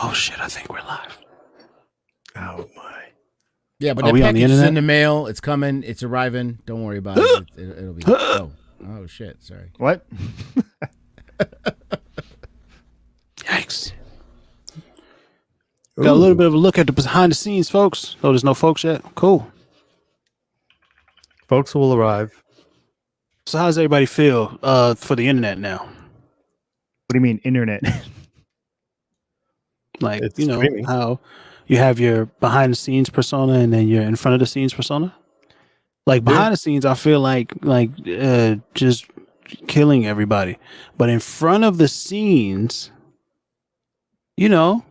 Oh shit! I think we're live. Oh my! Yeah, but the package is in the mail. It's coming. It's arriving. Don't worry about it. It'll be. Oh shit! Sorry. What? Yikes! Got a little bit of a look at the behind the scenes, folks. Oh, there's no folks yet. Cool. Folks will arrive. So, how does everybody feel for the internet now? What do you mean, internet? Like, It's you know, streaming. how you have your behind the scenes persona and then your in front of the scenes persona. Like behind the scenes, I feel like just killing everybody, but in front of the scenes, you know,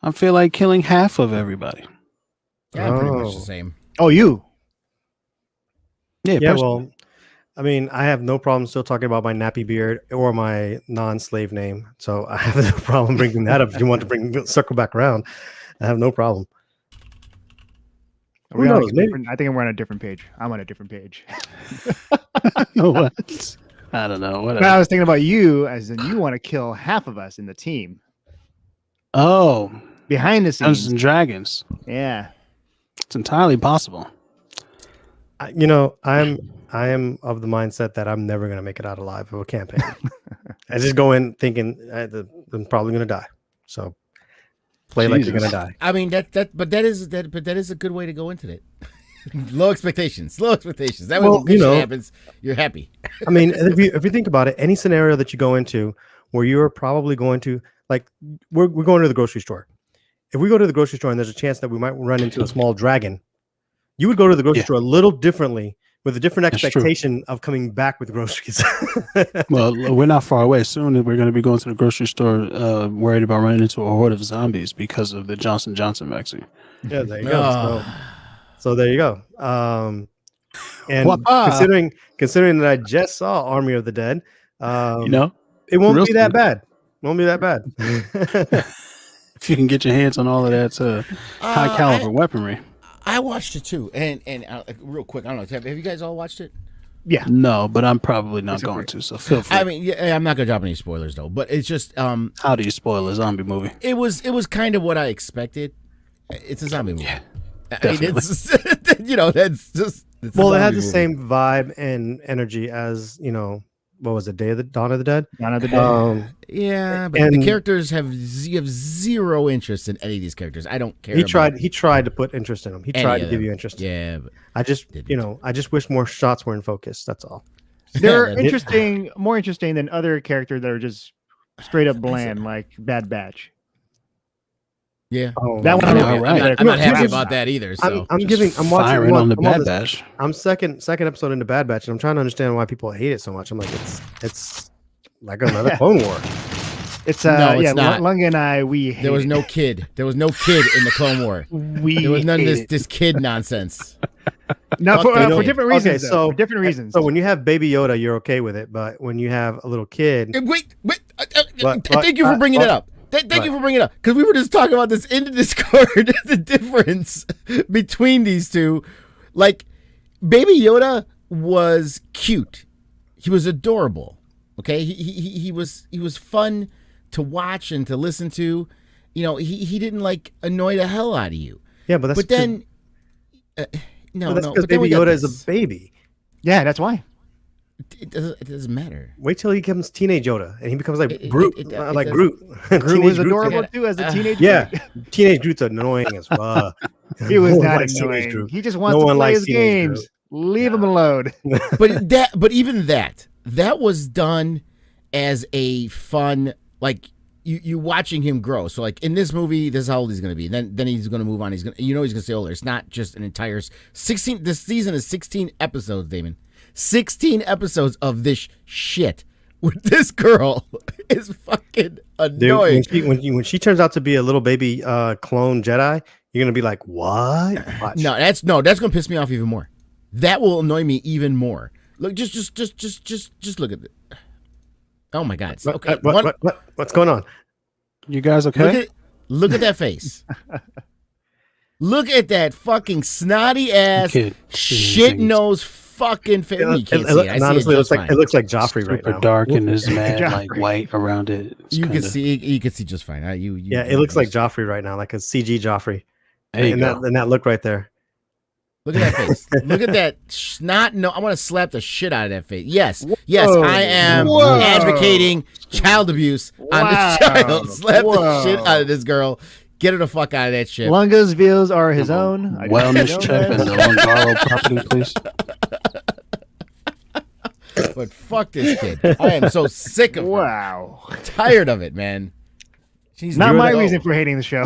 I feel like killing half of everybody. Yeah, I'm pretty much the same. Oh, you? Yeah, Yeah, personally. well, I mean, I have no problem still talking about my nappy beard or my non-slave name, so I have no problem bringing that up. If you want to circle back around, I have no problem. Are we Who on knows? a different, I think we're on a different page. I'm on a different page. What? I don't know. But I Whatever. was thinking about you, as in you want to kill half of us in the team Oh, behind the Dungeons scenes. and Dragons. Yeah. It's entirely possible. I am of the mindset that I'm never going to make it out alive of a campaign. I just go in thinking I'm probably going to die. So play like you're going to die. I mean that is a good way to go into it. Low expectations. That way, when shit happens, you're happy. I mean, if you think about it, any scenario that you go into where you're probably going to, like, we're going to the grocery store. If we go to the grocery store and there's a chance that we might run into a small dragon, you would go to the grocery store a little differently with a different expectation of coming back with groceries. Well, we're not far away. Soon we're going to be going to the grocery store worried about running into a horde of zombies because of the Johnson & Johnson vaccine. Yeah, there you go. So there you go. And Wah-ah. considering that I just saw Army of the Dead, You know, it won't real be that soon. bad. Won't be that bad. if you can get your hands on all of that high caliber weaponry. I watched it too, and real quick, I don't know. Have you guys all watched it? Yeah. No, but I'm probably not going to. So feel free. I mean, yeah, I'm not gonna drop any spoilers though. But it's just, How do you spoil a zombie movie? it was kind of what I expected. It's a zombie movie. Yeah, I mean, it's that's just. It's Well, a it had zombie the movie. same vibe and energy as, what was it, Dawn of the Dead? None of the day. Yeah, but and- the characters you have zero interest in any of these characters. I don't care. He about tried to put interest in them. He any tried of to give them. you interest. Yeah, but I just wish more shots were in focus. That's all. They're Yeah, interesting, more interesting than other characters that are just straight up bland, like Bad Batch. yeah. Oh, That one, All right. I'm not happy Here's- about that either. So I'm watching firing on the I'm Bad this- Batch. I'm second episode into Bad Batch, and I'm trying to understand why people hate it so much. I'm like, it's like another Clone War. It's No, it's yeah, not. Lung and I, we hate there was it. no kid. There was no kid in the Clone War. We There was none of hate this kid nonsense. it. No, fuck they for don't. different reasons. Okay, though, so for different reasons. So when you have Baby Yoda, you're okay with it, but when you have a little kid, Wait. But- Thank you for bringing but- it up. Thank you for bringing it up, because we were just talking about this in the Discord. The difference between these two, like Baby Yoda was cute. He was adorable. Okay, he was fun to watch and to listen to. He didn't like annoy the hell out of you. yeah, but that's But then, no, that's no. because But then we Baby got Yoda this. is a baby. yeah, that's why. It doesn't matter. Wait till he becomes teenage Yoda, and he becomes like It- Groot, it like does- Groot. Groot Teenage was Groot's adorable like- too as a teenager. Yeah, teenage Groot's annoying as fuck. He was No one not likes teenage annoying. Groot. He just wants No to one play likes his teenage games. Leave him alone. But even that was done as a fun, like you watching him grow. So like in this movie, this is how old he's gonna be. Then he's gonna move on. He's gonna stay older. It's not just an entire 16. This season is 16 episodes, Damon. 16 episodes of this shit with this girl is fucking annoying. Dude, when she turns out to be a little baby clone Jedi, you're gonna be like, what? Watch. No, that's gonna piss me off even more. That will annoy me even more. Look, just look at it. Oh my God! What, Okay, what's going on? You guys okay? Look at that face. Look at that fucking snotty ass, Kid. shit nose fucking face. You can't see it. I and see honestly, it it just looks like fine. it looks like Joffrey right Super now. dark and there's mad Joffrey. like white around it. It's You can kinda- see just fine. It looks like Joffrey right now, like a CG Joffrey. There you and go. that look right there. Look at that face. Look at that snot. No, I want to slap the shit out of that face. Yes, yes, Whoa. I am Whoa. advocating child abuse on this child. Slap the shit out of this girl. Get her the fuck out of that shit. Lunga's views are his own. I Wellness know check that. and the Longaro property, please. But fuck this kid. I am so sick of her. Wow. Tired of it, man. She's Not my no. reason for hating the show.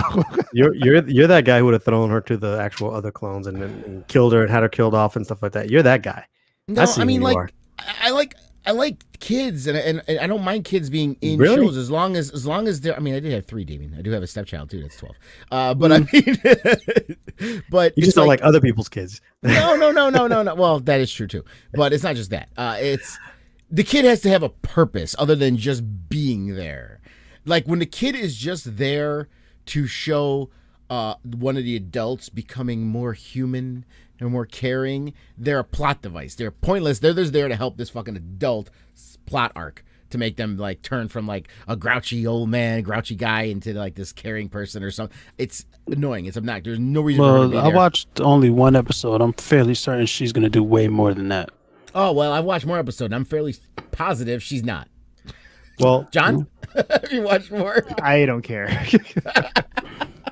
You're that guy who would have thrown her to the actual other clones and killed her and had her killed off and stuff like that. You're that guy. No, I've seen I mean, who you like, are. I like kids, and I don't mind kids being in Really? shows as long as they're. I mean, I did have 3, Damien. I do have a stepchild too. That's 12. But I mean, but You it's just don't like other people's kids. no. Well, that is true too. But it's not just that. It's the kid has to have a purpose other than just being there. Like when the kid is just there to show one of the adults becoming more human and more caring, they're a plot device. They're pointless. They're just there to help this fucking adult plot arc to make them like turn from like a grouchy old man, grouchy guy into like this caring person or something. It's annoying. It's obnoxious. There's no reason for her to be Well, there. I watched only one episode. I'm fairly certain she's gonna do way more than that. Oh, well, I watched more episodes. I'm fairly positive she's not. Well, John, have you watched more? I don't care.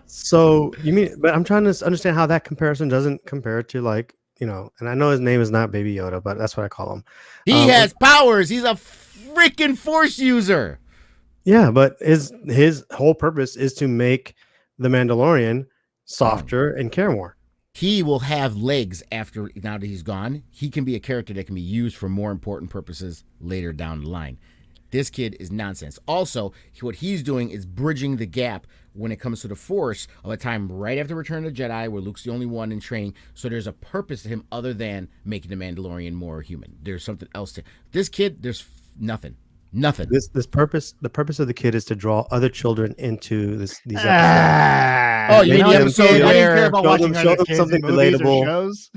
so you mean? But I'm trying to understand how that comparison doesn't compare to like And I know his name is not Baby Yoda, but that's what I call him. He has powers. He's a freaking Force user. Yeah, but his whole purpose is to make the Mandalorian softer and care more. He will have legs now that he's gone. He can be a character that can be used for more important purposes later down the line. This kid is nonsense. Also, what he's doing is bridging the gap when it comes to the Force of a time right after Return of the Jedi where Luke's the only one in training. So there's a purpose to him other than making the Mandalorian more human. There's something else to this kid. There's nothing. Nothing. The purpose of the kid is to draw other children into these episodes. Oh, you mean the episode I didn't where- care about Show watching them- other show them kids something in movies or relatable. shows.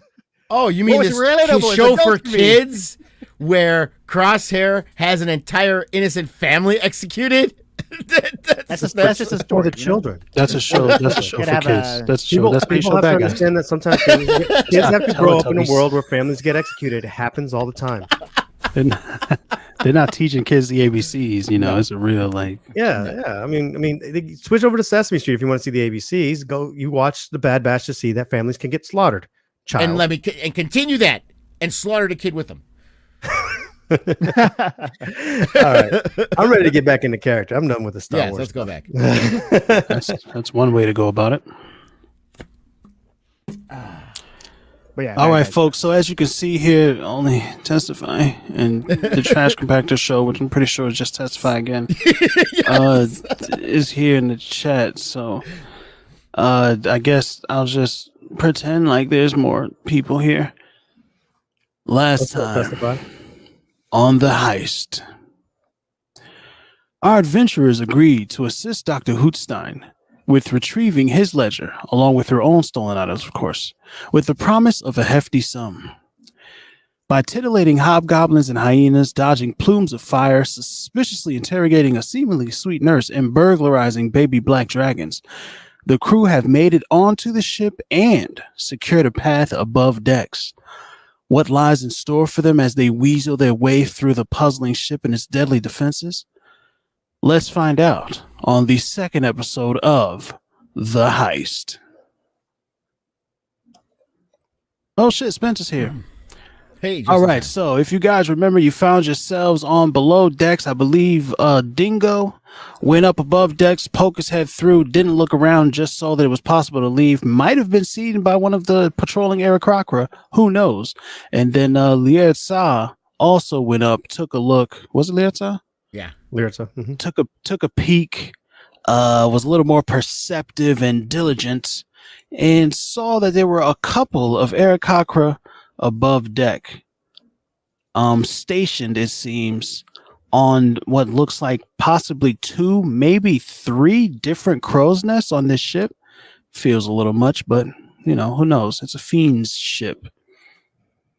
Oh, you mean Well, this it's relatable. his It's show for adult to me. kids where Crosshair has an entire innocent family executed? That's just a for story. the children. That's a show. That's a show Gotta for have kids. a- That's a show. People, That's how you people show have to bad guys. understand that sometimes kids have to grow up in a Teletubbies. world where families get executed. It happens all the time. They're not teaching kids the ABCs. It's a real like. Yeah. I mean, they switch over to Sesame Street if you want to see the ABCs. Go, you watch the Bad Batch to see that families can get slaughtered. Child. And continue that and slaughter the kid with them. All right, I'm ready to get back into character. I'm done with the Star Yes, Wars. let's go back. That's one way to go about it. But yeah, All right, folks. So as you can see here, only testify and the trash compactor show, which I'm pretty sure is just testify again, is here in the chat. So I guess I'll just pretend like there's more people here. Last time Testify. on the heist, our adventurers agreed to assist Dr. Hootstein with retrieving his ledger, along with her own stolen items, of course, with the promise of a hefty sum. By titillating hobgoblins and hyenas, dodging plumes of fire, suspiciously interrogating a seemingly sweet nurse, and burglarizing baby black dragons, the crew have made it onto the ship and secured a path above decks. What lies in store for them as they weasel their way through the puzzling ship and its deadly defenses? Let's find out on the second episode of The Heist. Oh shit, Spencer's here. Hey, All right, so if you guys remember, you found yourselves on below decks. I believe Dingo went up above decks, poked his head through, didn't look around, just saw that it was possible to leave. Might have been seen by one of the patrolling Aarakocra. Who knows? And then Lietza also went up, took a look. Was it Lietza? Yeah. Lyrica. Mhm. Took a peek, was a little more perceptive and diligent, and saw that there were a couple of Aarakocra above deck, stationed, it seems, on what looks like possibly 2, maybe 3 different crow's nests on this ship. Feels a little much, but who knows? It's a fiend's ship.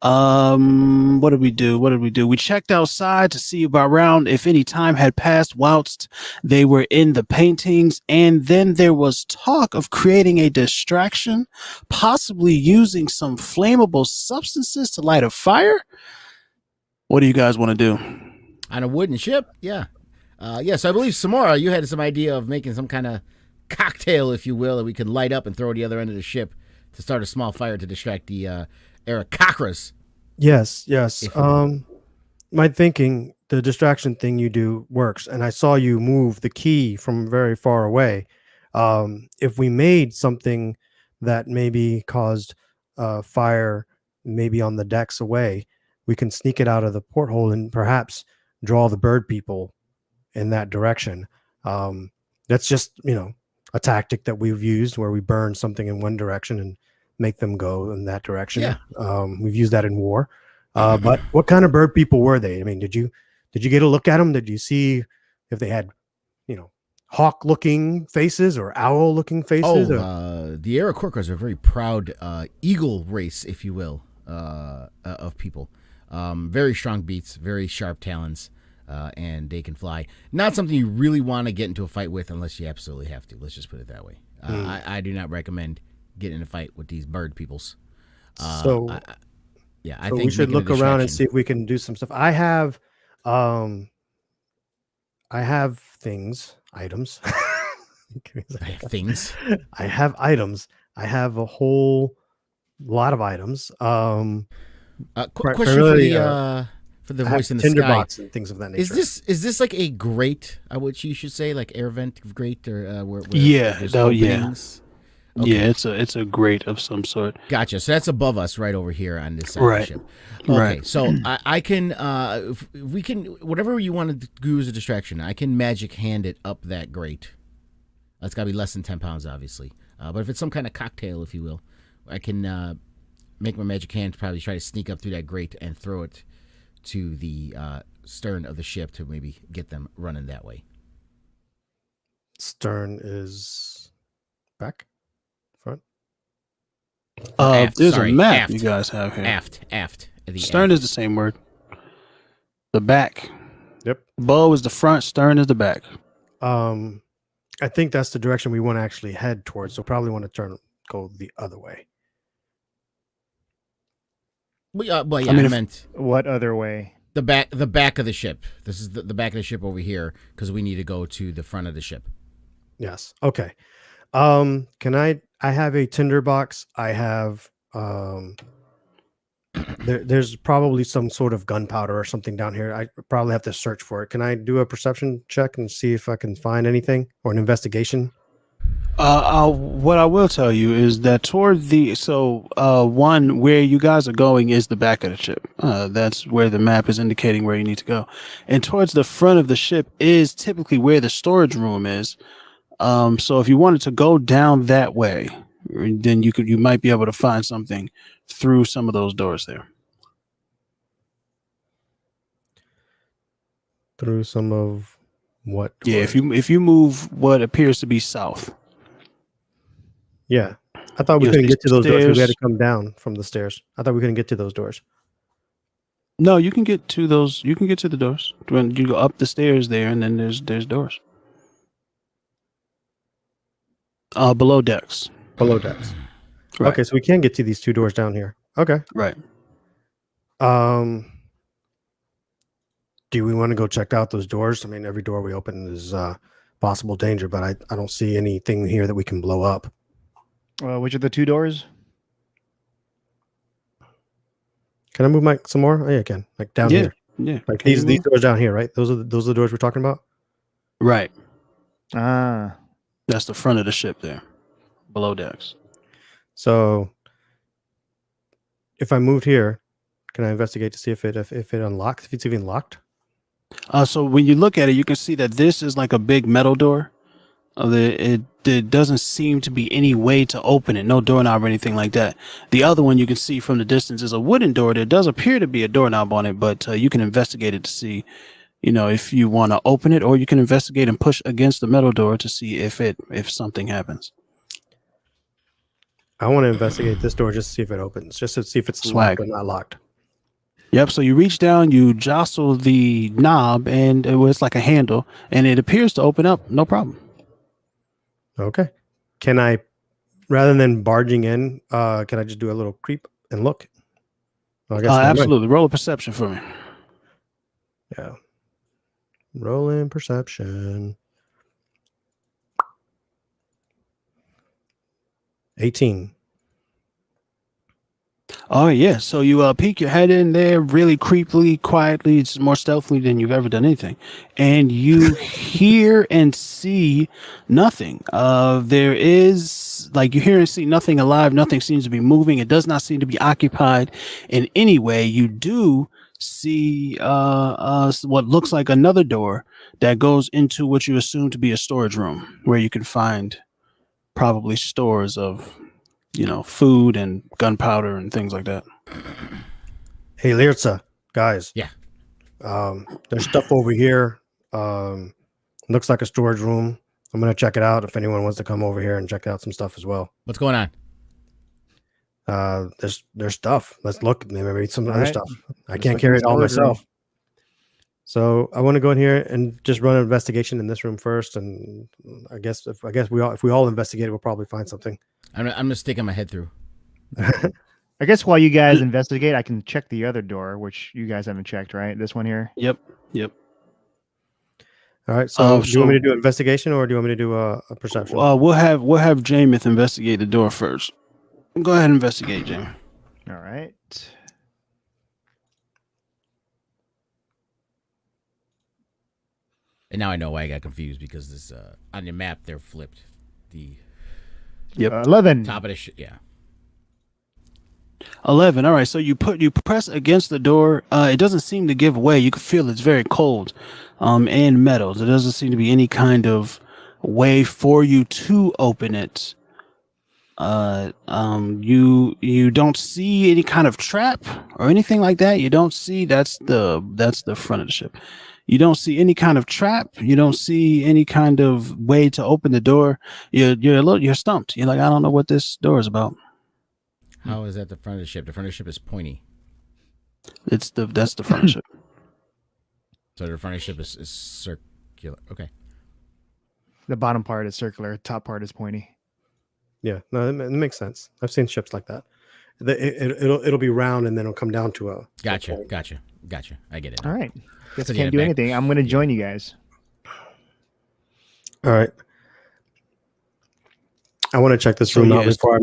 What did we do? We checked outside to see around if any time had passed whilst they were in the paintings, and then there was talk of creating a distraction, possibly using some flammable substances to light a fire. What do you guys want to do? On a wooden ship? Yeah. Yes, I believe, Samora, you had some idea of making some kind of cocktail, if you will, that we could light up and throw at the other end of the ship to start a small fire to distract the Aarakocras. Yes. If you will. My thinking, the distraction thing you do works, and I saw you move the key from very far away. If we made something that maybe caused fire, maybe on the decks away, we can sneak it out of the porthole and perhaps draw the bird people in that direction. That's just, a tactic that we've used where we burn something in one direction and make them go in that direction. Yeah. We've used that in war. But what kind of bird people were they? I mean, did you get a look at them? Did you see if they had, hawk looking faces or owl looking faces? The Aarakocras are a very proud eagle race, if you will, of people. Very strong beaks, very sharp talons, and they can fly. Not something you really want to get into a fight with unless you absolutely have to. Let's just put it that way. I do not recommend getting in a fight with these bird peoples. I think we should look around and see if we can do some stuff. I have items. I have things. I have items. I have a whole lot of items. Question for the voice in the tinderbox sky and things of that nature. Is this like a grate? Which you should say like air vent grate or where Yeah. there's Oh, yeah. openings? Okay. Yeah, it's a grate of some sort. Gotcha. So that's above us, right over here on this side Right. of the ship. Okay. Right. So I can, if we can, whatever you want to do as a distraction, I can magic hand it up that grate. That's got to be less than 10 pounds, obviously. But if it's some kind of cocktail, if you will, I can make my magic hand probably try to sneak up through that grate and throw it to the stern of the ship to maybe get them running that way. Stern is back, front. Aft, There's sorry, a map aft. you guys have here. Aft. Stern is the same word. The back. Yep. Bow is the front. Stern is the back. I think that's the direction we want to actually head towards. So probably want to go the other way. Well, yeah, I mean, I meant What other way? the back of the ship. This is the back of the ship over here because we need to go to the front of the ship. Yes. Okay. Can I have a tinderbox. I have there's probably some sort of gunpowder or something down here. I probably have to search for it. Can I do a perception check and see if I can find anything, or an investigation? What I will tell you is that toward the one where you guys are going is the back of the ship. That's where the map is indicating where you need to go, and towards the front of the ship is typically where the storage room is. So if you wanted to go down that way, then you might be able to find something through some of those doors there. Through some of what? Yeah, if you move what appears to be south. Yeah, I thought we You'll couldn't see get to those doors. We had stairs. to come down from the stairs. I thought we couldn't get to those doors. No, you can get to those. You can get to the doors when you go up the stairs there, and then there's doors. Below decks. Below decks. Right. Okay, so we can get to these two doors down here. Okay. Right. Do we want to go check out those doors? I mean, every door we open is possible danger, but I don't see anything here that we can blow up. Which are the two doors? Can I move some more? Oh, yeah, I can. Like down Yeah. here. Yeah. Like Can these you move? doors down here, right? Those are the doors we're talking about? Right. Ah, That's the front of the ship there. Below decks. So if I moved here, can I investigate to see if it unlocks, if it's even locked? So when you look at it, you can see that this is like a big metal door. It doesn't seem to be any way to open it. No doorknob or anything like that. The other one you can see from the distance is a wooden door. There does appear to be a doorknob on it, but you can investigate it to see, if you want to open it, or you can investigate and push against the metal door to see if something happens. I want to investigate this door just to see if it opens, just to see if it's Swag. locked or not locked. Yep. So you reach down, you jostle the knob, and it was like a handle, and it appears to open up. No problem. Okay. Can I, rather than barging in, can I just do a little creep and look? Well, I guess never mind. Absolutely. Roll a perception for me. Yeah. Roll in perception. 18. Oh yeah. So you peek your head in there, really creepily, quietly. It's more stealthily than you've ever done anything, and you hear and see nothing. There is like you hear and see nothing alive. Nothing seems to be moving. It does not seem to be occupied in any way. You do see what looks like another door that goes into what you assume to be a storage room, where you can find probably stores of food and gunpowder and things like that. Hey, Lirza, guys. Yeah. There's stuff over here. Looks like a storage room. I'm gonna check it out if anyone wants to come over here and check out some stuff as well. What's going on? There's stuff. Let's look. Maybe some other right. stuff. I Let's can't look carry in it all the storage room. myself. So I want to go in here and just run an investigation in this room first. And I guess if we all investigate, we'll probably find something. I'm gonna stick my head through. I guess while you guys investigate, I can check the other door, which you guys haven't checked, right? This one here. Yep. All right. So do you want me to so- do an investigation or do you want me to do a perception? We'll have Jameth investigate the door first. Go ahead and investigate, Jamie. All right. And now I know why I got confused because this on your map they're flipped. The Yep. 11. top of the yeah. 11. All right. So you press against the door. It doesn't seem to give way. You can feel it's very cold, and metal. There doesn't seem to be any kind of way for you to open it. You don't see any kind of trap or anything like that. You don't see that's the front of the ship. You don't see any kind of trap. You don't see any kind of way to open the door. You're stumped. You're like, I don't know what this door is about. How is that the front of the ship? The front of the ship is pointy. That's the front of the ship. So the front of the ship is circular. Okay. The bottom part is circular. Top part is pointy. Yeah, no, it makes sense. I've seen ships like that. It'll be round and then it'll come down to a. Gotcha. I get it. All right. Guess So I get can't it do back. anything. I'm going to join you guys. All right. I want to check this So, room out yes. before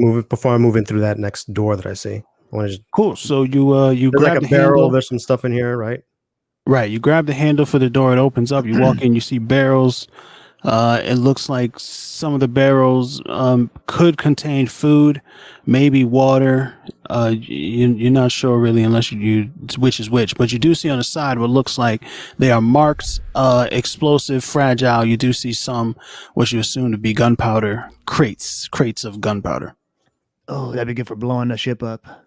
I move in through that next door that I see. I want to just. Cool. So you There's grab like the a barrel. handle. There's some stuff in here, right? Right. You grab the handle for the door. It opens up. You walk in. You see barrels. It looks like some of the barrels could contain food, maybe water. You're not sure really unless you which is which. But you do see on the side what looks like they are marked explosive, fragile. You do see some what you assume to be gunpowder crates of gunpowder. Oh, that'd be good for blowing the ship up.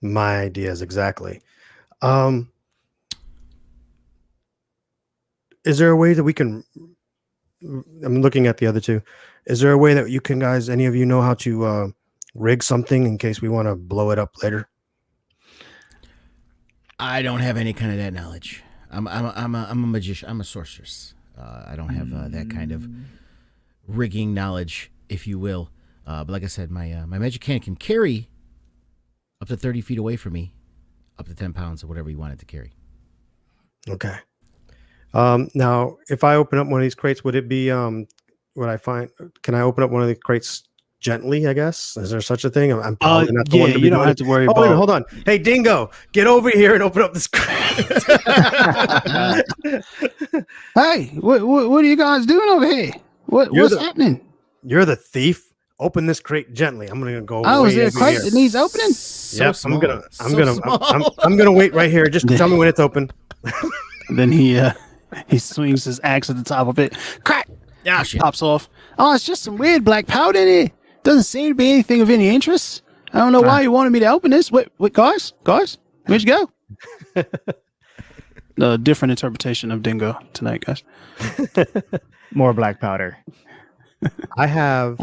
My ideas exactly. Is there a way that we can? I'm looking at the other two. Is there a way that you can, guys? Any of you know how to rig something in case we want to blow it up later? I don't have any kind of that knowledge. I'm a magician. I'm a sorceress. I don't have that kind of rigging knowledge, if you will. But like I said, my magic can carry up to 30 feet away from me, up to 10 pounds or whatever you want it to carry. Okay. Now, if I open up one of these crates, would it be what I find? Can I open up one of the crates gently? I guess is there such a thing? I'm probably not the one to be you don't doing have it. to worry Oh, wait a minute, about. hold on. Hey, Dingo, get over here and open up this crate. Hey, what are you guys doing over here? What's happening? You're the thief. Open this crate gently. I'm gonna go. Oh, is way there a over crate here. that needs opening? Yep, small. I'm gonna wait right here. Just tell me when it's open. Then he swings his axe at the top of it. Crack! Ah, shit. Pops off. Oh, it's just some weird black powder in here. Doesn't seem to be anything of any interest. I don't know why you wanted me to open this. Wait, guys, where'd you go? The different interpretation of Dingo tonight, guys. More black powder. I have.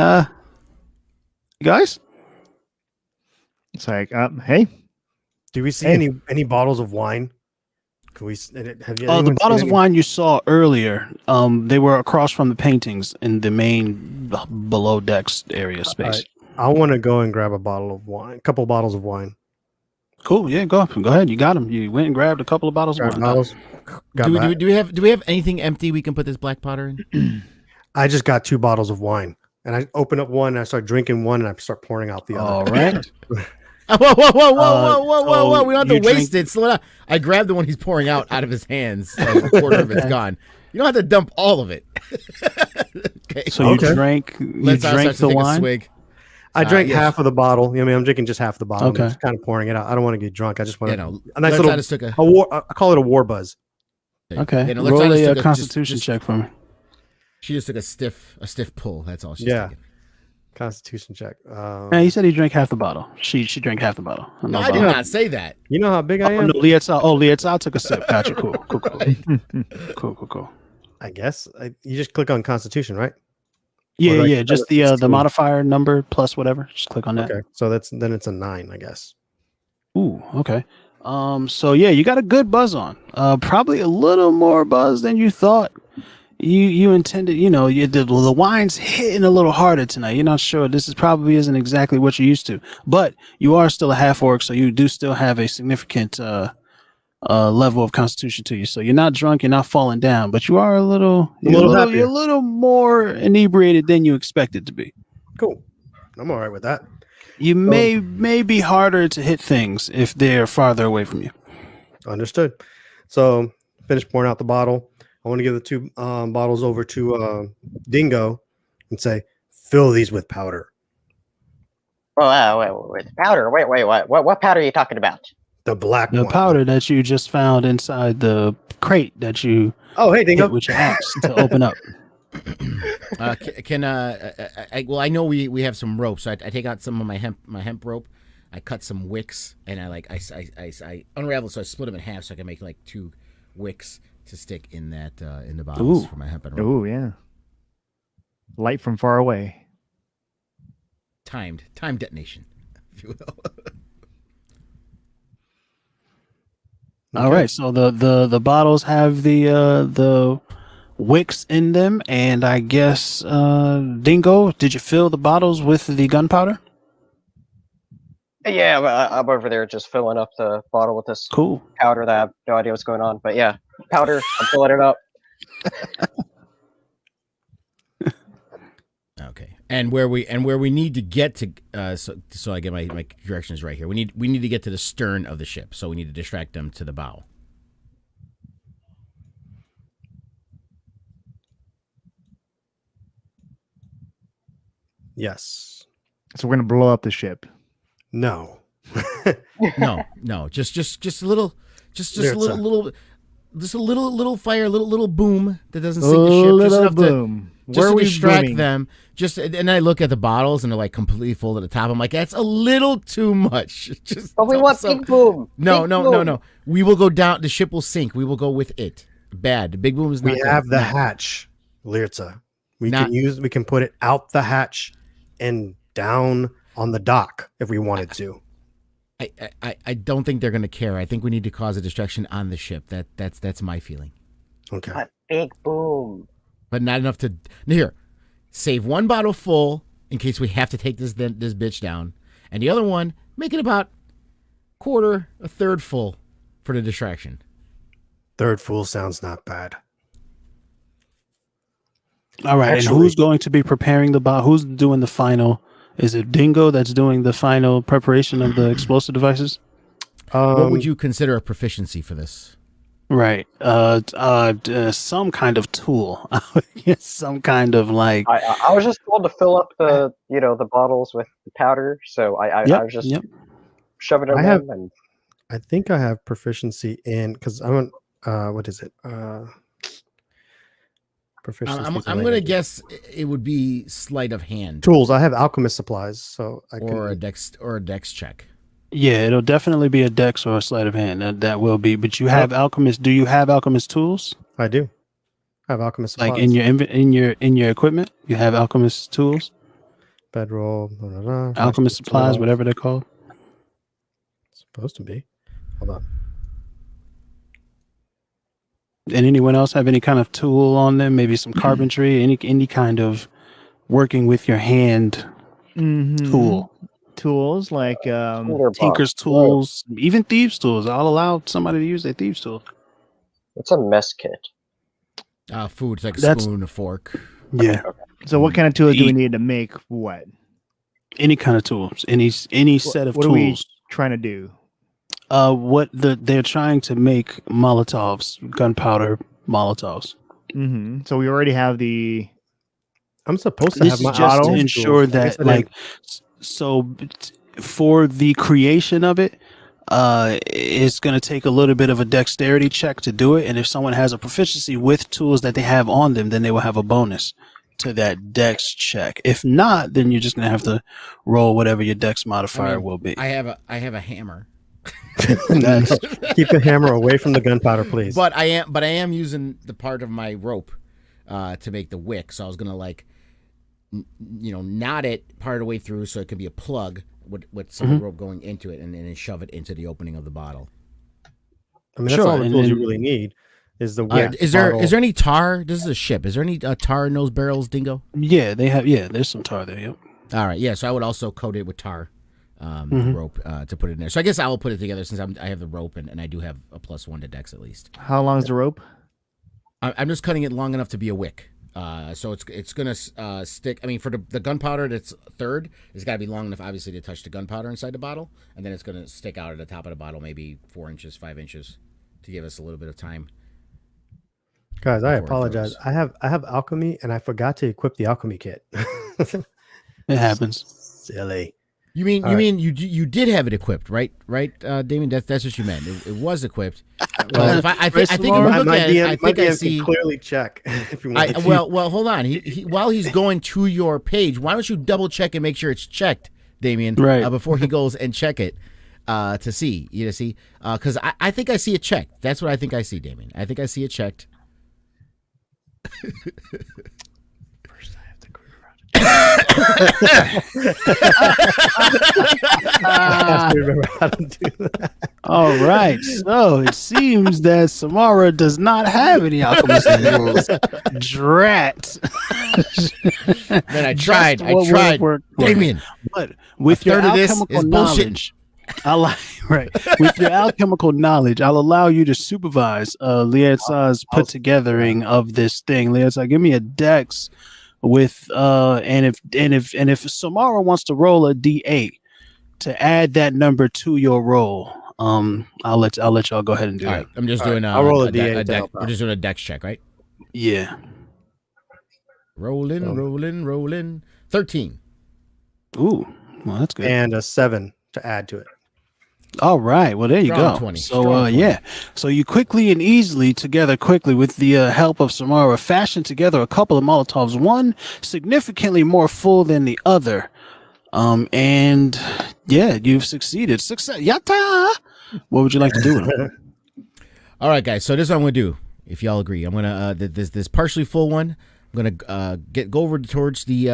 You guys? It's like, hey, Do we see Hey. any bottles of wine? Can we? Have you? The anyone seen bottles of any- wine you saw earlier, they were across from the paintings in the main below decks area space. All right. I want to go and grab a bottle of wine. A couple bottles of wine. Cool. Yeah, go ahead. You got them. You went and grabbed a couple of bottles of Grab wine. bottles. Got Do that. we have anything empty we can put this black powder in? I just got 2 bottles of wine, and I open up one, and I start drinking one, and I start pouring out the other. All right. Whoa, whoa, whoa, whoa, whoa, whoa, whoa, so whoa! We don't have you to waste drink- it. Slow down. I grabbed the one he's pouring out of his hands. Like a quarter of it's gone. You don't have to dump all of it. Okay. So Okay. you drank Let's start to the take a wine. swig. I drank yes. half of the bottle. I mean, I'm drinking just half the bottle. Okay. I'm just kind of pouring it out. I don't want to get drunk. I just want You know, a nice Let's little just took a war. I call it a war buzz. Okay. You know, Roll Let's a took constitution just- check for me. She just took a stiff pull. That's all she's Yeah. taking. Constitution check. Yeah, he said he drank half the bottle. She drank half the bottle. No, I did not say that. You know how big I Oh, am? no, Lietza took a sip. Gotcha. Cool. Cool. I guess you just click on Constitution, right? Yeah, Or like yeah. Just number the 16. modifier number plus whatever. Just click on that. Okay, so then it's a 9, I guess. Ooh, okay. So yeah, you got a good buzz on. Probably a little more buzz than you thought. You intended. You know, the wine's hitting a little harder tonight. You're not sure. This is probably isn't exactly what you're used to, but you are still a half orc, so you do still have a significant level of constitution to you. So you're not drunk, you're not falling down, but you are a little, happier. you're a little more inebriated than you expected to be. Cool. I'm all right with that. You may be harder to hit things if they're farther away from you. Understood. So finish pouring out the bottle. I want to give the 2 bottles over to Dingo and say, fill these with powder. Well, with powder. Wait, what powder are you talking about? The black The one. powder that you just found inside the crate that you Oh, hey, Dingo. hit with your axe to open up. Well, I know we have some rope, so I take out some of my hemp rope. I cut some wicks, and I unravel, so I split them in half, so I can make like 2 wicks to stick in that in the bottles Ooh. for my hemp and rope. Oh yeah. Light from far away. Time detonation, if you will. All right, so the bottles have the wicks in them, and I guess Dingo, did you fill the bottles with the gunpowder? Yeah, I'm over there just filling up the bottle with this Cool. powder that I have no idea what's going on. But yeah, powder, I'm filling it up. Okay, and where we need to get to, so I get my directions right here. We need to get to the stern of the ship, so we need to distract them to the bow. Yes. So we're gonna blow up the ship. No. No, just a little, just There a it's little fire, a little boom that doesn't sink the ship, just enough boom. to Where are we distract booming? them. And I look at the bottles and they're like completely full to the top. I'm like, that's a little too much. Just But we want big boom. No, Big no, boom. no, no. We will go down. The ship will sink. We will go with it. Bad. The big boom is not. We good. have the No. hatch, Lirza. We Not- can put it out the hatch and down on the dock if we wanted to. I don't think they're going to care. I think we need to cause a distraction on the ship. That's my feeling. Okay. But big boom. But not enough to here. Save 1 bottle full in case we have to take this bitch down, and the other one make it about a third full for the distraction. Third fool sounds not bad. All right, Actually- and who's going to be preparing the bottle? Who's doing the final? Is it Dingo that's doing the final preparation of the explosive devices? What would you consider a proficiency for this? Right. Some kind of tool. Some kind of like. I was just told to fill up the the bottles with powder, so I was just shoving it I in have- them and I think I have proficiency in because I'm what is it? Proficiency. I'm going to guess it would be sleight of hand tools. I have alchemist supplies, so I or can. a dex check. Yeah, it'll definitely be a dex or a sleight of hand. That will be. But you have alchemist. Do you have alchemist tools? I do. I have alchemist supplies. Like in your equipment, you have alchemist tools, bedroll, blah, blah, blah. alchemist supplies, whatever they're called. Supposed to be. Hold on. And anyone else have any kind of tool on them? Maybe some carpentry, any kind of working with your hand tool. Tools like Tinker's tools, even thieves' tools. I'll allow somebody to use their thieves' tool. It's a mess kit. Food. It's like a spoon, a fork. Yeah. So what kind of tools do we need to make what? Any kind of tools. Any set of what tools. Are we trying to do? They're trying to make Molotovs, gunpowder Molotovs. Mm-hmm. So we already have the. I'm supposed to have my just to ensure that, like, so for the creation of it, it's going to take a little bit of a dexterity check to do it. And if someone has a proficiency with tools that they have on them, then they will have a bonus to that dex check. If not, then you're just going to have to roll whatever your dex modifier will be. I have a hammer. Nice. Keep the hammer away from the gunpowder, please. But I am using the part of my rope to make the wick. So I was gonna knot it part of the way through so it could be a plug with some rope going into it, and then shove it into the opening of the bottle. I mean, that's all the tools you really need. Is the wick. Is there any tar? This is a ship. Is there any tar in those barrels, Dingo? Yeah, they have. Yeah, there's some tar there. Yep. All right. Yeah. So I would also coat it with tar. Rope to put it in there. So I guess I will put it together since I have the rope and I do have a +1 to dex at least. How long is the rope? I'm just cutting it long enough to be a wick. So it's gonna stick. I mean, for the gunpowder that's third, it's got to be long enough, obviously, to touch the gunpowder inside the bottle, and then it's gonna stick out at the top of the bottle, maybe 4 inches, 5 inches, to give us a little bit of time. Guys, I apologize. I have alchemy, and I forgot to equip the alchemy kit. It happens. Silly. You mean you did have it equipped, right? Right, Damien? That's what you meant. It was equipped. Well, I think if we look at it, I think I see. Can clearly check if you want. Well, hold on. While he's going to your page, why don't you double check and make sure it's checked, Damien? Right. Before he goes and check it to see. You see, because I think I see it checked. That's what I think I see, Damien. I think I see it checked. First, I have to remember how to do that. All right. So it seems that Samara does not have any alchemist rules. Drat. Man, I tried. Damien. But with your alchemical knowledge, with your alchemical knowledge, I'll allow you to supervise Lietza's put togethering of this thing. Lietza, give me a dex with and if Samara wants to roll a D8 to add that number to your roll, I'll let y'all go ahead and do it. All right, I'm just doing. I'll roll a D8. We're just doing a dex check, right? Yeah. Rolling. 13. Ooh, well, that's good. And a 7 to add to it. All right. Well, there you Strong go. 20. So, Strong 20. yeah. So you quickly and easily, with the help of Samara, fashion together a couple of Molotovs, one significantly more full than the other. And yeah, you've succeeded. Success. Yatta! What would you like to do with them? All right, guys. So this is what I'm going to do, if y'all agree. I'm going to, this partially full one, I'm going to go over towards the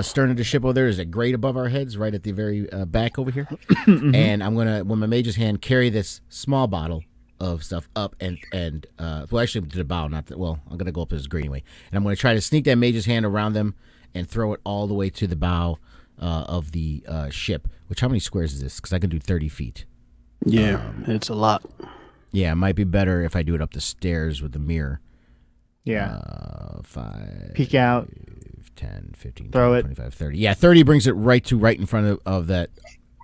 stern of the ship over there. There's a grate above our heads right at the very back over here. And I'm going to, with my mage's hand, carry this small bottle of stuff up and well, actually to the bow, I'm going to go up this grate anyway. And I'm going to try to sneak that mage's hand around them and throw it all the way to the bow of the ship. Which, how many squares is this? Because I can do 30 feet. Yeah, it's a lot. Yeah, it might be better if I do it up the stairs with the mirror. Yeah. 5. Peek out. 10, 15, throw 20, it. 25, 30. Yeah, 30 brings it right in front of that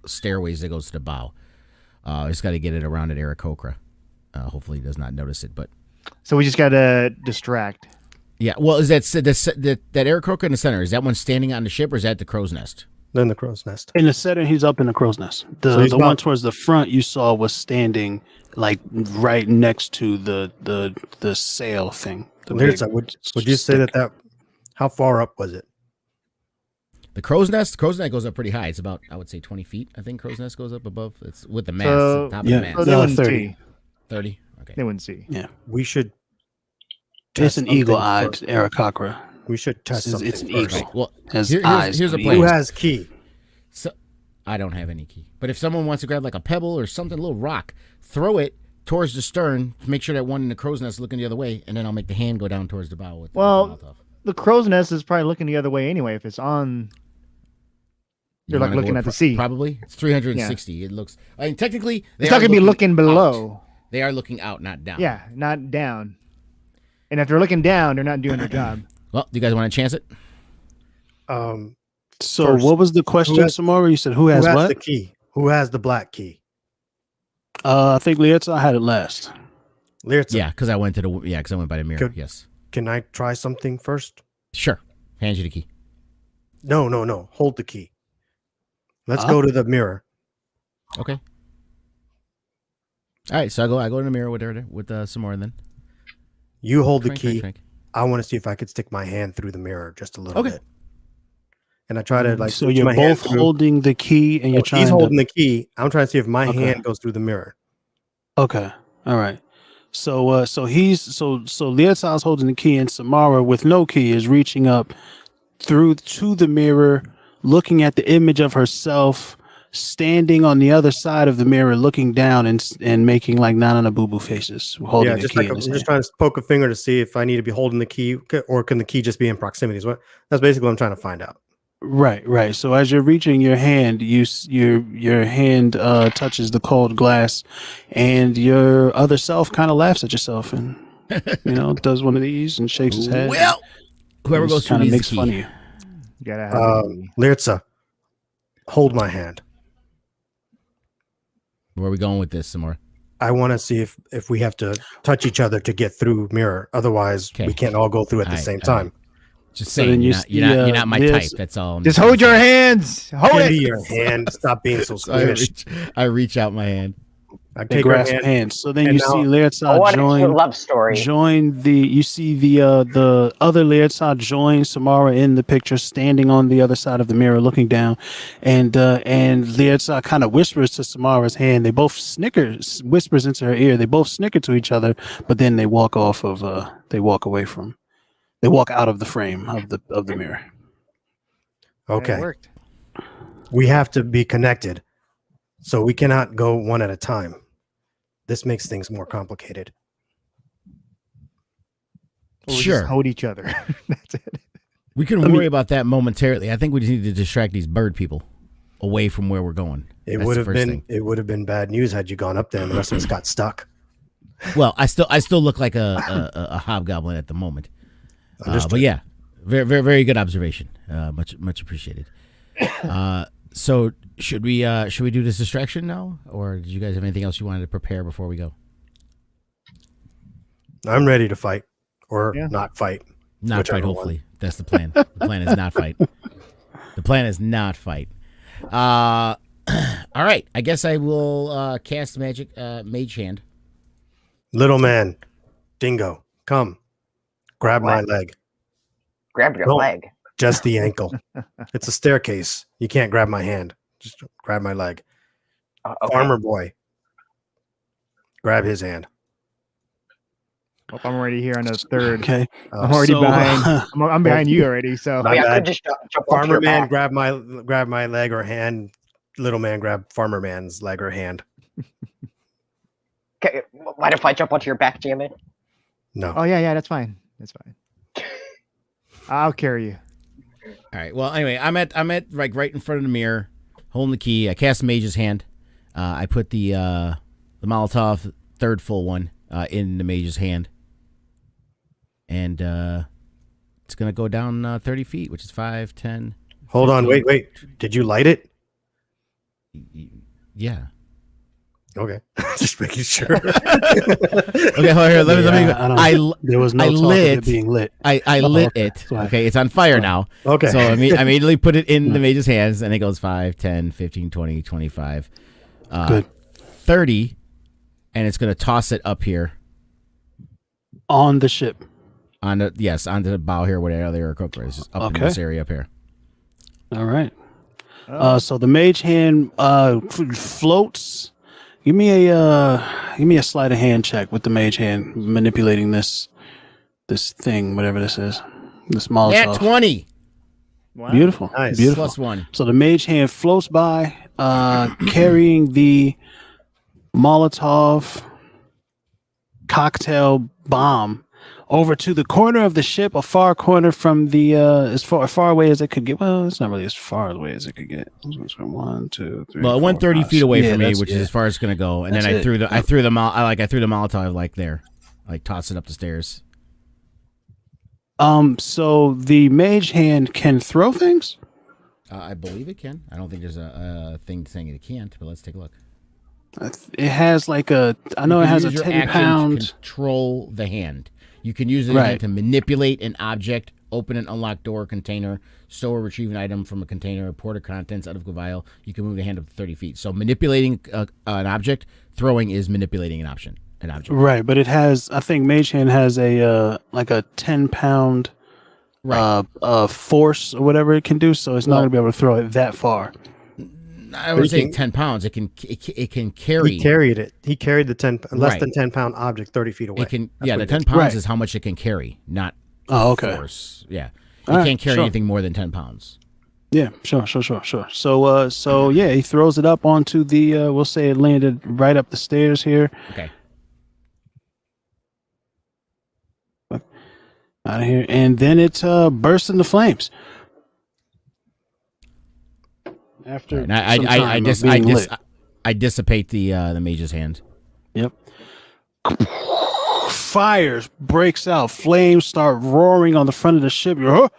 stairways that goes to the bow. I just got to get it around at Aarakocra. Hopefully he does not notice it. But so we just got to distract. Yeah, well, is that Aarakocra in the center? Is that one standing on the ship, or is that the crow's nest? Then the crow's nest. In the setting, he's up in the crow's nest. The one towards the front you saw was standing like right next to the sail thing. Would you say that how far up was it? The crow's nest goes up pretty high. It's about, I would say, 20 feet. I think crow's nest goes up above. It's with the mast, top of the mast. So they wouldn't 30. see. 30? Okay. They wouldn't see. Yeah. We should. It's an eagle-eyed Aarakocra. We should test something. It's an eagle. Right. Well, Has here's eyes. a Who plan. has key? So, I don't have any key. But if someone wants to grab like a pebble or something, a little rock, throw it towards the stern to make sure that one in the crow's nest is looking the other way, and then I'll make the hand go down towards the bow. With the crow's nest is probably looking the other way anyway. If it's on, you're like looking at the sea. Probably. It's 360. Yeah. It looks. I mean, technically, it's not going to be looking below. They are looking out, not down. Yeah, not down. And if they're looking down, they're not doing their job. Well, do you guys want to chance it? So first, what was the question, Samara? You said who has what? The key? Who has the black key? I think Lietza had it last. Lietza. Yeah, because I went by the mirror. Yes. Can I try something first? Sure. Hand you the key. No. Hold the key. Let's go to the mirror. Okay. All right, so I go in the mirror with some more then. You hold the key. I want to see if I could stick my hand through the mirror just a little bit. And I try to so you're both holding the key and you're trying he's holding the key. I'm trying to see if my hand goes through the mirror. Okay. All right. So Lietza's holding the key and Samara with no key is reaching up through to the mirror, looking at the image of herself standing on the other side of the mirror, looking down and making like Nana Boo Boo faces, holding the key. I'm just trying to poke a finger to see if I need to be holding the key or can the key just be in proximity? That's basically what I'm trying to find out. Right. So as you're reaching your hand, your hand touches the cold glass, and your other self kind of laughs at yourself and does one of these and shakes his head. Well, whoever goes through makes fun of you. You gotta have Lietza, hold my hand. Where are we going with this, some more? I want to see if we have to touch each other to get through mirror. Otherwise, we can't all go through at the same time. Just saying, you're not my type. That's all. Just hold your hands. Hold it. Your hand. Stop being so squished. I reach out my hand. I take grasp hands. So then you see Lietza join. Love story. You see the other Lietza join Samara in the picture, standing on the other side of the mirror, looking down, and Lietza kind of whispers to Samara's hand. They both whispers into her ear. They both snicker to each other, but then they walk off of. They walk away from. They walk out of the frame of the mirror. Okay. We have to be connected, so we cannot go one at a time. This makes things more complicated. Sure. Just hold each other. That's it. We can worry about that momentarily. I think we just need to distract these bird people away from where we're going. It would have been bad news had you gone up there and the rest of us got stuck. Well, I still look like a hobgoblin at the moment. But yeah, very, very, very good observation. Much appreciated. So should we do this distraction now, or did you guys have anything else you wanted to prepare before we go? I'm ready to fight or not fight. Not fight. Hopefully, that's the plan. The plan is not fight. The plan is not fight. All right. I guess I will cast magic mage hand. Little man, Dingo, come. Grab my leg. Grab your leg. Just the ankle. It's a staircase. You can't grab my hand. Just grab my leg. Okay. Farmer boy. Grab his hand. Oh, I'm already here on the third. Okay. I'm already behind. I'm behind you already. So just jump Farmer man, grab my leg or hand. Little man, grab farmer man's leg or hand. Okay. Mind if I jump onto your back, Jamie? No. Oh yeah, that's fine. That's fine. I'll carry you. All right. Well, anyway, I'm at like right in front of the mirror, holding the key. I cast mage's hand. I put the Molotov third full one in the mage's hand, and it's gonna go down 30 feet, which is 5, 10. Hold 15. On, wait. Did you light it? Yeah. Okay, just making sure. Okay, hold on here. Let me. There was no talk of it being lit. I lit it. Okay, it's on fire now. Okay. So I immediately put it in the mage's hands, and it goes 5, 10, 15, 20, 25, good. 30, and it's going to toss it up here. On the ship. Onto the bow here, where the other cook is, just up in this area up here. All right. So the mage hand floats. Give me a sleight of hand check with the mage hand manipulating this thing, whatever this is. This Molotov. Yeah, 20. Wow. Beautiful. Nice. Beautiful. +1. So the mage hand floats by, carrying the Molotov cocktail bomb over to the corner of the ship, a far corner from the as far away as it could get. Well, it's not really as far away as it could get. 1, 2, 3. Well, it went 30 feet away from me, which is as far as it's gonna go. And then I threw the Molotov like there, like tossed it up the stairs. So the mage hand can throw things. I believe it can. I don't think there's a thing saying it can't, but let's take a look. It has like a. I know it has a 10-pound. To control the hand. You can use it to manipulate an object, open an unlocked door or container, store or retrieve an item from a container, pour the contents out of a vial. You can move the hand up to 30 feet. So manipulating an object, throwing is manipulating an object. Right, but it has. I think Mage Hand has a like a 10-pound force or whatever it can do. So it's not going to be able to throw it that far. I would say 10 pounds. It can carry. He carried it. He carried the less than 10-pound object 30 feet away. It can. The 10 pounds is how much it can carry, not force. Yeah, it can't carry anything more than 10 pounds. Yeah, sure. So yeah, he throws it up onto the. We'll say it landed right up the stairs here. Okay. Out of here, and then it bursts into flames. After I dissipate the mage's hand. Yep. Fires breaks out. Flames start roaring on the front of the ship. You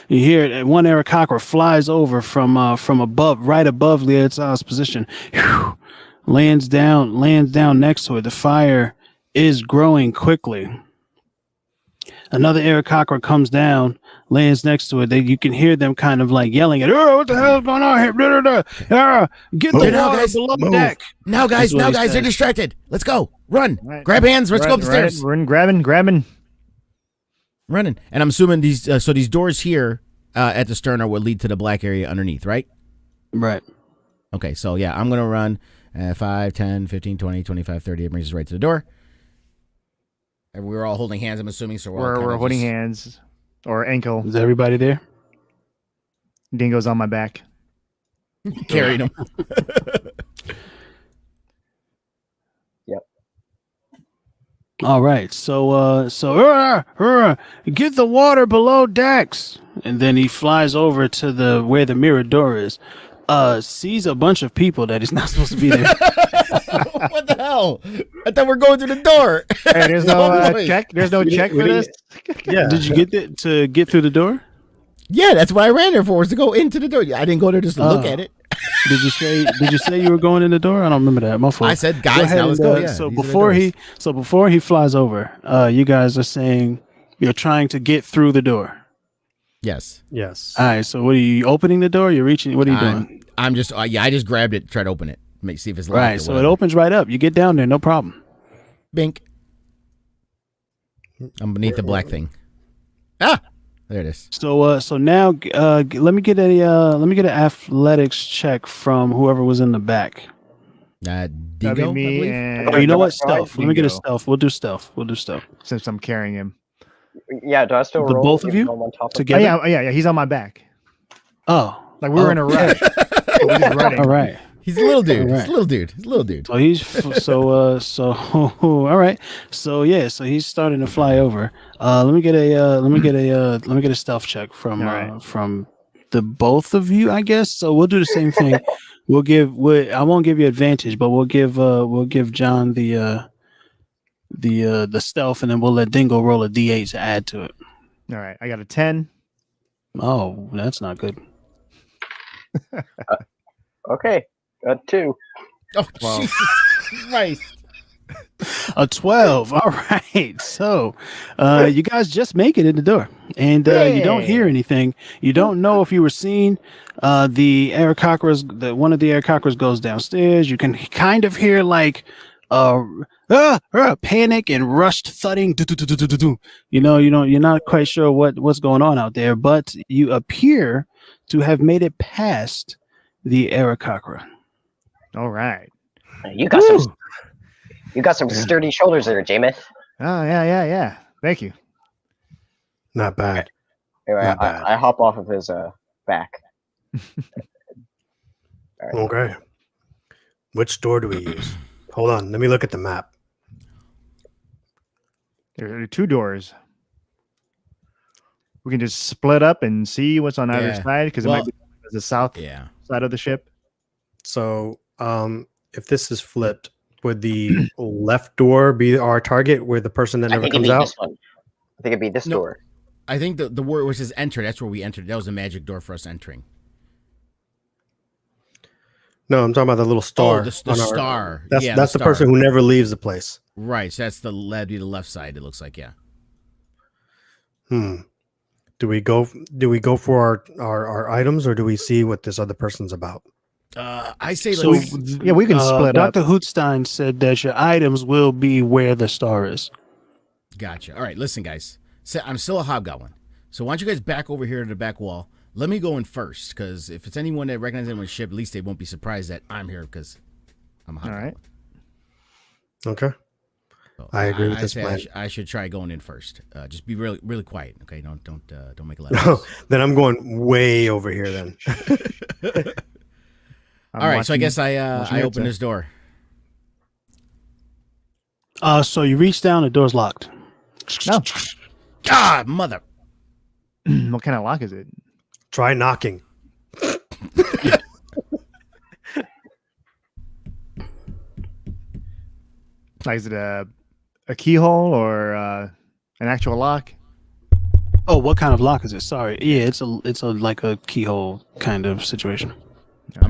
hear it, and one Aarakocra flies over from above, right above Lietza's position. Whew. Lands down next to it. The fire is growing quickly. Another Aarakocra comes down, lands next to it. You can hear them kind of like yelling at, "Oh, what the hell is going on here? Get the water below deck." Now, guys, they're distracted. Let's go. Run. Right. Grab hands. Let's go up the stairs. We're grabbing. Running. And I'm assuming these doors here at the stern are what lead to the black area underneath, right? Right. Okay, so yeah, I'm going to run 5, 10, 15, 20, 25, 30. It brings us right to the door. And we're all holding hands, I'm assuming. So we're holding hands or ankle. Is everybody there? Dingo's on my back. Carrying him. Yep. All right. So get the water below decks. And then he flies over to where the mirror door is. Sees a bunch of people that he's not supposed to be there. What the hell? I thought we're going through the door. Hey, there's no check. There's no check for this. Yeah. Did you get through the door? Yeah, that's what I ran there for, was to go into the door. I didn't go there just to look at it. Did you say you were going in the door? I don't remember that. My fault. I said, guys, now let's go. Yeah, so before he flies over, you guys are saying you're trying to get through the door. Yes. All right. So what are you opening the door? You're reaching. What are you doing? I'm just I just grabbed it, tried to open it, see if it's locked. Right. So it opens right up. You get down there, no problem. Bink. I'm beneath the black thing. Ah, there it is. So now let me get an athletics check from whoever was in the back. Dingo, me and you know what? Stealth. Let me get a stealth. We'll do stealth. Since I'm carrying him. Yeah, do I still The roll? both of you together? Oh, yeah. He's on my back. Oh, like we were in a rush. We're just running. All right. He's a little dude. Right. He's a little dude. So he's all right. So yeah, so he's starting to fly over. Let me get a stealth check from the both of you, I guess. So we'll do the same thing. I won't give you advantage, but we'll give John the stealth, and then we'll let Dingo roll a D8 to add to it. All right, I got a 10. Oh, that's not good. Okay, 2. Oh, wow. Jesus Christ. A 12. All right. So you guys just make it in the door, and you don't hear anything. You don't know if you were seen. The Aarakocras, one of the Aarakocras goes downstairs. You can kind of hear like panic and rushed thudding. You're not quite sure what's going on out there, but you appear to have made it past the Aarakocra. All right. You got some sturdy shoulders there, Jameis. Oh yeah. Thank you. Not bad. Anyway, Not bad. I hop off of his back. right. Okay. Which door do we use? Hold on. Let me look at the map. There are 2 doors. We can just split up and see what's on either Yeah. side because it might be the south Yeah. side of the ship. So, if this is flipped, would the left door be our target where the person that I never think it'd comes be out? this one. I think it'd be this No. door. I think the word which says enter, that's where we entered. That was a magic door for us entering. No, I'm talking about the little star. Oh, the star. That's Yeah, that's the person who never leaves the place. Right. So that'd be the left side, it looks like, yeah. Do we go for our items, or do we see what this other person's about? I say So let's we can split up. Dr. Hootstein said that your items will be where the star is. Gotcha. All right, listen, guys. So I'm still a hobgoblin. So why don't you guys back over here to the back wall? Let me go in first, because if it's anyone that recognizes anyone's ship, at least they won't be surprised that I'm here because I'm a hobgoblin. All right. Okay. So I agree with this say plan. I should try going in first. Just be really, really quiet. Okay, don't make a lot. No, then I'm going way over here. Then. All right, so I guess I open this door. So you reach down, the door's locked. No. God, mother. What kind of lock is it? Try knocking. Like, is it a keyhole or an actual lock? Oh, what kind of lock is it? Sorry. Yeah, it's a like a keyhole kind of situation.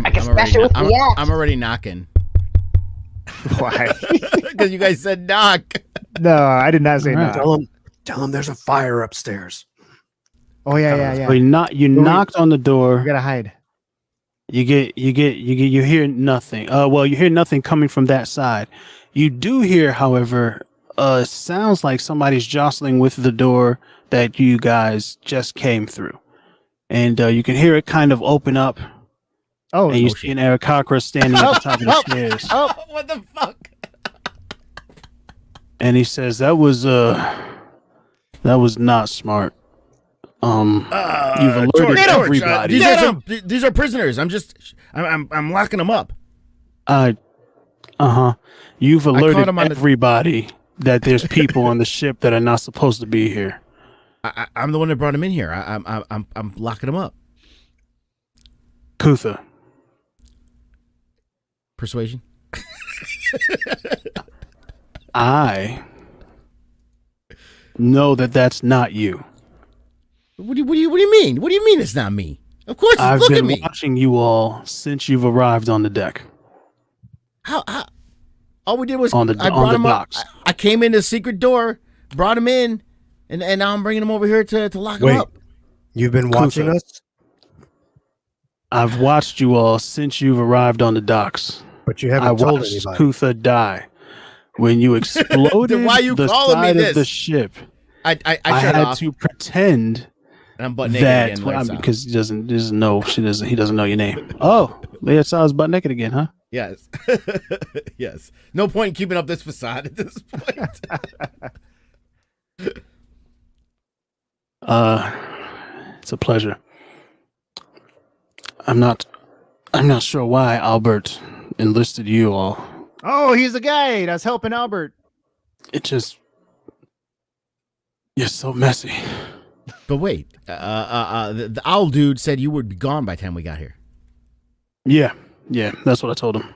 I can smash it with the axe. I'm already knocking. Why? Because you guys said knock. No, I did not say Alright. knock. Tell him there's a fire upstairs. Oh yeah. So you knocked on the door. We gotta hide. You hear nothing. Well, you hear nothing coming from that side. You do hear, however, sounds like somebody's jostling with the door that you guys just came through, and you can hear it kind of open up. Oh, And you see an Aarakocra standing at the top of the stairs. Oh, what the fuck? And he says, that was not smart. You've alerted George, everybody. These are prisoners. I'm locking them up. You've caught alerted him on the- everybody that there's people on the ship that are not supposed to be here. I'm the one that brought him in here. I'm locking them up. Kutha, Persuasion. I know that that's not you. What do you mean? What do you mean it's not me? Of course, I've look at been me. watching you all since you've arrived on the deck. How? All we did was On the I brought him up. docks. I came in the secret door, brought him in, and now I'm bringing him over here to lock him Wait, up. you've been watching Kutha. us, I've watched you all since you've arrived on the docks. but you I haven't told watched anybody. Kutha die. When you exploded Why you the calling me side this? of the ship, I I shut had off. to pretend And I'm butt naked that again. lights out. because he doesn't know he doesn't know your name. Oh, Leah saw his butt naked again, huh? Yes. Yes. No point in keeping up this facade at this point. It's a pleasure. I'm not sure why Albert enlisted you all. Oh, he's the guy that's helping Albert. It just you're so messy. But wait, the owl dude said you would be gone by the time we got here. Yeah, that's what I told him.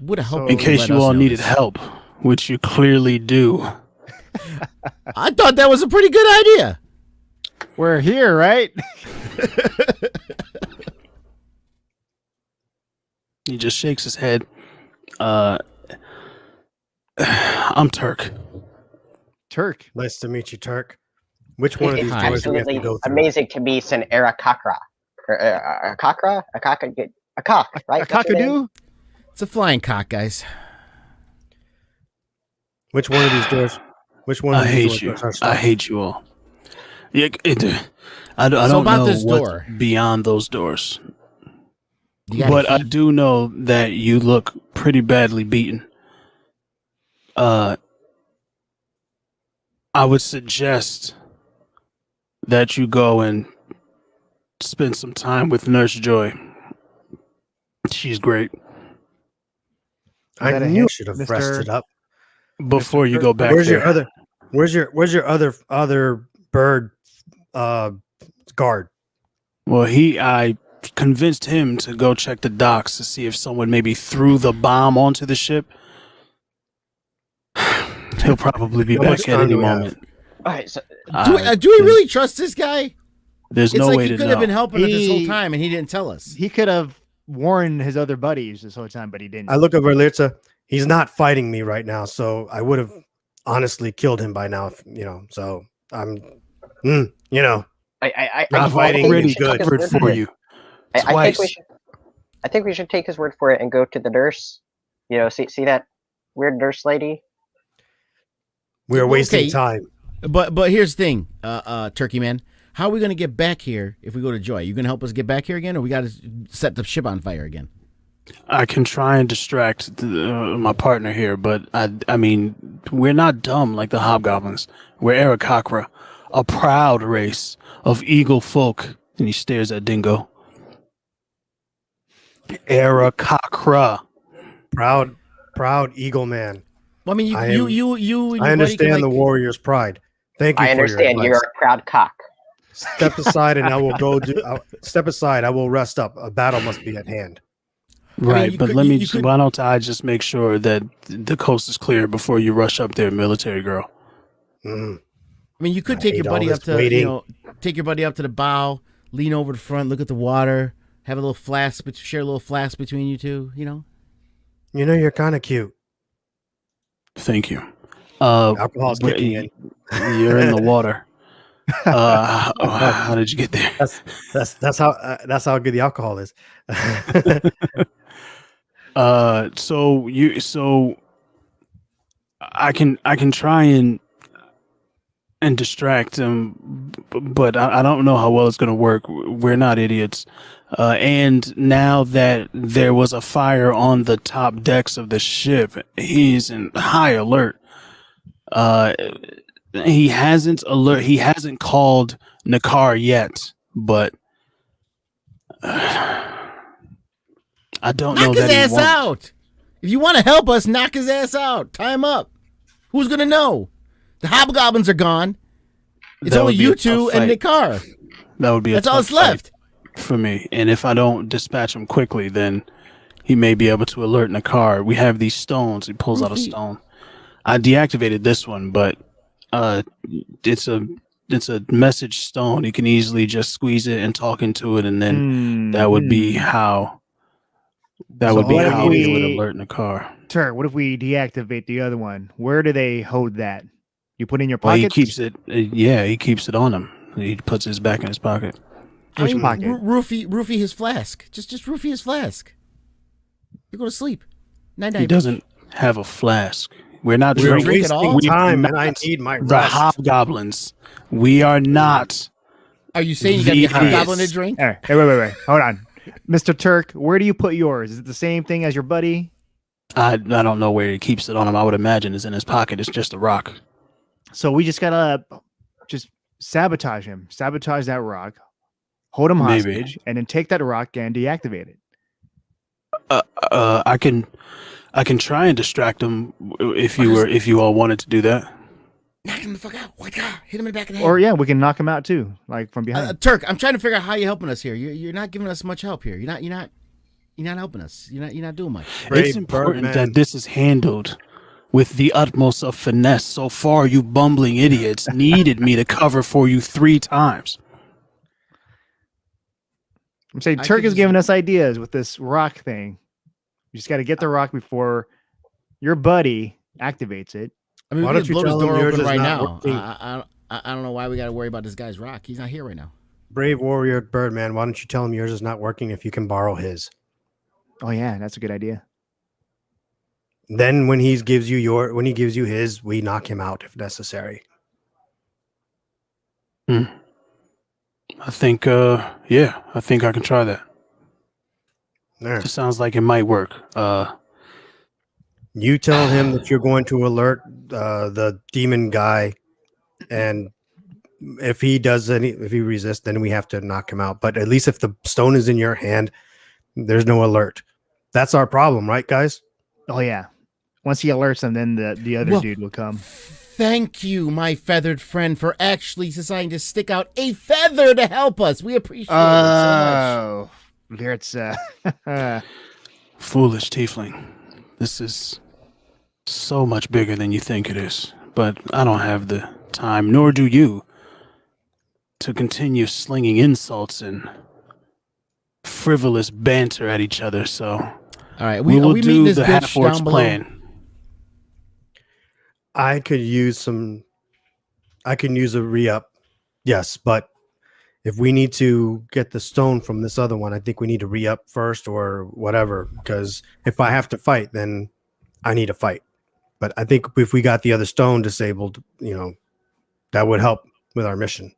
Would have hoped In you'd case let you us all know needed this. help, which you clearly do. I thought that was a pretty good idea. We're here, right? He just shakes his head. I'm Turk. Turk. Nice to meet you, Turk. Which one of It's these doors do we have to absolutely go through? amazing to meet an Aarakocra. A cock, right? A That's your name? cockadoo? It's a flying cock, guys. Which one of these doors? Which one of I these hate you. doors are I stuck? hate you all. Yeah, I So don't about know this what's door. beyond those doors. You got But a I key? do know that you look pretty badly beaten. I would suggest that you go and spend some time with Nurse Joy, She's great. I that a knew I hint, should have Mr. rested up. Before you Mr. go back where's there, your other? Where's your other bird guard? well, I convinced him to go check the docks to see if someone maybe threw the bomb onto the ship. He'll probably be How much back at time any do we have? moment. All right, so Do we really trust this guy? There's It's no like way he to could have been know. helping us this whole He- time, and he didn't tell us. He could have warned his other buddies this whole time, but he didn't. I look over Litsa. He's not fighting me right now, so I would have honestly killed him by now. So I'm, I Not I've fighting think we already is should take his covered word for it. you I think we twice. should. I think we should take his word for it and go to the nurse. See that weird nurse lady? we are wasting Okay. time. But here's the thing, Turkey Man. How are we gonna get back here if we go to Joy? You gonna help us get back here again, or we gotta set the ship on fire again? I can try and distract my partner here, but I mean, we're not dumb like the hobgoblins. We're Arakakra, a proud race of eagle folk. And he stares at Dingo. Arakakra. Proud eagle man. Well, I mean, I you am- and your I buddy understand can, the like, warrior's pride. Thank you. I for understand your you're advice. a proud cock. Step aside, and I will go do. Step aside. I will rest up. A battle must be at hand. Right, you but could- let me. you could- Why don't I just make sure that the coast is clear before you rush up there, military girl? Mm. I mean, you could I take your hate all buddy this up to waiting. take your buddy up to the bow, lean over the front, look at the water, have a little flask, share a little flask between you two. You're kind of cute. Thank you. Alcohol's but kicking in. You're in the water. How did you get there? That's how good the alcohol is. So I can try and distract him, but I don't know how well it's going to work. We're not idiots. And now that there was a fire on the top decks of the ship, he's in high alert. He hasn't called Nakar yet, but I don't know Knock his that he ass won't. out. If you want to help us, knock his ass out. Tie him up. Who's gonna know? The hobgoblins are gone. It's That only would be you a two tough and fight. Nikar. That would be That's a all tough that's fight left. for me. And if I don't dispatch him quickly, then he may be able to alert Nakar. We have these stones. He pulls out a Goofy. stone. I deactivated this one, but it's a message stone. You can easily just squeeze it and talk into it, and then that would be how. That So would be what if how he would we- alert Nakar. Turk, what if we deactivate the other one? Where do they hold that? You put it in your Well, pocket? he keeps it. Yeah, he keeps it on him. He puts his back in his pocket. Which pocket? Roofie his flask. Just roofie his flask. You go to sleep. Night. He doesn't have a flask. We're not We're drinking. drink at all? wasting We're time, and I not need my the rest. hobgoblins. We are not. Are you saying you got to be a Yes. hobgoblin to drink? All right. Hey, wait. Hold on. Mr. Turk, where do you put yours? Is it the same thing as your buddy? I don't know where he keeps it on him. I would imagine it's in his pocket. It's just a rock. So we just gotta just sabotage him. Sabotage that rock. Hold him Maybe. hostage, and then take that rock and deactivate it. I can try and distract him if you all wanted to do that. Knock him the fuck out. What? Hit him in the back of the head. Or yeah, we can knock him out too, like from behind. Turk, I'm trying to figure out how you're helping us here. You're not giving us much help here. You're not helping us. You're not doing much. Brave It's important Birdman. that this is handled with the utmost of finesse. So far, you bumbling idiots needed me to cover for you 3 times. I'm saying I Turk could is just- giving us ideas with this rock thing. You just got to get the rock before your buddy activates it. I mean, Why we don't could you blow this tell him door yours open is right not now. working? I don't know why we got to worry about this guy's rock. He's not here right now. Brave warrior Birdman, why don't you tell him yours is not working if you can borrow his? Oh yeah, that's a good idea. Then when he gives you his, we knock him out if necessary. I think I think I can try that. There. It sounds like it might work. You tell him that you're going to alert the demon guy, and if he resists, then we have to knock him out. But at least if the stone is in your hand, there's no alert. That's our problem, right, guys? Oh yeah. Once he alerts them, then the other Well, dude will come. Thank you, my feathered friend, for actually deciding to stick out a feather to help us. We appreciate it so much. Here it's Foolish tiefling. This is so much bigger than you think it is. But I don't have the time, nor do you, to continue slinging insults and frivolous banter at each other. So All right, we will are we meeting do this the bitch half-orc's down below? plan. I could use a re-up. Yes, but if we need to get the stone from this other one, I think we need to re-up first or whatever. Because if I have to fight, then I need to fight. But I think if we got the other stone disabled, that would help with our mission.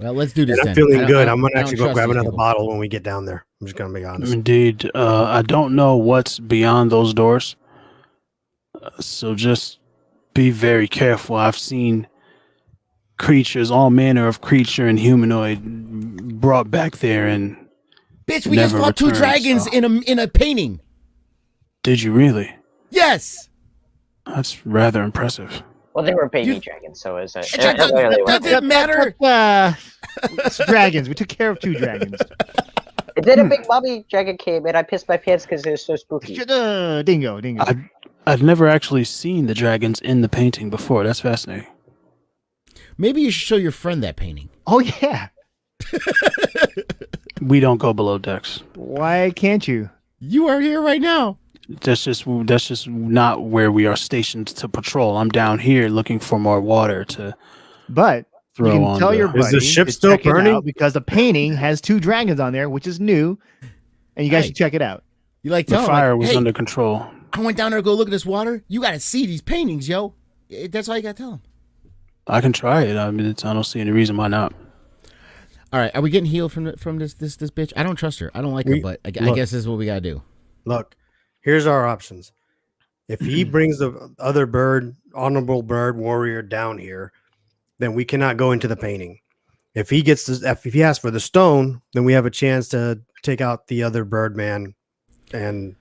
Well, let's do this. And I'm then. feeling good. I'm I gonna don't actually go trust grab these another people. bottle when we get down there. I'm just gonna be honest. Indeed. I don't know what's beyond those doors. So just be very careful. I've seen creatures, all manner of creature and humanoid, brought back there, and Bitch, we just never fought two returned, dragons so- in a painting. Did you really? Yes. That's rather impressive. Well, they were baby You- dragons, so it was. Does it matter? It's dragons. We took care of 2 dragons. And then a big mommy dragon came, and I pissed my pants because it was so spooky. Dingo. I've never actually seen the dragons in the painting before. That's fascinating. Maybe you should show your friend that painting. Oh yeah. We don't go below decks. Why can't you? You are here right now. That's just not where we are stationed to patrol. I'm down here looking for more water to But throw you can on. tell the- your buddy Is the ship to still check it burning? out because the painting has 2 dragons on there, which is new, and you guys Hey. should check it out. You like the tell him, fire like, was hey, under control. I went down there to go look at this water. You got to see these paintings, yo. That's all you got to tell him. I can try it. I mean, I don't see any reason why not. All right, are we getting healed from this bitch? I don't trust her. I don't like her, but I guess this is what we got to do. Look, here's our options. If he brings the other honorable bird warrior down here, then we cannot go into the painting. If he asks for the stone, then we have a chance to take out the other bird man, and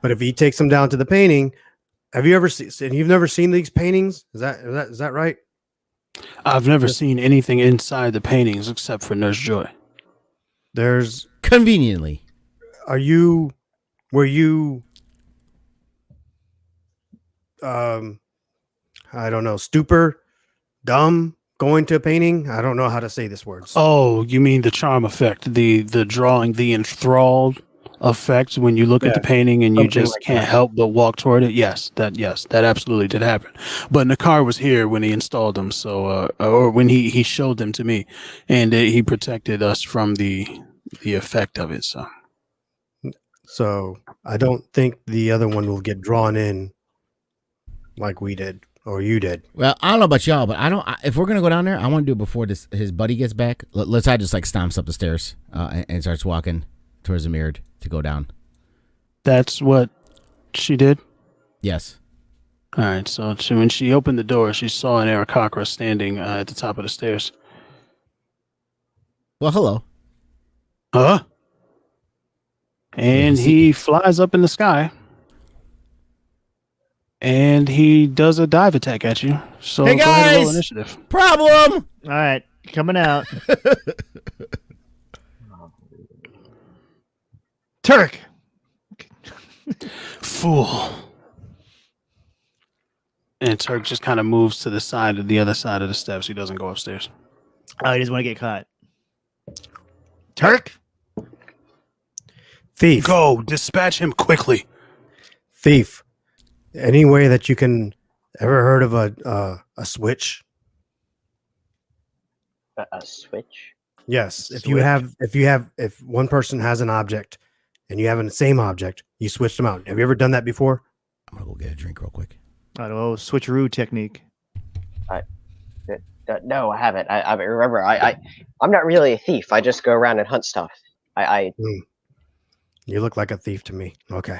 But if he takes him down to the painting, have you ever seen? You've never seen these paintings? Is that right? I've never seen anything inside the paintings except for Nurse Joy. There's. Conveniently. Were you? I don't know. Stupor, dumb, going to a painting. I don't know how to say this word. Oh, you mean the charm effect, the drawing, the enthralled effect when you look at the painting and you Something just like can't that. help but walk toward it? Yes, that absolutely did happen. But Nakar was here when he installed them, so or when he showed them to me, and he protected us from the effect of it. So I don't think the other one will get drawn in like we did or you did. Well, I don't know about y'all, but if we're gonna go down there, I want to do it before his buddy gets back. Let's I just like stomps up the stairs and starts walking towards the mirror to go down. That's what she did. Yes. All right. So when she opened the door, she saw an Aarakocra standing at the top of the stairs. Well, hello. Huh? And he flies up in the sky. And he does a dive attack at you. So Hey, go ahead and roll guys! initiative. Problem. All right, coming out. Turk. Fool. And Turk just kind of moves to the other side of the steps. He doesn't go upstairs. Oh, he doesn't want to get caught. Turk. Thief. Go, dispatch him quickly. Thief. Any way that you can ever heard of a switch? A switch? Yes. Switch? If one person has an object and you have the same object, you switch them out. Have you ever done that before? I'm gonna go get a drink real quick. Oh, switcheroo technique. No, I haven't. I remember. I'm not really a thief. I just go around and hunt stuff. You look like a thief to me. Okay.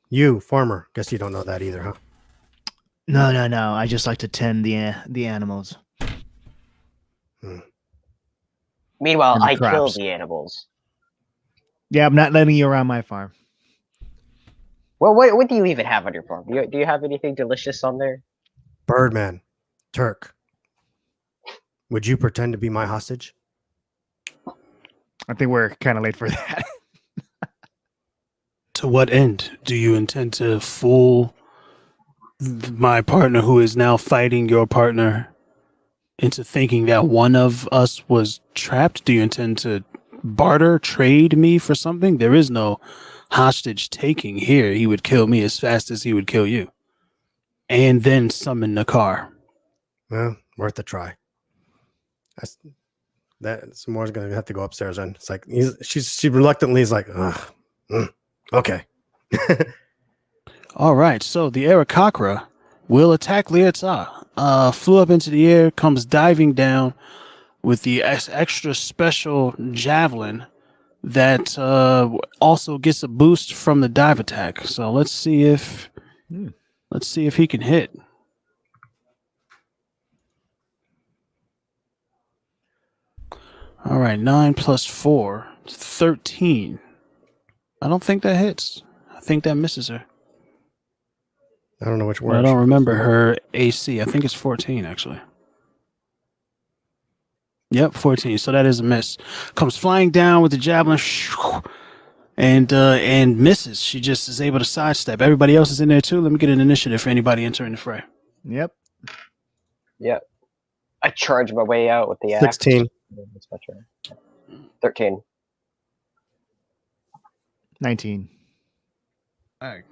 You, farmer. Guess you don't know that either, huh? No. I just like to tend the animals. Meanwhile, And the I kill crops. the animals. Yeah, I'm not letting you around my farm. Well, what do you even have on your farm? Do you have anything delicious on there? Birdman, Turk, would you pretend to be my hostage? I think we're kind of late for that. To what end do you intend to fool my partner, who is now fighting your partner, into thinking that one of us was trapped? Do you intend to barter, trade me for something? There is no hostage taking here. He would kill me as fast as he would kill you, and then summon the car. Well, worth a try. Samora's gonna have to go upstairs, and it's like she reluctantly is like, okay. All right, so the Arakakra will attack Liata. Flew up into the air, comes diving down with the extra special javelin that also gets a boost from the dive attack. So let's see if he can hit. All right, 9 plus 4, 13. I don't think that hits. I think that misses her. I don't know which Well, word. I don't remember her AC. I think it's 14, actually. Yep, 14. So that is a miss. Comes flying down with the javelin and misses. She just is able to sidestep. Everybody else is in there too. Let me get an initiative for anybody entering the fray. Yep. Yeah. I charge my way out with the axe. 16. That's my turn. 13. 19. All right.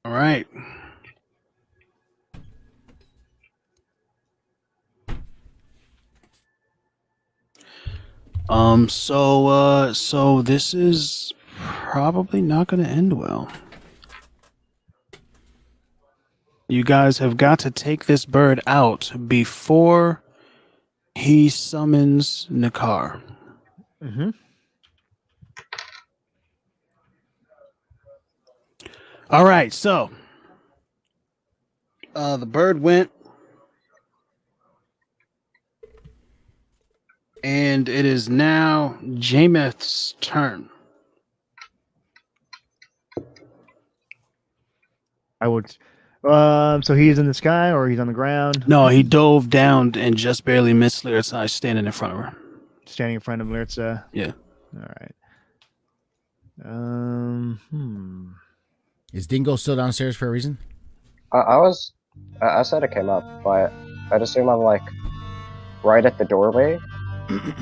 All right. So this is probably not going to end well. You guys have got to take this bird out before he summons Nakar. Mm-hmm. All right, so the bird went, and it is now Jameth's turn. I would. So he's in the sky or he's on the ground? No, he dove down and just barely missed Lyric's eye standing in front of her. Standing in front of Lyrtza. Yeah. All right. Is Dingo still downstairs for a reason? I said it came up, but I'd assume I'm like right at the doorway. I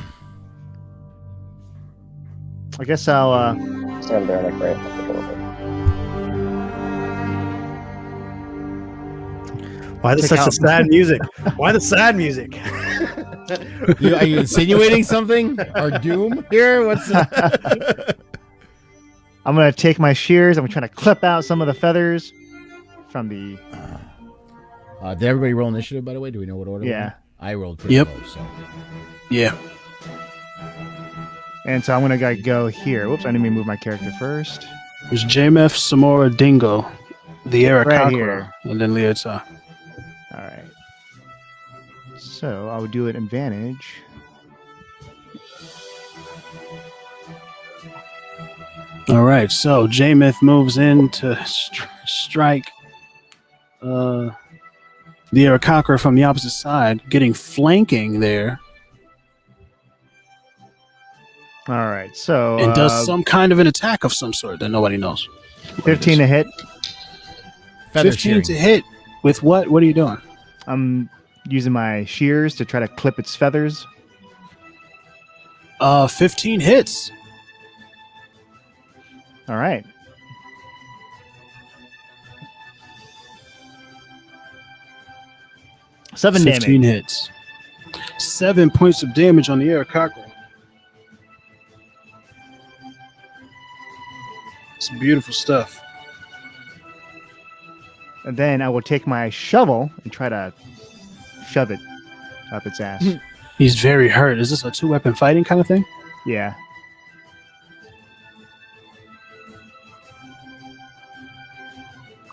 guess I'll Stand there like right at the doorway. Why the such a sad music? Why the sad music? Are you insinuating something or doom here? What's I'm gonna take my shears. I'm trying to clip out some of the feathers from the. Did everybody roll initiative, by the way? Do we know what order? Yeah. I rolled pretty Yep. low, so. Yeah. And so I'm gonna go here. Whoops! I didn't mean to move my character first. There's Jameth, Samora, Dingo, the Arakakra, Right here. and then Liata. All right. So I would do an advantage. All right, so Jameth moves in to strike the Arakakra from the opposite side, getting flanking there, All right. So and does some kind of an attack of some sort that nobody knows. 15 to hit. Feather 15 shearing. to hit with what? What are you doing? I'm using my shears to try to clip its feathers. 15 hits. All right. Seven 15 damage. hits. 7 points of damage on the Arakakra. It's beautiful stuff. And then I will take my shovel and try to shove it up its ass. He's very hurt. Is this a 2-weapon fighting kind of thing? Yeah.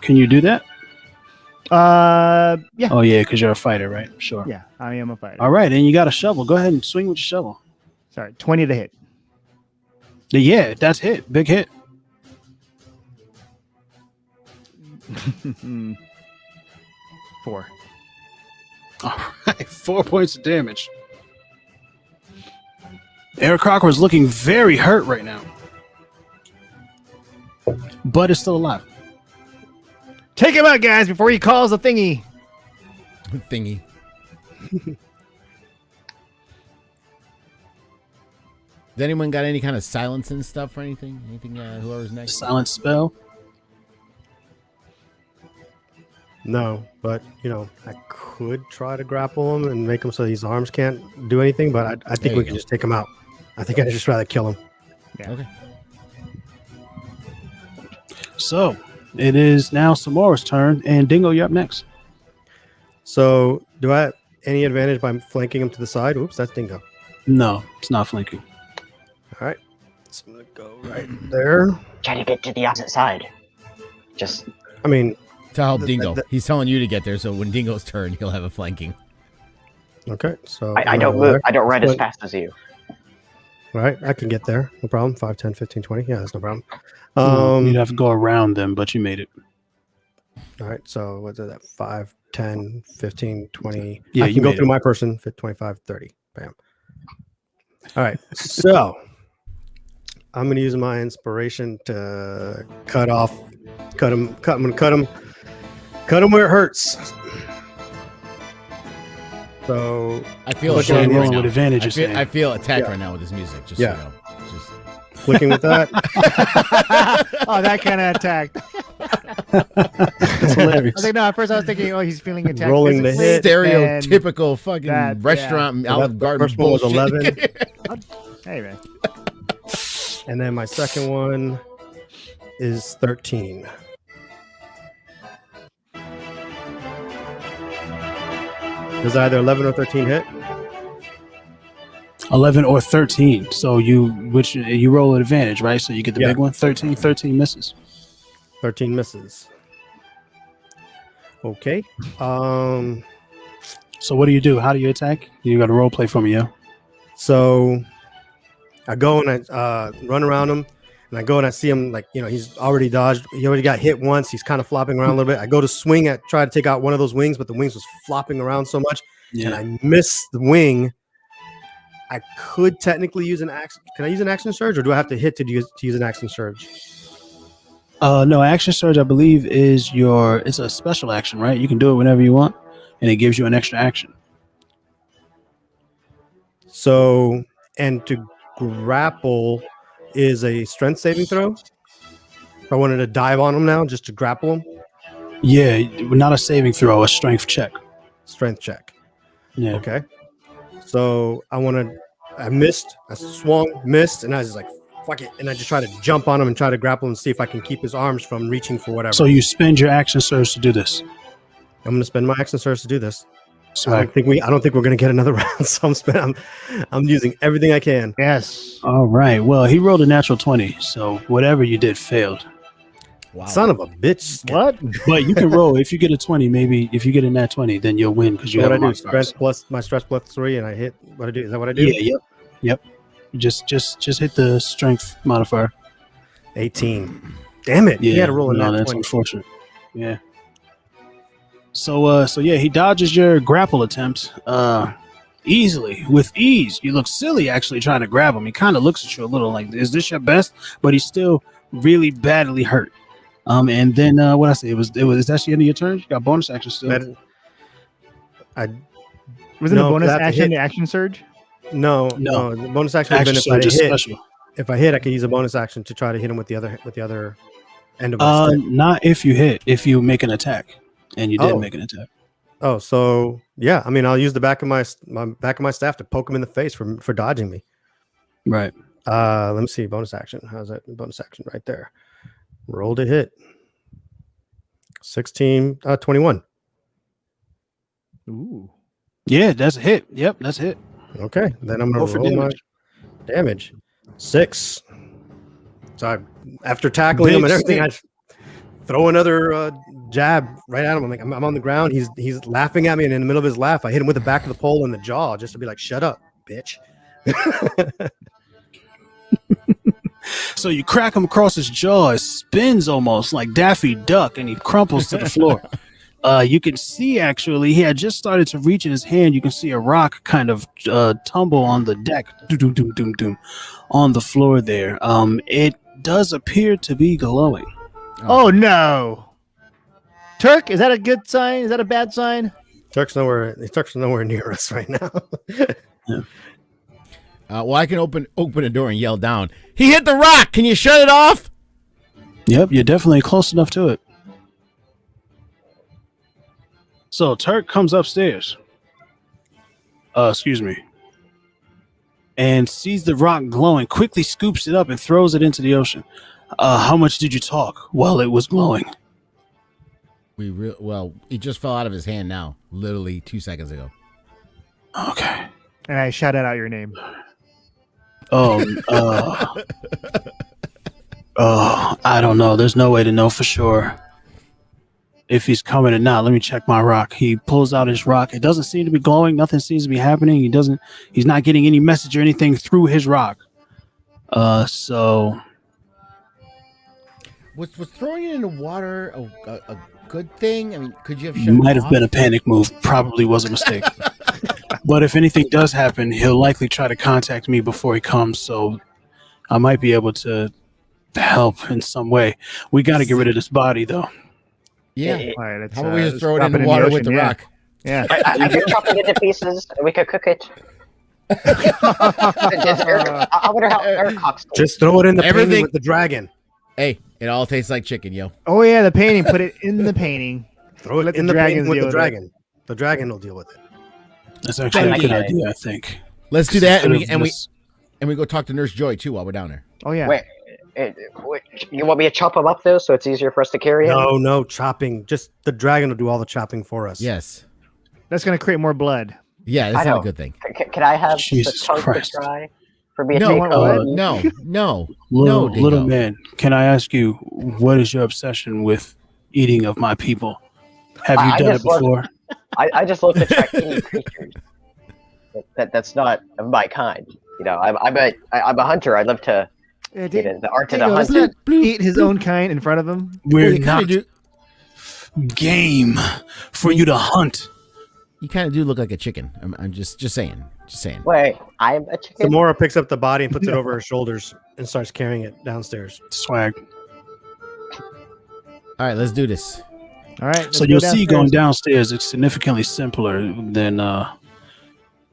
Can you do that? Yeah. Oh yeah, because you're a fighter, right? Sure. Yeah, I am a fighter. All right, and you got a shovel. Go ahead and swing with your shovel. Sorry, 20 to hit. Yeah, that's hit. Big hit. 4. All right, 4 points of damage. Eric Crocker is looking very hurt right now, but is still alive. Take him out, guys, before he calls a thingy. Thingy. Has anyone got any kind of silence and stuff or anything? Anything? Whoever's next. Silent spell. No, but I could try to grapple him and make him so his arms can't do anything. But I think we can just take him out. I think I'd just rather kill him. Yeah. Okay. So it is now Samora's turn, and Dingo, you're up next. So do I have any advantage by flanking him to the side? Oops, that's Dingo. No, it's not flanking. All right, so I'm gonna go right there. Try to get to the opposite side. I mean, To help Dingo. He's telling you to get there, so when Dingo's turn, he'll have a flanking. okay. So I don't move. I don't run as fast as you. All right, I can get there. No problem. 5, 10, 15, 20. Yeah, that's no problem. You'd have to go around them, but you made it. All right, so what's that? 5, 10, 15, 20. Yeah, I you can go made through it. my person, 25, 30. Bam. All right, so I'm going to use my inspiration to cut him where it hurts. So I feel Look at attacked him right rolling now. with advantage, you're I saying. feel attacked Yeah. right now with this music. Just Yeah. so you know. Just clicking with that. Oh, that kind of attack. It's I hilarious. think no. At first, I was thinking, oh, he's feeling attacked. Rolling the physically, hit. and- stereotypical fucking that- restaurant yeah. Olive That Garden first one was bullshit. 11. Hey man. And then my second one is 13. Does either 11 or 13 hit? 11 or 13. So you roll at advantage, right? So you get the Yeah. big one. 13 misses. 13 misses. Okay. So what do you do? How do you attack? You got a role play for me, yeah? So I go and I run around him, and I go and I see him he's already dodged. He already got hit once. He's kind of flopping around a little bit. I go to swing at try to take out one of those wings, but the wings was flopping around so much, and I miss the wing. I could technically use an action. Can I use an action surge, or do I have to hit to use an action surge? No, action surge, I believe, it's a special action, right? You can do it whenever you want, and it gives you an extra action. So, and to grapple is a strength saving throw. If I wanted to dive on him now, just to grapple him, Yeah, not a saving throw, a strength check. strength check. Yeah. Okay. So I missed, I swung, missed, and I was like, fuck it. And I just try to jump on him and try to grapple him and see if I can keep his arms from reaching for whatever. So you spend your action surge to do this. I'm going to spend my action surge to do this. So I don't think we're going to get another round. So I'm using everything I can. Yes. all right. Well, he rolled a natural 20, so whatever you did failed. Wow. Son of a bitch. What? But you can roll. If you get a 20, maybe if you get a nat 20, then you'll win because you What have I a do? Stress plus my stress plus 3, and I hit. What I do? Is that what I do? Yeah. Yep. Just hit the strength modifier. 18. Damn it. Yeah. He had to roll a no, nat that's 20. unfortunate. Yeah. So yeah, he dodges your grapple attempt easily, with ease. You look silly actually trying to grab him. He kind of looks at you a little like, "Is this your best?" But he's still really badly hurt. And then what I say? It was. Is that the end of your turn? You got bonus action still. Wasn't No, the bonus that action hit- the action surge? No. The bonus action would have Action been surge if is I hit. special. If I hit, I could use a bonus action to try to hit him with the other end of my stick. Not if you hit. If you make an attack, and you did Oh. make an attack. Oh, so yeah. I mean, I'll use the back of my staff to poke him in the face for dodging me. Right. Let me see. Bonus action. How's that? Bonus action right there. Roll to hit. 16, 21. Ooh. Yeah, that's a hit. Yep, that's a hit. Okay. Then I'm Roll going for to roll my damage. 6. So after tackling him Big and everything, I throw another jab right at him. I'm like, I'm on the ground. He's laughing at me, and in the middle of his laugh, I hit him with the back of the pole in the jaw just to be like, "Shut up, bitch." So you crack him across his jaw. It spins almost like Daffy Duck, and he crumples to the floor. You can see, actually, he had just started to reach in his hand. You can see a rock kind of tumble on the deck, doom, doom, doom, doom, on the floor there. It does appear to be glowing. Oh no! Turk, is that a good sign? Is that a bad sign? Turk's nowhere near us right now. Yeah. Well, I can open a door and yell down. He hit the rock. Can you shut it off? Yep, you're definitely close enough to it. So Turk comes upstairs. Excuse me. And sees the rock glowing, quickly scoops it up and throws it into the ocean. How much did you talk while it was glowing? Well, it just fell out of his hand now, literally 2 seconds ago. Okay. And I shouted out your name. I don't know. There's no way to know for sure if he's coming or not. Let me check my rock. He pulls out his rock. It doesn't seem to be glowing. Nothing seems to be happening. He's not getting any message or anything through his rock. So Was throwing it in the water a good thing? I mean, could you have shut might it have been a off? panic move. Probably was a mistake. But if anything does happen, he'll likely try to contact me before he comes. So I might be able to help in some way. We got to get rid of this body, though. Yeah. All right, let's, How about we just let's throw it drop in the water with ocean, the yeah. rock? Yeah. I can chop it into pieces, and we could cook it. I wonder how Eric Cox. Just throw it in the painting Everything- with the dragon. Hey, it all tastes like chicken, yo. Oh yeah, the painting. Put it in the painting. Throw it Let in the the painting dragons with deal the with it. dragon. The dragon will deal with it. That's actually a I good get it. idea, I think. Let's do that, and we Could've and we go talk to Nurse Joy too while we're down there. Oh yeah. Wait, you want me to chop him up though, so it's easier for us to carry him? No chopping. Just the dragon will do all the chopping for us. Yes. That's gonna create more blood. Yeah, that's I not a know. good thing. Can I have Jesus the tongue Christ. to try for me to No, take want home? no. Little Dingo. man, can I ask you, what is your obsession with eating of my people? Have you I done it just love- before? I just love to track any creatures that's not of my kind. You know, I'm a hunter. I love to Yeah, get in the art of the Dingo, hunt. doesn't that eat his own kind in front of him? We're you not kind of game for you to hunt. do look like a chicken. I'm just saying. Wait, I'm a chicken. Samora picks up the body and puts it over her shoulders and starts carrying it downstairs. Swag. All right, let's do this. All right. let's So go you'll see going downstairs. downstairs, it's significantly simpler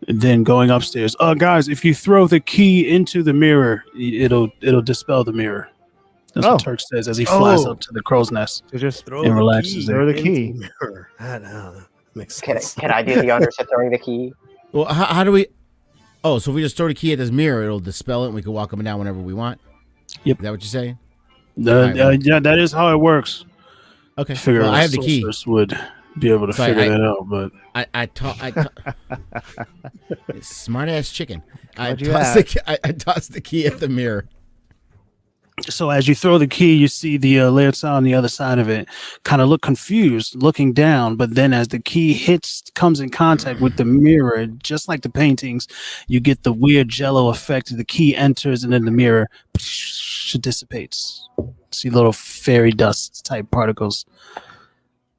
than going upstairs. Guys, if you throw the key into the mirror, it'll dispel the mirror. That's Oh. what Turk says as he flies Oh. up to the crow's nest. So just Throw And the relaxes key there. Throw the into key. mirror. That makes Can sense. I do the honors of throwing the key? Well, how do we? Oh, so if we just throw the key at this mirror, it'll dispel it, and we can walk up and down whenever we want. Yep. Is that what you're saying? Yeah, that is how it works. Okay. I figure Well, a I have the key. sorceress would be able to So figure that out, but I smart ass chicken. I What'd you tossed the key at the mirror. so as you throw the key, you see the Laertsa on the other side of it kind of look confused, looking down. But then as the key comes in contact with the mirror, just like the paintings, you get the weird jello effect. The key enters and then the mirror dissipates. See little fairy dust type particles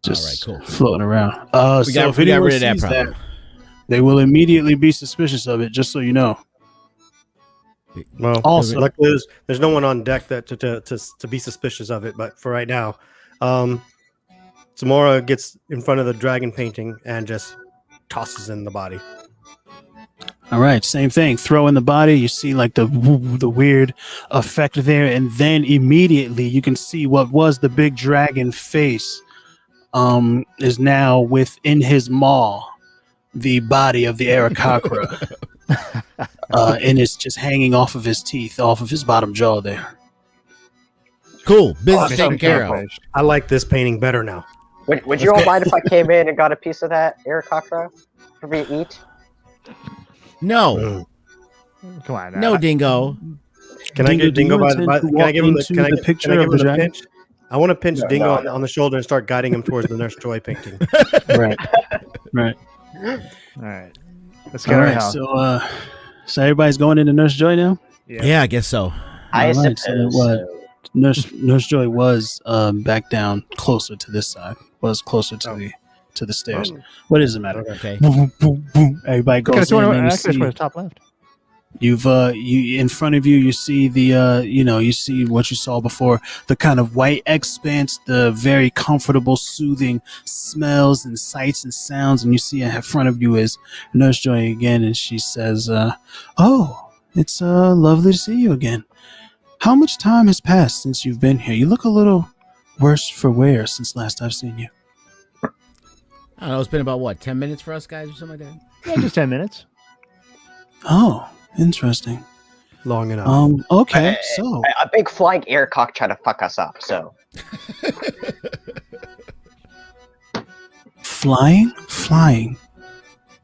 just All right, cool. floating around. We So got if anyone rid of that sees problem. they will immediately be suspicious of it, just so you know. Well, Also- luckily there's no one on deck that to be suspicious of it. But for right now, Samora gets in front of the dragon painting and just tosses in the body. All right, same thing. Throw in the body. You see like the weird effect there, and then immediately you can see what was the big dragon face is now within his maw, the body of the Arakakra, and it's just hanging off of his teeth, off of his bottom jaw there. Cool. Business Awesome. taken care of. Accomplished. I like this painting better now. Would you all mind if I came in and got a piece of that Eric Cockra for me to eat? No, Come on. no, Dingo. Can I Dingo, get do you Dingo by intend the? to Can I walk give him the? into Can I the give, picture can I of give the him the dragon? pinch? I want to pinch No, Dingo no. on the shoulder and start guiding him towards the Nurse Joy painting. Right. Right. All right. Let's get All our right. house. So everybody's going into Nurse Joy now. Yeah, I guess so. I All right, suppose. so So. Nurse Joy was back down closer to this side. Was closer to the stairs. Oh. What does it matter? Okay. Boom, boom, boom. Everybody Okay, goes so in. And you actually, see, for the top left. you've you in front of you. You see the you see what you saw before. The kind of white expanse, the very comfortable, soothing smells and sights and sounds. And you see in front of you is Nurse Joy again, and she says, "Oh, it's lovely to see you again. How much time has passed since you've been here? You look a little worse for wear since last I've seen you." I don't know. It's been about what, 10 minutes for us guys or something like that. Yeah, just 10 minutes. Oh, interesting. Long enough. Okay, so A big flying aircock tried to fuck us up. So flying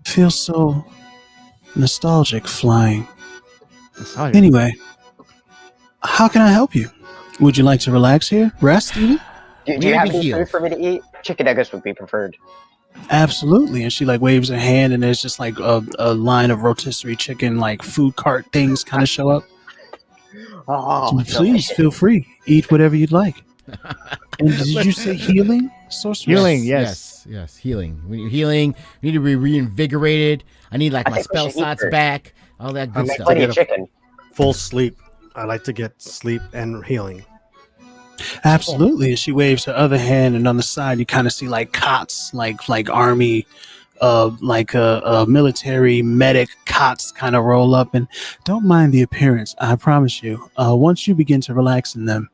feels so nostalgic. Flying. Sorry. Anyway, how can I help you? Would you like to relax here? Rest even? do We you need have to any heal. food for me to eat? Chicken nuggets would be preferred. Absolutely. And she like waves her hand, and there's just like a line of rotisserie chicken, like food cart things kind of show up. Oh, Please delicious. feel free. Eat whatever you'd like. And did you say healing? Sorcerer? Healing. Yes. Yes. Healing. When you're healing, you need to be reinvigorated. I need like I my think we spell should eat slots first. back. All that I good like stuff. Plenty get of a- chicken. Full sleep. I like to get sleep and healing. Absolutely. And she waves her other hand, and on the side you kind of see like cots, like army, military medic cots kind of roll up. And don't mind the appearance. I promise you. Once you begin to relax in them,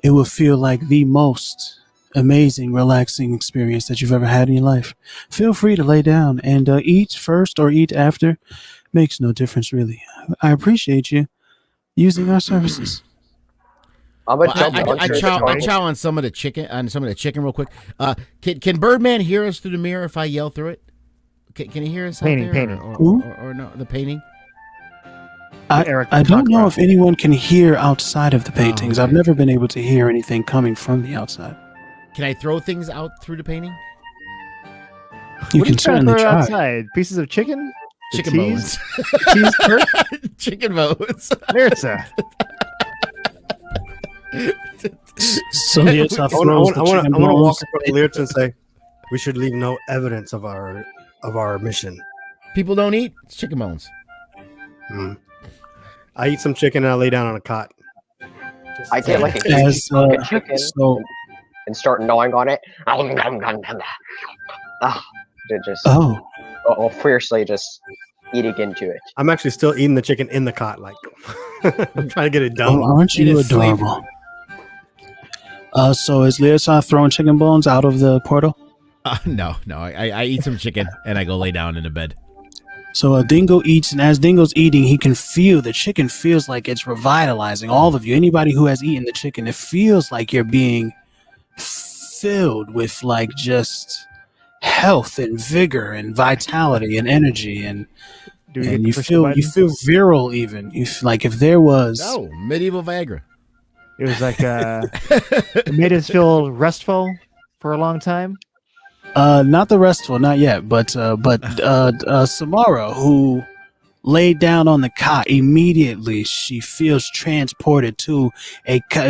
it will feel like the most amazing, relaxing experience that you've ever had in your life. Feel free to lay down and eat first or eat after. Makes no difference, really. I appreciate you using our services. I'm Well, gonna jump I onto chow on some of the chicken real quick. Can Birdman hear us through the mirror if I yell through it? Can he hear us Painting, out there? painting. Or no, the painting? Eric I don't know Cockroach. if anyone can hear outside of the paintings. I've okay. never been able to hear anything coming from the outside. Can I throw things out through the painting? You What are can trying to certainly throw try. outside? Pieces of chicken? The Chicken teas? bones. Cheese curd? Chicken bones. There's a. So Lietza I throws the chicken want to walk bones. up to Leertz and say, we should leave no evidence of our mission. People don't eat chicken bones. Hmm. I eat some chicken and I lay down on a cot. I get like a As, huge chunk of chicken so, and start gnawing on it. Just oh, fiercely just eating into it. I'm actually still eating the chicken in the cot, like I'm trying to get it done. aren't It you is slavery. adorable? So is Lietza throwing chicken bones out of the portal? No. I eat some chicken and I go lay down in the bed. So Dingo eats, and as Dingo's eating, he can feel the chicken feels like it's revitalizing all of you. Anybody who has eaten the chicken, it feels like you're being filled with like just health and vigor and vitality and energy, and Do we and get you to push the feel button? virile even. Like if there was Oh, medieval Viagra. It was like it made us feel restful for a long time. not the restful, not yet, but Samara, who laid down on the cot, immediately she feels transported to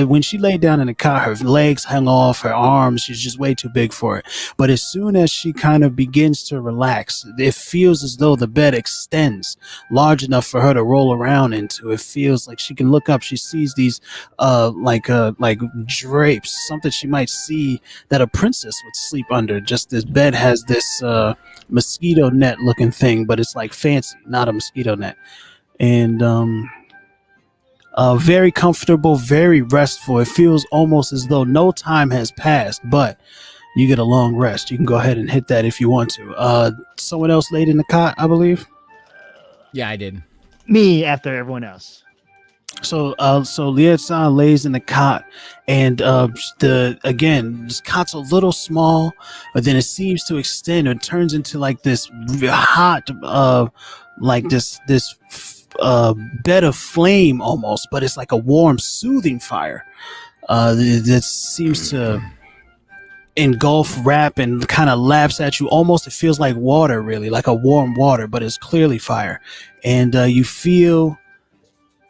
when she laid down in the cot, her legs hung off, her arms, she's just way too big for it. But as soon as she kind of begins to relax, it feels as though the bed extends large enough for her to roll around into. It feels like she can look up, she sees these like drapes, something she might see that a princess would sleep under. Just this bed has this mosquito net looking thing, but it's like fancy, not a mosquito net. And very comfortable, very restful. It feels almost as though no time has passed, but you get a long rest. You can go ahead and hit that if you want to. Someone else laid in the cot, I believe. Yeah, I did. Me after everyone else. So Lietza lays in the cot, and this cot's a little small, but then it seems to extend and turns into like this hot, like this bed of flame almost, but it's like a warm, soothing fire. that seems to engulf, wrap, and kind of laps at you. Almost, it feels like water, really, like a warm water, but it's clearly fire. And you feel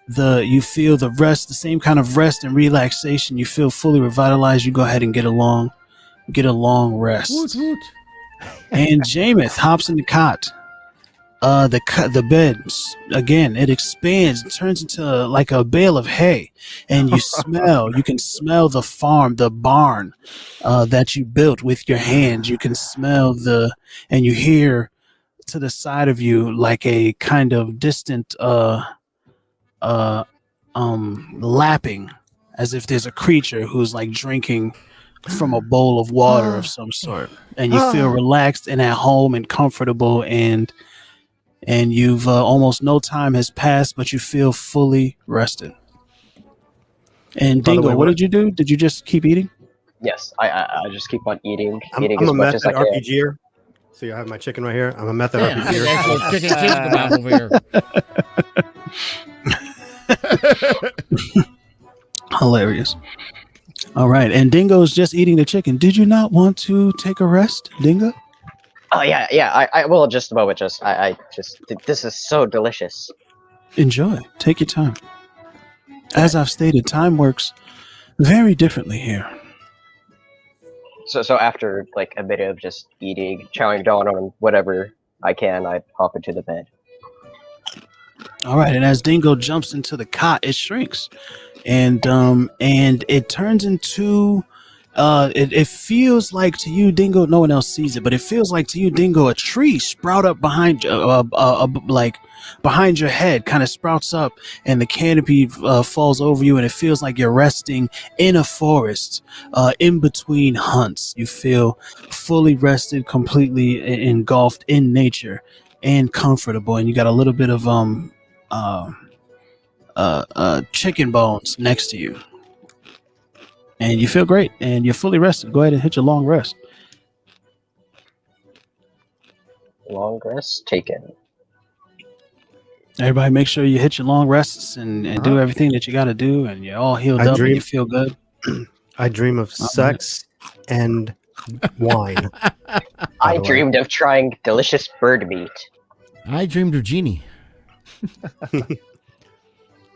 the rest, the same kind of rest and relaxation. You feel fully revitalized. You go ahead and get a long rest. Woot, woot. And Jameith hops in the cot. The bed again, it expands, it turns into like a bale of hay, and you can smell the farm, the barn that you built with your hands. You can smell and you hear to the side of you like a kind of distant lapping, as if there's a creature who's like drinking from a bowl of water of some sort, and you feel relaxed and at home and comfortable, and you've almost no time has passed, but you feel fully rested. And By the Dingo, way, what did you do? Did you just keep eating? Yes, I just keep on eating I'm as a much as I method can. RPGer. See, I have my chicken right here. I'm a method Yeah, RPGer. actual chicken and cheese kebab over here. Hilarious. All right, and Dingo's just eating the chicken. Did you not want to take a rest, Dingo? Oh yeah. I will just a moment. This is so delicious. Enjoy. Take your time. As I've stated, time works very differently here. So after like a bit of just eating, chowing down on whatever I can, I hop into the bed. All right, and as Dingo jumps into the cot, it shrinks, and it turns into, it feels like to you, Dingo. No one else sees it, but it feels like to you, Dingo, a tree sprout up behind, like behind your head, kind of sprouts up, and the canopy falls over you, and it feels like you're resting in a forest, in between hunts. You feel fully rested, completely engulfed in nature, and comfortable, and you got a little bit of chicken bones next to you, and you feel great, and you're fully rested. Go ahead and hit your long rest. Long rest taken. Everybody, make sure you hit your long rests and do everything that you got to do, and you're all healed up and you feel good. I dream of sex and wine. I dreamed of trying delicious bird meat. I dreamed of Genie.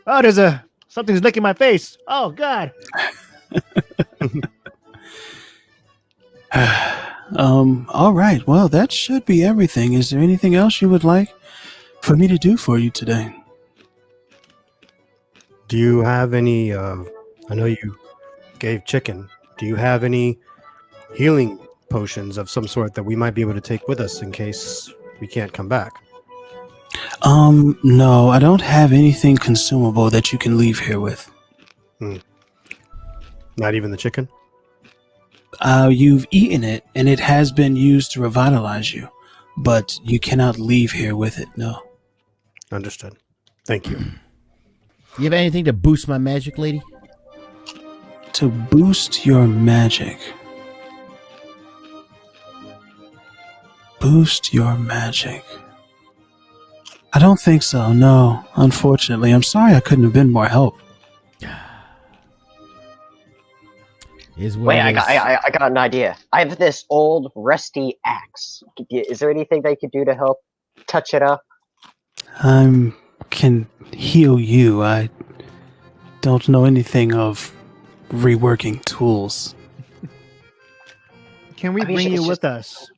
Oh, something's licking my face. Oh God. All right. Well, that should be everything. Is there anything else you would like for me to do for you today? Do you have any? I know you gave chicken. Do you have any healing potions of some sort that we might be able to take with us in case we can't come back? No, I don't have anything consumable that you can leave here with. Not even the chicken? You've eaten it, and it has been used to revitalize you, but you cannot leave here with it, no. Understood. Thank you. You have anything to boost my magic, lady? To boost your magic. Boost your magic. I don't think so, no. Unfortunately. I'm sorry I couldn't have been more help. Wait, I got an idea. I have this old rusty axe. Is there anything they could do to help touch it up? I can heal you. I don't know anything of reworking tools. Can we I mean, bring it's you just- with us?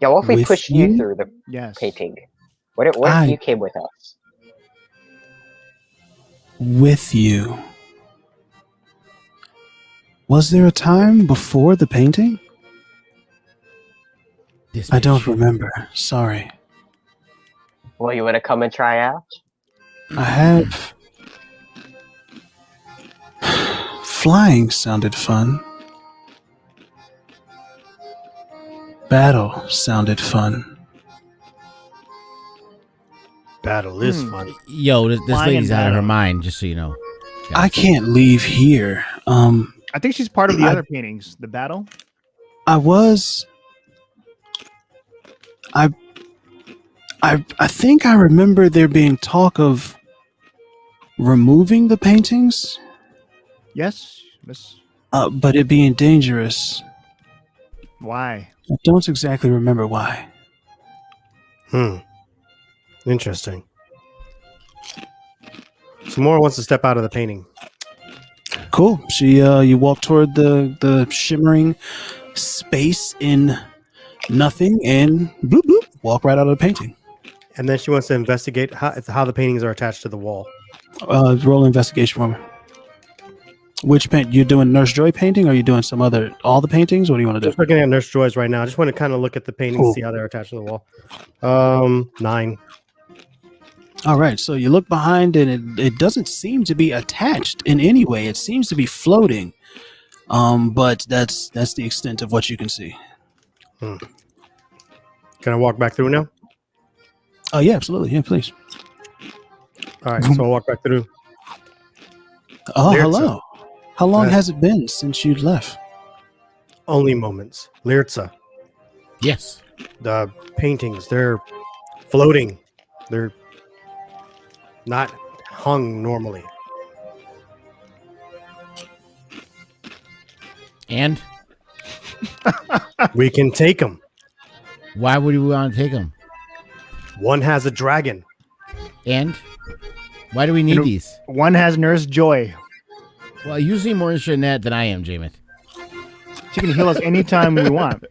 Yeah, what if we With pushed you? you through the Yes. painting? What if you came with us? With you. Was there a time before the painting? This I don't bitch. remember. Sorry. Well, you want to come and try out? I have. Flying sounded fun. Battle sounded fun. Battle is fun. Yo, this Flying lady's and out of her battle. mind, just so you know. I can't leave here. I think she's part of the I- other paintings. The battle. I think I remember there being talk of removing the paintings Yes. Miss. But it being dangerous. Why? I don't exactly remember why. Interesting. Samora wants to step out of the painting. Cool. You walk toward the shimmering space in nothing and bloop bloop, walk right out of the painting. And then she wants to investigate how the paintings are attached to the wall. Roll investigation for me. Which paint? You doing Nurse Joy painting, or are you doing all the paintings? What do you want to do? Just looking at Nurse Joy's right now. I just want to kind of look at the paintings, Cool. see how they're attached to the wall. 9. All right. So you look behind, and it doesn't seem to be attached in any way. It seems to be floating. But that's the extent of what you can see. Can I walk back through now? Oh yeah, absolutely. Yeah, please. All right, so I'll walk back through. Oh, Lyrza. hello. How long Yes. has it been since you left? Only moments. Lyrza, Yes. the paintings, they're floating. They're not hung normally. And We can take them. why would we want to take them? One has a dragon. And why do we need these? One has Nurse Joy. Well, you seem more interested in that than I am, Jamin. She can heal us anytime we want.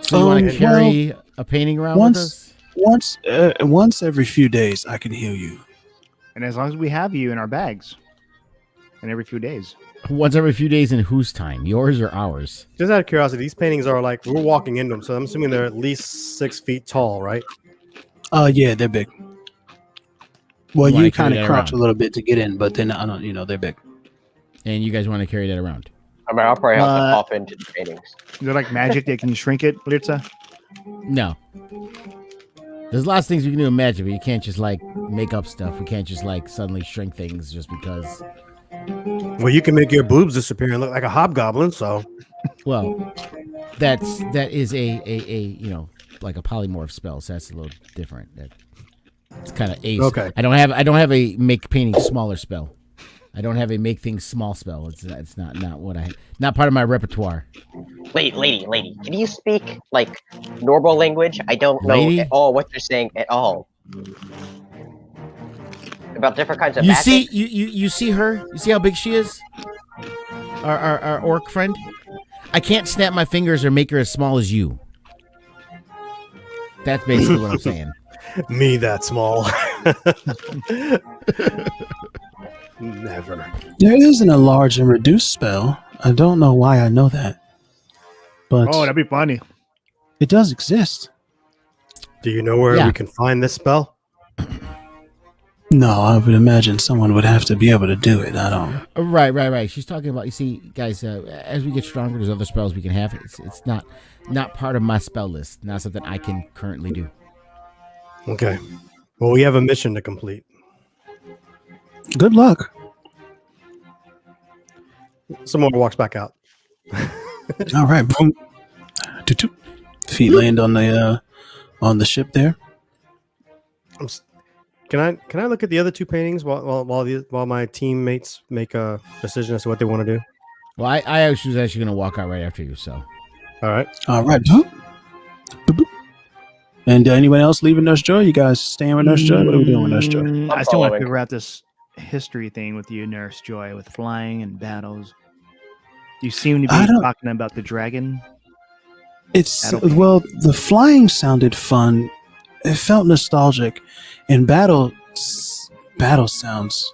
So you want to Well, carry a painting around with us? Once every few days, I can heal you. And as long as we have you in our bags. And every few days. Once every few days in whose time? Yours or ours? Just out of curiosity, these paintings are like, we're walking into them, so I'm assuming they're at least 6 feet tall, right? Yeah, they're big. Well, You wanna you carry kind of that crouch around. a little bit to get in, but then I don't. They're big. And you guys want to carry that around? I mean, I'll probably have to Uh, pop into the paintings. Is there like magic that can shrink it, Lyrza? No. There's lots of things we can do in magic, but you can't just like make up stuff. We can't just like suddenly shrink things just because. Well, you can make your boobs disappear and look like a hobgoblin, so. Well, that is a like a polymorph spell, so that's a little different. It's kind of ace. Okay. I don't have a make paintings smaller spell. I don't have a make things small spell. It's not what not part of my repertoire. Lady, can you speak like normal language? I don't know Lady? at all what you're saying at all. About different kinds of You magic? see you see her? You see how big she is? Our orc friend? I can't snap my fingers or make her as small as you. That's basically what I'm saying. Me that small. Never. There isn't a large and reduced spell. I don't know why I know that, but Oh, that'd be funny. it does exist. Do you know where Yeah. we can find this spell? No, I would imagine someone would have to be able to do it. I don't. Right. She's talking about. You see, guys, as we get stronger, there's other spells we can have. It's not part of my spell list. Not something I can currently do. Okay. Well, we have a mission to complete. Good luck. Someone walks back out. All right, boom. Toot-toot. Feet land on the ship there. Can I look at the other two paintings while my teammates make a decision as to what they want to do? Well, I was actually going to walk out right after you. So All right. All right. Boop. Boop, boop. And anyone else leaving Nurse Joy? You guys staying with Nurse Joy? What are we doing with Nurse Joy? I still want to following. figure out this history thing with you, Nurse Joy, with flying and battles. You seem to I be don't- talking about the dragon. It's Battle. well, the flying sounded fun. It felt nostalgic, and battle sounds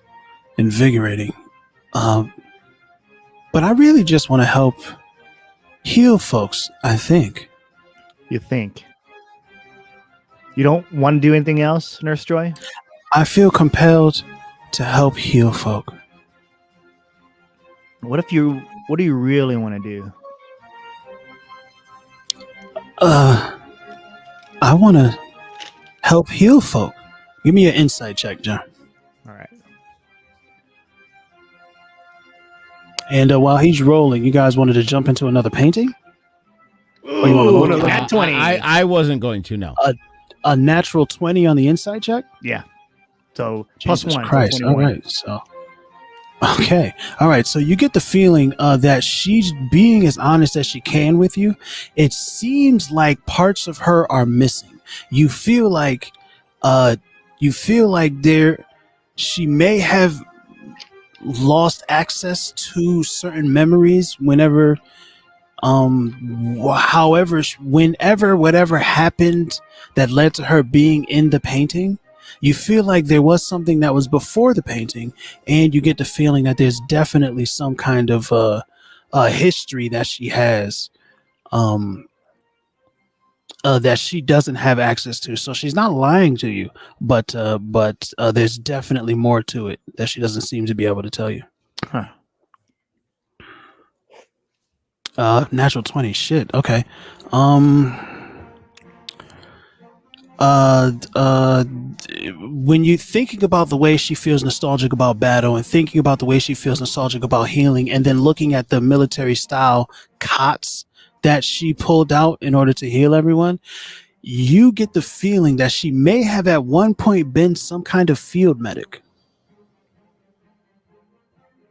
invigorating. But I really just want to help heal folks. I think. You think? You don't want to do anything else, Nurse Joy? I feel compelled to help heal folk. What do you really want to do? I want to help heal folk. Give me an insight check, John. All right. And while he's rolling, you guys wanted to jump into another painting? Or you wanna Ooh, look no, at nat 20. I wasn't going to. No. A natural 20 on the insight check? Yeah. So plus Jesus one. Christ. All 21. right. So Okay. All right. So you get the feeling that she's being as honest as she can with you. It seems like parts of her are missing. You feel like, uh, she may have lost access to certain memories whenever, whenever whatever happened that led to her being in the painting. You feel like there was something that was before the painting, and you get the feeling that there's definitely some kind of history that she has, um, that she doesn't have access to. So she's not lying to you, but there's definitely more to it that she doesn't seem to be able to tell you. Huh. Natural 20. Shit. Okay. Um. When you thinking about the way she feels nostalgic about battle and thinking about the way she feels nostalgic about healing, and then looking at the military style cots that she pulled out in order to heal everyone, you get the feeling that she may have at one point been some kind of field medic.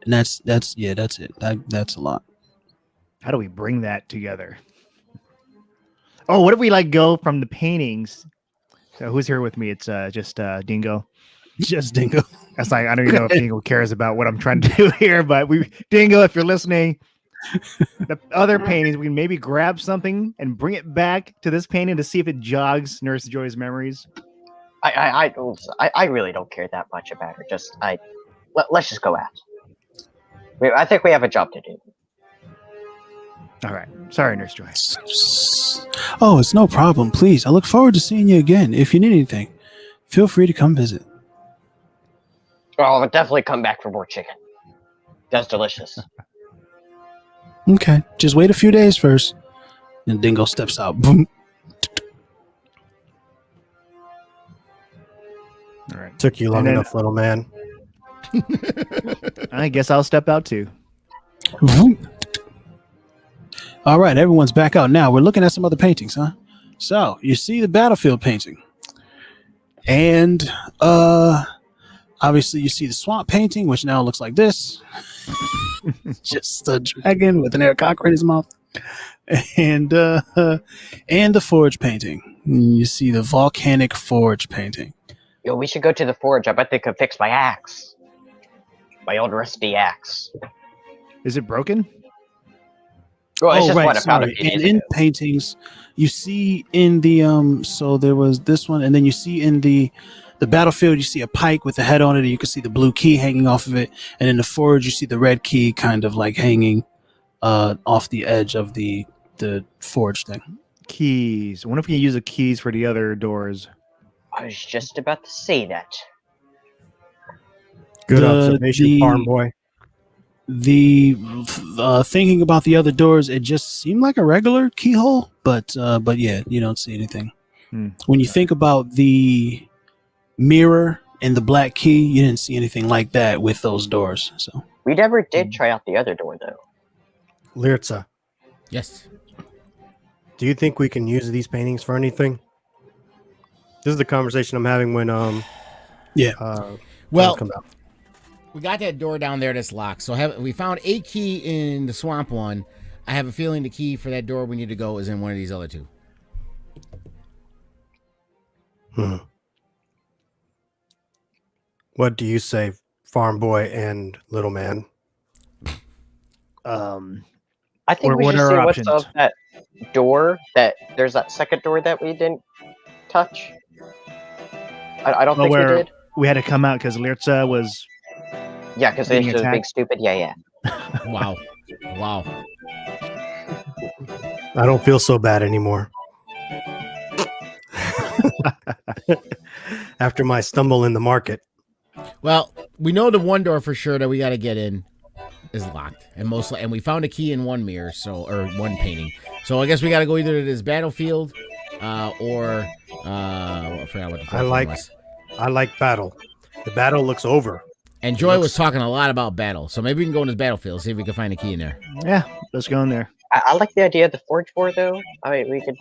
And that's it. That's a lot. How do we bring that together? Oh, what if we like go from the paintings? So who's here with me? It's just Dingo. Just Dingo. That's like, I don't even know if Dingo cares about what I'm trying to do here, but Dingo, if you're listening, the other paintings, we can maybe grab something and bring it back to this painting to see if it jogs Nurse Joy's memories. I really don't care that much about her. Let's just go out. I think we have a job to do. All right. Sorry, Nurse Joy. Oh, it's no problem. Please, I look forward to seeing you again. If you need anything, feel free to come visit. Oh, I'll definitely come back for more chicken. That's delicious. Okay, just wait a few days first. And Dingo steps out. Boom. All right. Took you long enough, little man. I guess I'll step out too. Boom. All right, everyone's back out now. We're looking at some other paintings, huh? So you see the battlefield painting, and obviously you see the swamp painting, which now looks like this. Just a dragon with an air cocker in his mouth, and the forge painting. You see the volcanic forge painting. Yo, we should go to the forge. I bet they could fix my axe. My old rusty axe. Is it broken? Well, it's just what I found a few And days in ago. paintings, you see in the so there was this one, and then you see in the battlefield, you see a pike with a head on it, and you can see the blue key hanging off of it, and in the forge, you see the red key kind of like hanging off the edge of the forge thing. Keys. I wonder if we can use the keys for the other doors. I was just about to say that. Good The- observation, the- farm boy. The thinking about the other doors, it just seemed like a regular keyhole, but yeah, you don't see anything. When you think about the mirror and the black key, you didn't see anything like that with those doors. So We never did try out the other door, though. Lirza, Yes. do you think we can use these paintings for anything? This is the conversation I'm having when yeah. Well, come out. we got that door down there that's locked. So we found a key in the swamp one. I have a feeling the key for that door we need to go is in one of these other two. What do you say, farm boy and little man? I think we what should are see our what's options? up that door. There's that second door that we didn't touch. I don't think we did. We had to come out because Lirza was. Yeah, because Being there's a big attacked? stupid yeah. Wow. I don't feel so bad anymore. After my stumble in the market. Well, we know the one door for sure that we got to get in is locked, and we found a key in one mirror, or one painting. So I guess we got to go either to this battlefield, or I forgot what the first one was. I like battle. The battle looks over. And Joy was talking a lot about battle, so maybe we can go in this battlefield, see if we can find a key in there. Yeah, let's go in there. I like the idea of the forge door, though. I mean, we could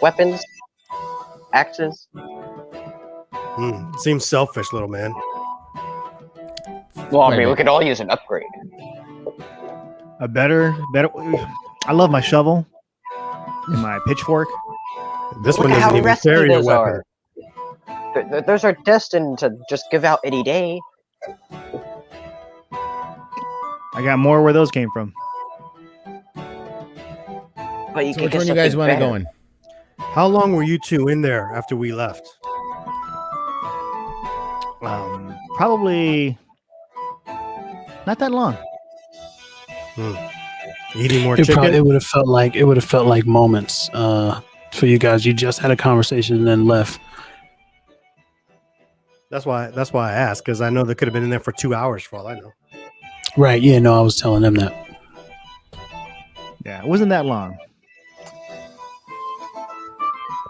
weapons, axes. Seems selfish, little man. Well, I Wait a mean, we minute. could all use an upgrade. A better. I love my shovel and my pitchfork. This Look one at doesn't how even rusty carry a those weapon. are. Those are destined to just give out any day. I got more where those came from. But you So could which get one you guys something want to better. go in? How long were you two in there after we left? Probably not that long. Eating more It chicken? would have felt like moments for you guys. You just had a conversation and then left. That's why I asked, because I know they could have been in there for 2 hours for all I know. Right? Yeah. No, I was telling them that. Yeah, it wasn't that long.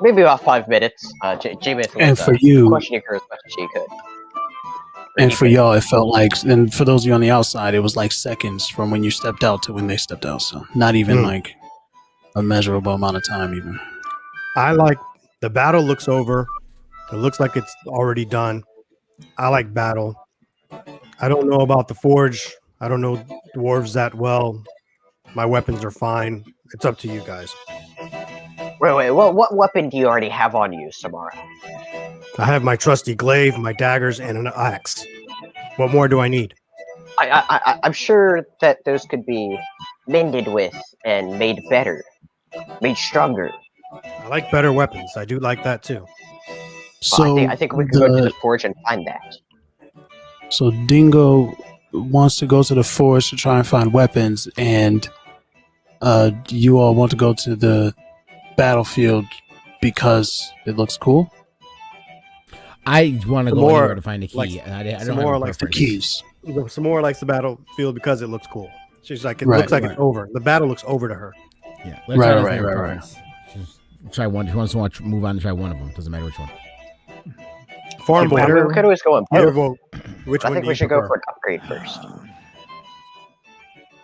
Maybe about 5 minutes. J-Myth And was for you- questioning her as much as she could. And for y'all, it felt like, and for those of you on the outside, it was like seconds from when you stepped out to when they stepped out. So not even like a measurable amount of time, even. I like the battle looks over. It looks like it's already done. I like battle. I don't know about the forge. I don't know dwarves that well. My weapons are fine. It's up to you guys. Wait. What weapon do you already have on you, Samara? I have my trusty glaive, my daggers, and an axe. What more do I need? I'm sure that those could be mended with and made better, made stronger. I like better weapons. I do like that too. So I think we could go to the forge and find that. So Dingo wants to go to the forge to try and find weapons, and you all want to go to the battlefield because it looks cool. I want to go Samora anywhere to find a key. likes- I don't Samora have a likes the preference. Keys. Samora likes the battlefield because it looks cool. She's like, it Right, looks like right. it's over. The battle looks over to her. Yeah, Right, doesn't right, have a right, preference. She's- Try one. She wants to move on and try one of them. Doesn't matter which one. Farm boy. We could always go on Your both. vote. Which I one think do we you should go prefer? for an upgrade first.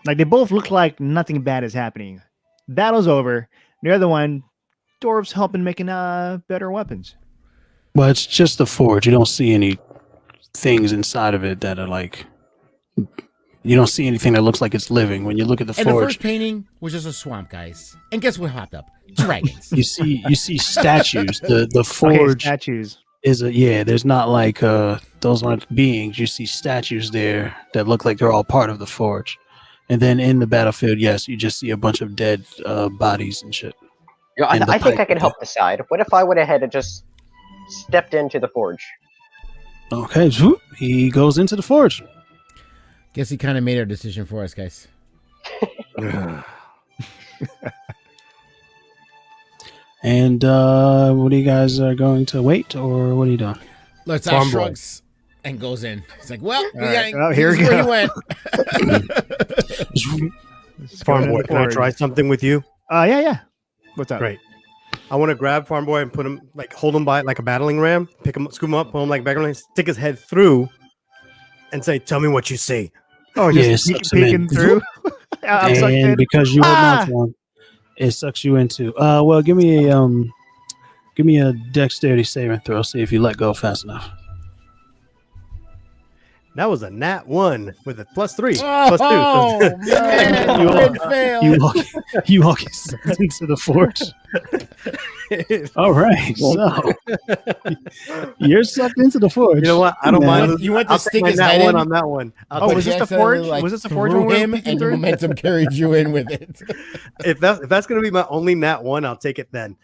Like they both look like nothing bad is happening. Battle's over. The other one, dwarves helping making better weapons. Well, it's just the forge. You don't see any things inside of it that are like. You don't see anything that looks like it's living when you look at the And the forge. first painting was just a swamp, guys. And guess what hopped up? Dragons. You see statues. The Okay, forge statues. is a there's not like those aren't beings. You see statues there that look like they're all part of the forge. And then in the battlefield, yes, you just see a bunch of dead bodies and shit. Yeah, And the I think I pipe, can help decide. What if I went ahead and just stepped into the forge? Okay, swoop, he goes into the forge. Guess he kind of made our decision for us, guys. And what are you guys going to wait, or what are you doing? Let's Farm boy. shrugs and goes in. He's like, well, we right. got, Oh, here here's we where go. he went. Farm boy, can I try something with you? Yeah. What's up? Great. I want to grab Farm Boy and put him, like, hold him by like a battling ram, pick him, scoop him up, pull him like back, stick his head through, and say, "Tell me what you see." Oh, Yeah, just it sucks him in. peeking through. I'm sucked And in. because you hold on to him, it sucks you into. Well, give me a dexterity saving throw. See if you let go fast enough. That was a nat 1 with a +3, Oh, +2. man. You all- It failed. You all get sucked into the forge. All right, so you're sucked into the forge. You know what? I don't mind. You went to I'll stick take my his nat head 1 in? on that one. I'll Oh, take was it. this the accidentally, forge? Was this the forge threw when we were him, peeking and the through? momentum carried you in with it. If that's gonna be my only nat 1, I'll take it then.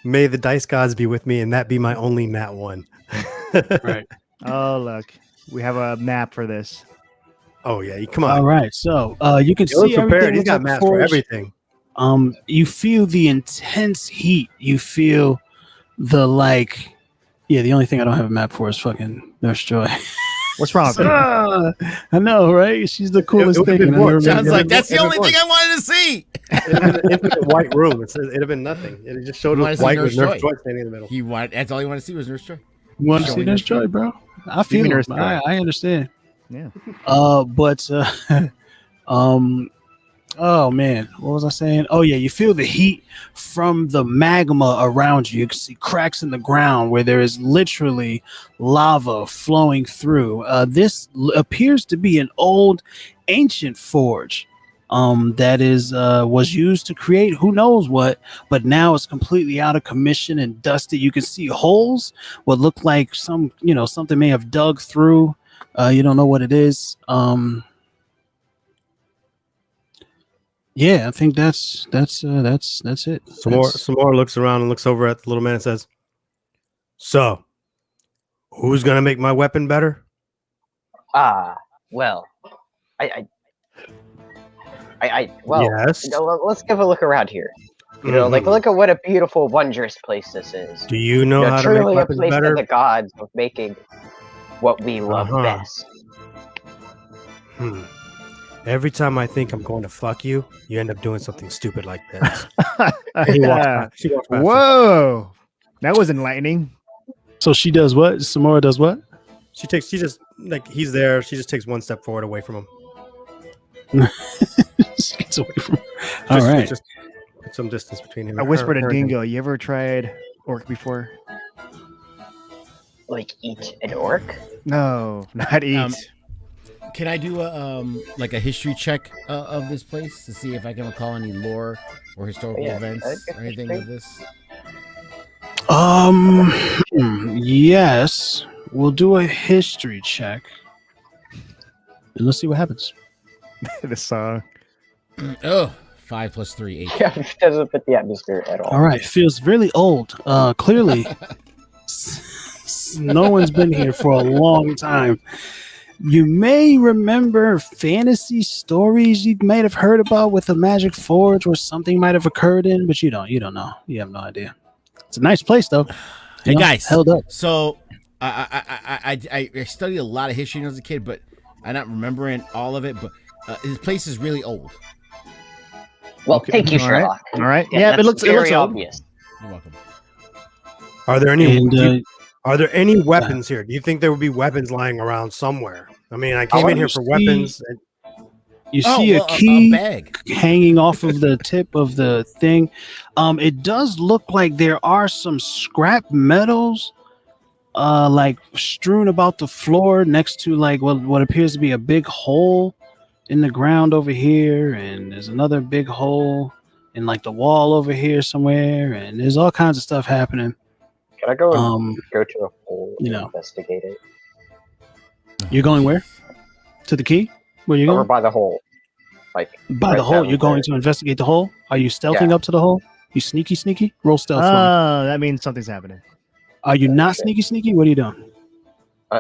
May the dice gods be with me, and that be my only nat 1. Right. Oh, look. We have a map for this. Oh yeah, come on. All right, so you can He was see prepared. everything He's got inside the maps for forge. everything. You feel the intense heat. You feel the the only thing I don't have a map for is fucking Nurse Joy. What's wrong with it? I know, right? She's the coolest would've thing. been and I more. never Sounds really- like that's the Every only one. thing I wanted to see. It'd have been an infinite white room. It'd have been nothing. It just showed You wanna us see white Nurse with Nurse Joy? Joy standing in the middle. That's all you want to see was Nurse Joy. Want to see Showing Nurse Nurse Joy. Joy, bro? I feel Nurse it. Joy. I understand. Yeah. But Oh man, what was I saying? Oh yeah, you feel the heat from the magma around you. You can see cracks in the ground where there is literally lava flowing through. This appears to be an old, ancient forge. That is was used to create who knows what, but now it's completely out of commission and dusty. You can see holes, what look like something may have dug through. You don't know what it is. Yeah, I think that's it. Samora looks around and looks over at the little man and says, "So, who's gonna make my weapon better?" Well, well, Yes. let's give a look around here. Like look at what a beautiful, wondrous place this is. Do you know how to make truly a weapons place better? for the gods of making what we love best. Every time I think I'm going to fuck you, you end up doing something stupid like this. He walks back. She walks past. Whoa, that was enlightening. So she does what? Samora does what? She just like he's there. She just takes one step forward away from him. She gets away from him. All right. Just put some distance between him. I and whispered her to and him. Dingo. You ever tried orc before? Like eat an orc? No, not eat. Can I do a history check of this place to see if I can recall any lore or historical events or anything of this? Yes, we'll do a history check, and let's see what happens. The song. Oh, 5 + 3, 8. Yeah, it doesn't fit the atmosphere at all. All right, feels really old. Clearly, no one's been here for a long time. You may remember fantasy stories you might have heard about with a magic forge where something might have occurred in, but you don't know. You have no idea. It's a nice place though. Hey guys, held up. So I studied a lot of history when I was a kid, but I'm not remembering all of it. But this place is really old. Well, thank you, Sherlock. All right. Yeah, it looks very old. obvious. You're welcome. Are there any? And, are there any weapons here? Do you think there would be weapons lying around somewhere? I mean, I came in here for weapons. And you see a key bag hanging off of the tip of the thing. It does look like there are some scrap metals, like strewn about the floor next to like what appears to be a big hole in the ground over here, and there's another big hole in like the wall over here somewhere, and there's all kinds of stuff happening. Can I go and go to a hole and you know. investigate it? You're going where? To the key? Where you Over going? by the hole. Like By right the hole. down You're going there. to investigate the hole? Are you stealthing up to the hole? You sneaky? Roll stealth for me. That means something's happening. Are you not sneaky? What are you doing?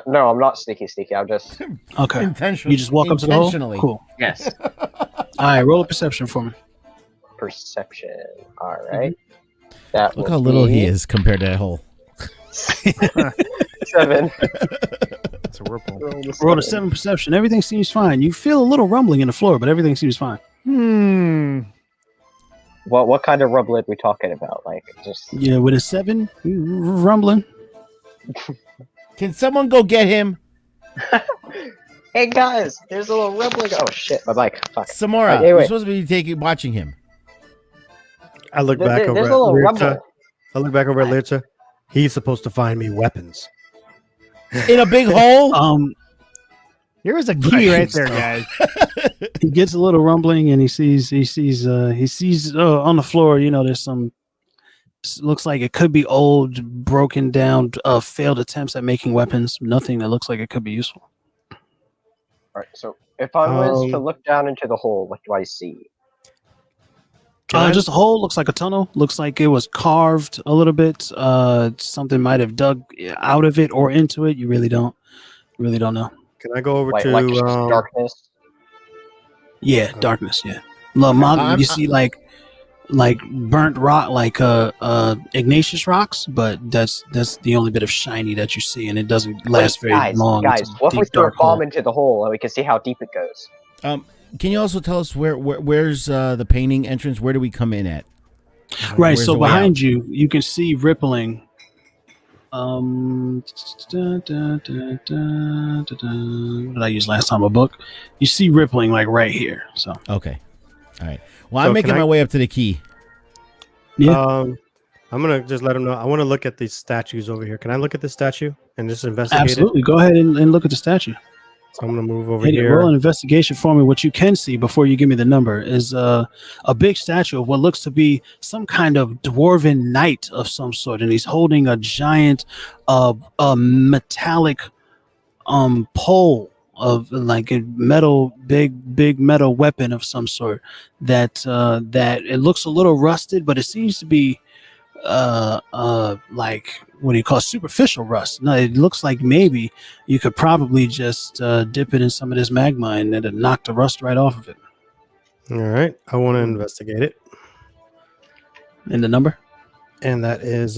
No, I'm not sneaky. I'm just Okay. intentionally. You just walk up to the hole? Intentionally. Cool. yes. All right, roll a perception for me. Perception. All right. That Look will how little be he is compared to that hole. 7. It's a whirlpool. Roll a 7 perception. Everything seems fine. You feel a little rumbling in the floor, but everything seems fine. What kind of rumbling we talking about? Like just Yeah, with a 7, rumbling. Can someone go get him? hey guys, there's a little rumbling. Oh shit, my mic. Fuck. Samora, Anyway. you're supposed to be watching him. I look back There's over a at little Lirta. rumble. I look back over at Lirta. He's supposed to find me weapons. In a big hole? Here is a key right there, So- guys. He gets a little rumbling and he sees on the floor, there's some looks like it could be old, broken down, failed attempts at making weapons. Nothing that looks like it could be useful. Alright, so if I was to look down into the hole, what do I see? Just a hole, looks like a tunnel. Looks like it was carved a little bit. Something might have dug out of it or into it. You really don't know. Can I go over Like to just darkness? Yeah, darkness. Yeah, you see like burnt rock, like igneous rocks, but that's the only bit of shiny that you see, and it doesn't last very long. Guys, It's a what if we deep, throw a dark hole. bomb into the hole and we can see how deep it goes? Can you also tell us where's the painting entrance? Where do we come in at? Right, Where's so the way behind out? you can see rippling. What did I use last time? A book. You see rippling like right here. So Okay. All right. Well, So I'm making my way up to the key. Yeah. I'm gonna just let him know. I want to look at these statues over here. Can I look at this statue and just investigate Absolutely. Go ahead and look at the statue. it? So I'm gonna move over Hit it. here. Roll an investigation for me. What you can see before you give me the number is a big statue of what looks to be some kind of dwarven knight of some sort, and he's holding a giant, metallic, pole of like a metal, big metal weapon of some sort that it looks a little rusted, but it seems to be like what do you call superficial rust. No, it looks like maybe you could probably just dip it in some of this magma and it'll knock the rust right off of it. All right. I want to investigate it, And the number? and that is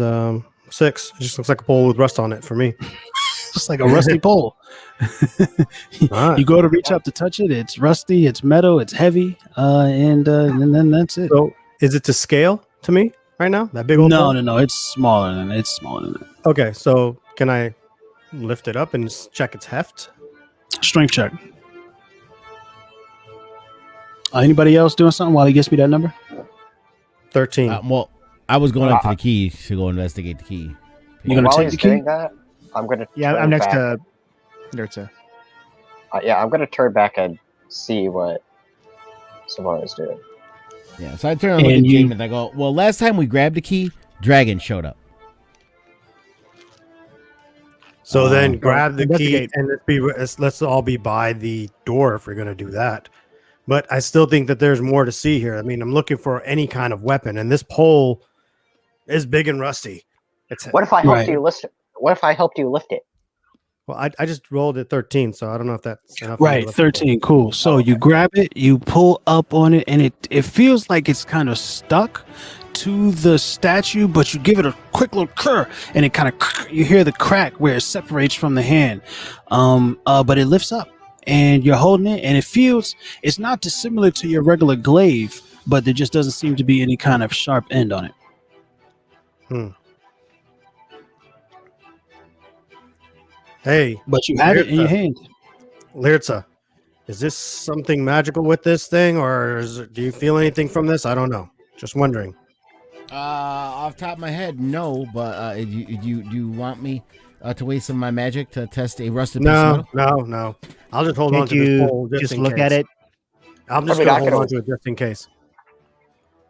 6. It just looks like a pole with rust on it for me. Just like a rusty pole. Alright. You go to reach up to touch it, it's rusty, it's metal, it's heavy, and then that's it. So is it to scale to me right now? That big old pole? No, it's smaller than that. Okay, so can I lift it up and just check its heft? Strength check. Anybody else doing something while he gets me that number? 13. Well, I was going up to the key to go investigate the key. You're gonna While take he's the key? doing that, I'm gonna. Yeah, turn I'm next back. to Nurtza. Yeah, I'm gonna turn back and see what Samara is doing. Yeah, so I turn and look And at you- James and I go, well, last time we grabbed the key, Dragon showed up. So then grab the key investigate. and let's all be by the door if we're going to do that. But I still think that there's more to see here. I mean, I'm looking for any kind of weapon, and this pole is big and rusty. It's What if I helped Right. you lift it? What if I helped you lift it? well, I just rolled a 13, so I don't know if that's enough. Right, 13. Cool. So you grab it, you pull up on it, and it feels like it's kind of stuck to the statue, but you give it a quick little cur, and it kind of you hear the crack where it separates from the hand. But it lifts up, and you're holding it, and it's not dissimilar to your regular glaive, but there just doesn't seem to be any kind of sharp end on it. Hey, But you have it in your hand. Lyrtza, is this something magical with this thing, or do you feel anything from this? I don't know. Just wondering. Off the top of my head, no, but do you want me to waste some of my magic to test a rusted piece of metal? No. I'll just hold Can't on to this you pole just just in look case. at it? I'm just I mean, going I to hold could've- on to it just in case.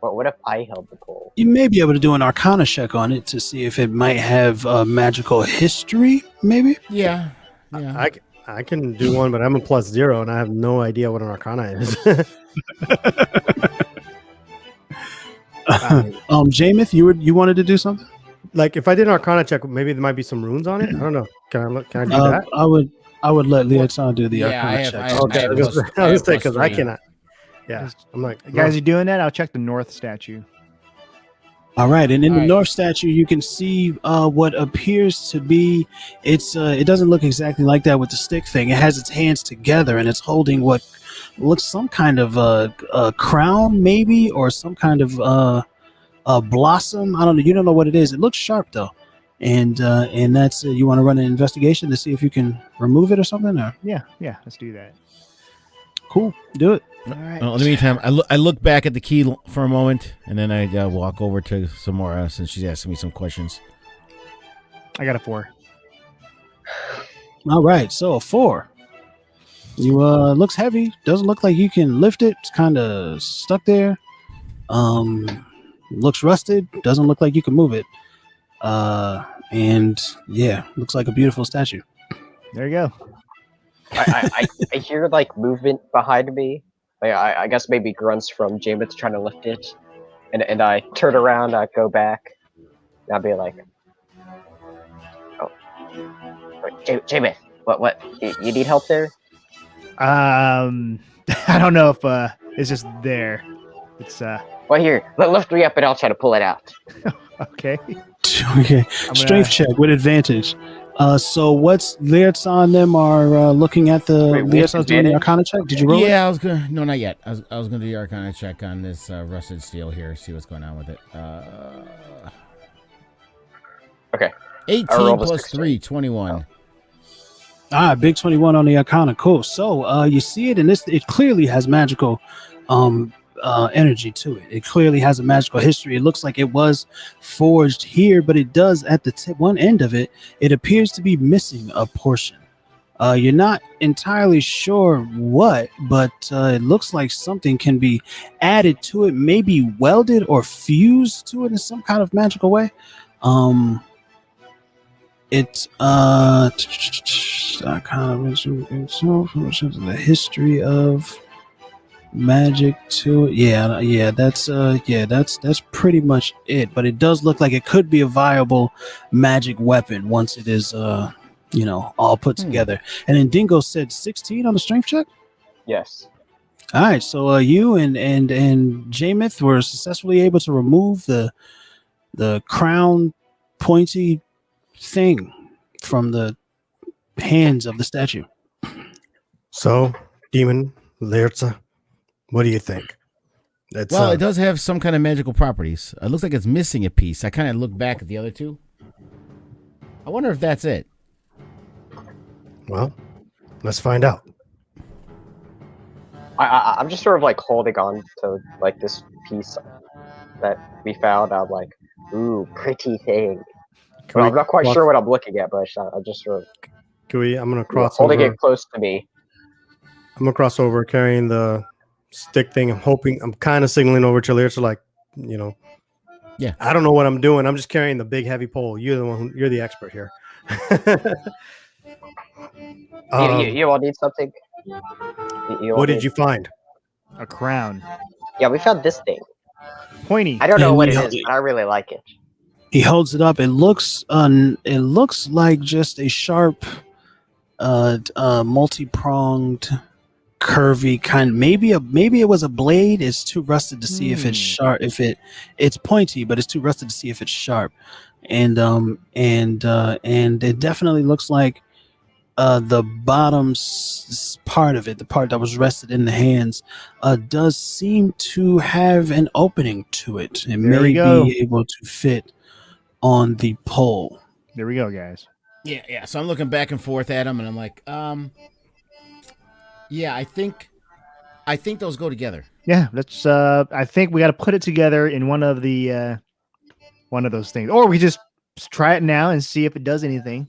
But what if I held the pole? You may be able to do an Arcana check on it to see if it might have a magical history, maybe. Yeah. I can do one, but I'm a +0, and I have no idea what an Arcana is. Jameth, you wanted to do something? Like, if I did an Arcana check, maybe there might be some runes on it. I don't know. Can I look? Can I do that? I would let Leotan do the Yeah, Arcana I have- check. I have- Okay, I was plus- going I to have say plus because I 3. cannot. Yeah, I'm like, Guys, you doing that? I'll check the north statue. All right, and in All the right. north statue, you can see what appears to be. It doesn't look exactly like that with the stick thing. It has its hands together and it's holding what looks some kind of a crown, maybe, or some kind of a blossom. I don't know. You don't know what it is. It looks sharp though, and that's you want to run an investigation to see if you can remove it or something. Or Yeah, let's do that. cool, do it. All right. Well, in the meantime, I look back at the key for a moment, and then I walk over to Samara since she's asking me some questions. I got a 4. All right, so a 4. You looks heavy. Doesn't look like you can lift it. It's kind of stuck there. Looks rusted. Doesn't look like you can move it. And yeah, looks like a beautiful statue. There you go. I hear like movement behind me. Like, I guess maybe grunts from Jameis trying to lift it, and I turn around, I go back, and I'll be like, "Oh, Jameis, what? You need help there?" I don't know if it's just there. It's Well, here, lift me up, and I'll try to pull it out. okay. Okay, strength check with advantage. So what's Leertz on them are looking at the Wait, we have Leertz doing the advantage? Arcana check? Did you roll it? Yeah, I was gonna. No, not yet. I was gonna do the Arcana check on this rusted steel here. See what's going on with it. Okay. 18 rolled a plus 16. 3, 21. Big 21 on the Arcana. Cool. So you see it, and it clearly has magical energy to it. It clearly has a magical history. It looks like it was forged here, but it does at the one end of it. It appears to be missing a portion. You're not entirely sure what, but it looks like something can be added to it, maybe welded or fused to it in some kind of magical way. It's kind of the history of magic to it. Yeah, that's pretty much it. But it does look like it could be a viable magic weapon once it is all put together. And then Dingo said 16 on the strength check. Yes. All right, so you and Jameth were successfully able to remove the crown pointy thing from the hands of the statue. So, Demon Lerza, what do you think? It does have some kind of magical properties. It looks like it's missing a piece. I kind of look back at the other two. I wonder if that's it. Well, let's find out. I'm just sort of like holding on to like this piece that we found. I'm like, ooh, pretty thing. Well, I'm not quite sure what I'm looking at, but I just sort of. I'm gonna cross holding over. it close to me. I'm gonna cross over carrying the stick thing. I'm kind of signaling over to Lerza, like, yeah. I don't know what I'm doing. I'm just carrying the big heavy pole. You're the expert here. You all need something? What did you find? A crown. Yeah, we found this thing. Pointy. I don't know what it is, but I really like it. He holds it up. It looks like just a sharp, multi-pronged, curvy kind. Maybe it was a blade. It's too rusted to see if it's sharp. It's pointy, but it's too rusted to see if it's sharp. And it definitely looks like the bottom part of it, the part that was rested in the hands, does seem to have an opening to it. It may be able to fit on the pole. There we go, guys. Yeah. So I'm looking back and forth at them, and I'm like, yeah, I think those go together. Yeah, let's. I think we got to put it together in one of those things, or we just try it now and see if it does anything.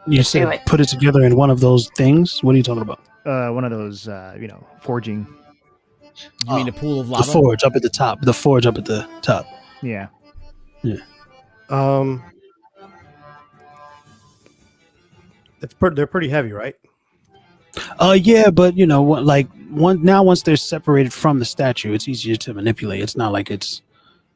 You said put it together in one of those things. What are you talking about? One of those, forging. You mean a pool of lava? The forge up at the top. The forge up at the top. Yeah. They're pretty heavy, right? Yeah, but once they're separated from the statue, it's easier to manipulate. It's not like it's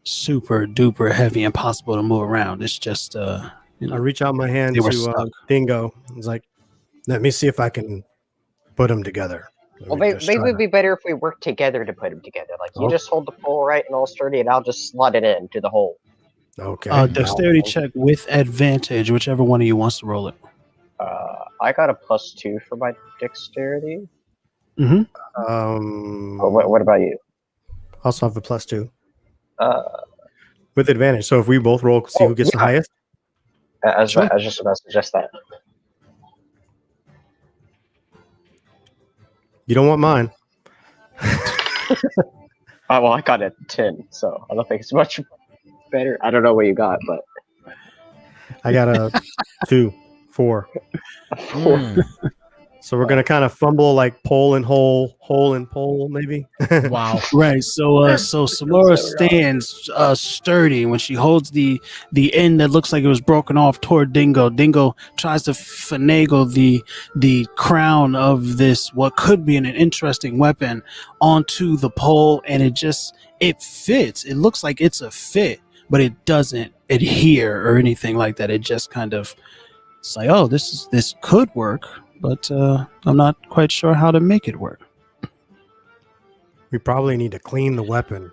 super duper heavy, impossible to move around. It's just I reach out my hand to Dingo. It's like, let me see if I can put them together. Well, maybe it'd be better if we work together to put them together. Like, you just hold the pole right and all sturdy, and I'll just slot it into the hole. Okay. Dexterity check with advantage, whichever one of you wants to roll it. I got a +2 for my dexterity. Mm-hmm. What about you? Also have a +2. With advantage. So if we both roll, see who gets the highest. I was just about to suggest that. You don't want mine. Well, I got a 10, so I don't think it's much better. I don't know what you got, but I got a 2, 4. So we're gonna kind of fumble like pole and hole and pole, maybe. Wow. Right. So Samora stands sturdy when she holds the end that looks like it was broken off toward Dingo. Dingo tries to finagle the crown of this what could be an interesting weapon onto the pole, and it fits. It looks like it's a fit, but it doesn't adhere or anything like that. It just kind of, it's like, oh, this could work, but I'm not quite sure how to make it work. We probably need to clean the weapon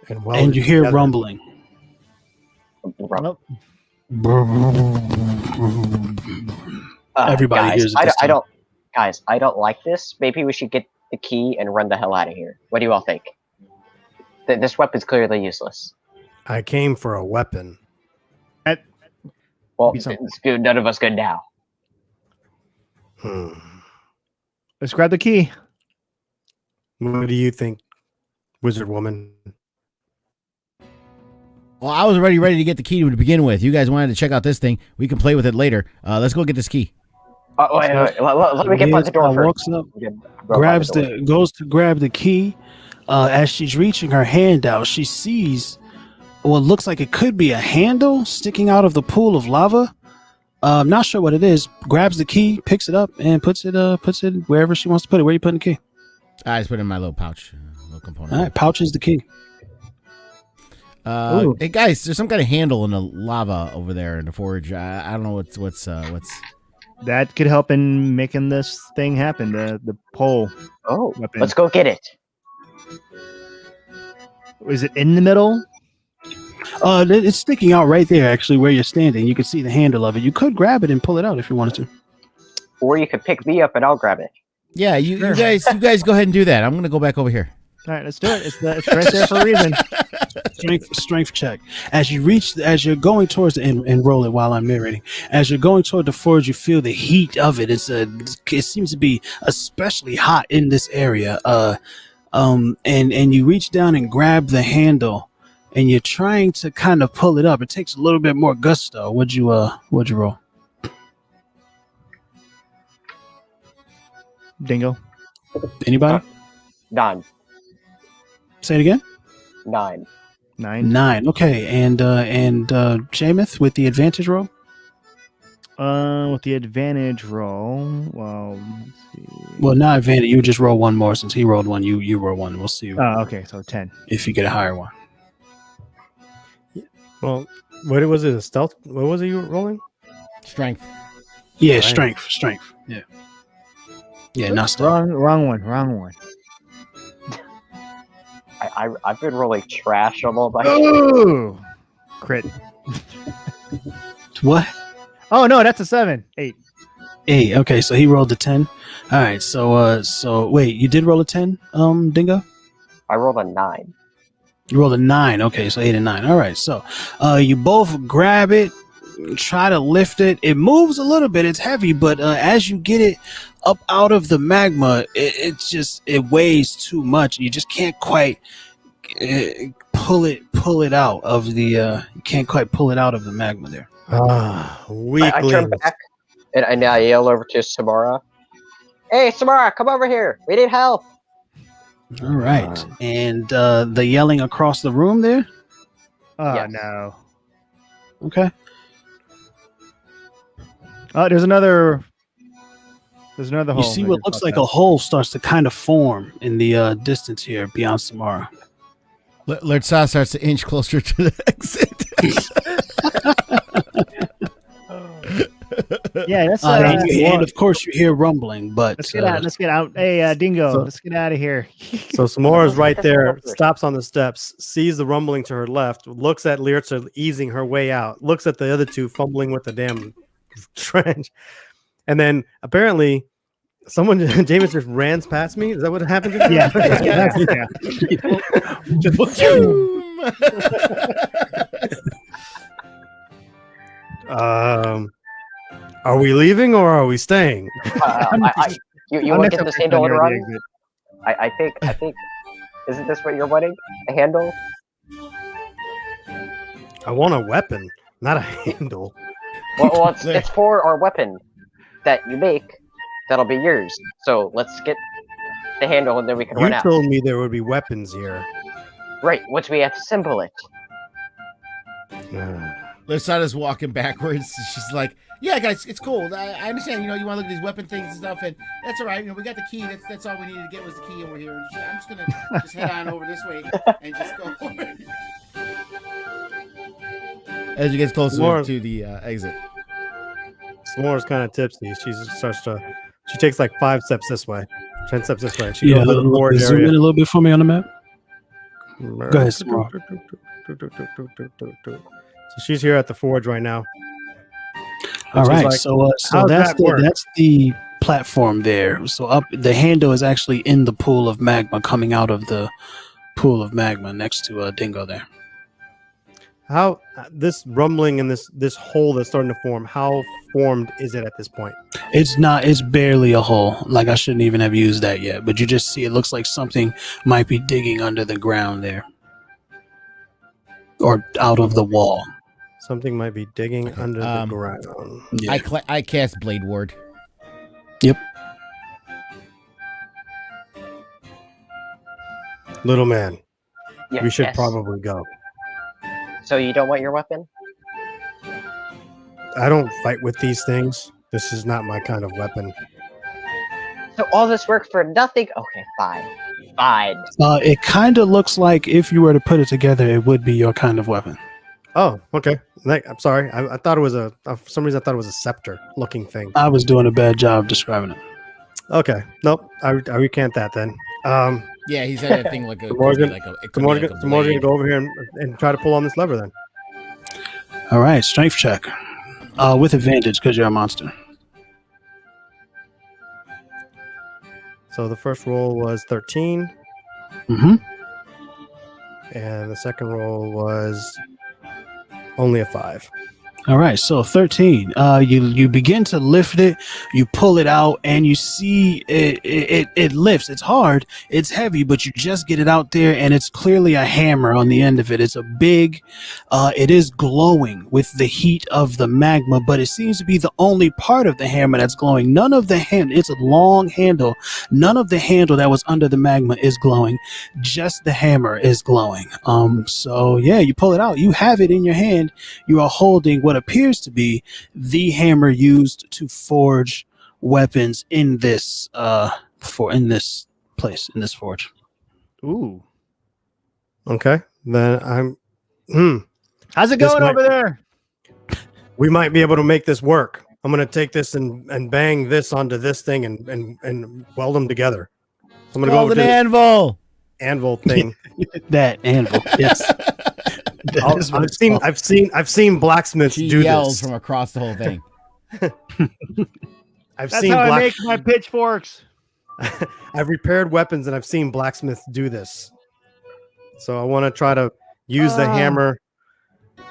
and weld And you it hear together. rumbling. Everybody guys, hears it. I don't like this. Maybe we should get the key and run the hell out of here. What do you all think? This weapon's clearly useless. I came for a weapon. Well, it's good. None of us good now. Let's grab the key. What do you think, Wizard Woman? Well, I was already ready to get the key to begin with. You guys wanted to check out this thing. We can play with it later. Let's go get this key. Wait. Let me get by the door first. Walks up, goes to grab the key. As she's reaching her hand out, she sees what looks like it could be a handle sticking out of the pool of lava. Not sure what it is. Grabs the key, picks it up, and puts it wherever she wants to put it. Where you putting the key? I just put it in my little pouch, little component. All right, pouch is the key. Hey guys, there's some kind of handle in the lava over there in the forge. I don't know what's. That could help in making this thing happen. The pole. Oh, weapon. let's go get it. Is it in the middle? It's sticking out right there, actually, where you're standing. You can see the handle of it. You could grab it and pull it out if you wanted to. Or you could pick me up and I'll grab it. Yeah, you guys go ahead and do that. I'm gonna go back over here. All right, let's do it. It's right there for a reason. Strength check. As you're going towards the and roll it while I'm narrating. As you're going toward the forge, you feel the heat of it. It seems to be especially hot in this area. And you reach down and grab the handle, and you're trying to kind of pull it up. It takes a little bit more gusto. What'd you roll? Dingo. Anybody? 9. Say it again. 9. 9. Okay, and Jameith with the advantage roll. With the advantage roll, well, let's see. Well, not advantage. You just roll one more since he rolled one. You roll one. We'll see Oh, okay, so 10. if you get a higher one. Well, what was it? A stealth? What was it you were rolling? Strength. Yeah, Right. strength. Yeah, not stealth. Wrong one. I've been rolling trash on all my Ooh, crit. What? Oh no, that's a 7. 8. 8. Okay, so he rolled a 10. All right, so wait, you did roll a 10, Dingo? I rolled a 9. You rolled a 9. Okay, so 8 and 9. All right, so you both grab it, try to lift it. It moves a little bit. It's heavy, but as you get it up out of the magma, it weighs too much. You just can't quite pull it out of the. You can't quite pull it out of the magma there. I turn back and I yell over to Samara. Hey, Samara, come over here. We need help. All right, and the yelling across the room there. Oh Yes. no. Okay. Oh, there's another hole. You see what looks like a hole starts to kind of form in the distance here beyond Samara. Lertsa starts to inch closer to the exit. Yeah, that's and of course you hear rumbling, but let's get out. Let's get out. Hey, Dingo, let's get out of here. So Samora's right there, stops on the steps, sees the rumbling to her left, looks at Lyrtza easing her way out, looks at the other two fumbling with the damn trench, and then apparently James just ran past me. Is that what happened? Yeah. Are we leaving or are we staying? You want to get this handle and run? I think. Isn't this what you're wanting? A handle? I want a weapon, not a handle. Well, it's for our weapon that you make. That'll be yours. So let's get the handle and then we can run out. You told me there would be weapons here. Right. Once we assemble it. Lertsa's walking backwards. She's like, "Yeah, guys, it's cool. I understand. You want to look at these weapon things and stuff, and that's all right. We got the key. That's all we needed to get was the key over here. And I'm just gonna head on over this way and just go over." As you get closer to the exit, S'more's kind of tipsy. She takes like 5 steps this way, 10 steps this way. She goes to the forward zoom area. in a little bit for me on the map. Go ahead, S'more. So she's here at the forge right now. All right, like, so that's the platform there. So up, the handle is actually in the pool of magma, coming out of the pool of magma next to Dingo there. How this rumbling and this hole that's starting to form? How formed is it at this point? It's not. It's barely a hole. Like I shouldn't even have used that yet. But you just see it looks like something might be digging under the ground there, or out of the wall. Something might be digging under the ground. Yeah. I cast Blade Ward. Yep. Little man, Yeah, we should yes. probably go. So you don't want your weapon? I don't fight with these things. This is not my kind of weapon. So all this work for nothing? Okay, fine. Fine. It kind of looks like if you were to put it together, it would be your kind of weapon. Oh, okay. I'm sorry. I thought it was for some reason I thought it was a scepter looking thing. I was doing a bad job describing it. Okay. Nope. I recant that then. Yeah, he's had that thing like a. Tomorrow's could be gonna- like a it could be Tomorrow's like a gonna blade. go over here and try to pull on this lever then. All right, strength check. With advantage because you're a monster. So the first roll was 13, Mm-hmm. and the second roll was only a 5. All right, so 13. You begin to lift it, you pull it out, and you see it lifts. It's hard, it's heavy, but you just get it out there, and it's clearly a hammer on the end of it. It's a big, it is glowing with the heat of the magma, but it seems to be the only part of the hammer that's glowing. None of the hand, it's a long handle. None of the handle that was under the magma is glowing. Just the hammer is glowing. So yeah, you pull it out. You have it in your hand. You are holding what appears to be the hammer used to forge weapons in this in this forge. Ooh. Okay. Then I'm How's it This going might- over there? we might be able to make this work. I'm gonna take this and bang this onto this thing and weld them together. I'm gonna go Called over an to the anvil. anvil thing. That anvil, yes. That is what it's called. I've seen blacksmiths She do yells this. from across the whole thing. I've That's seen how I black. make my pitchforks. I've repaired weapons and I've seen blacksmiths do this. So I want to try to use the hammer.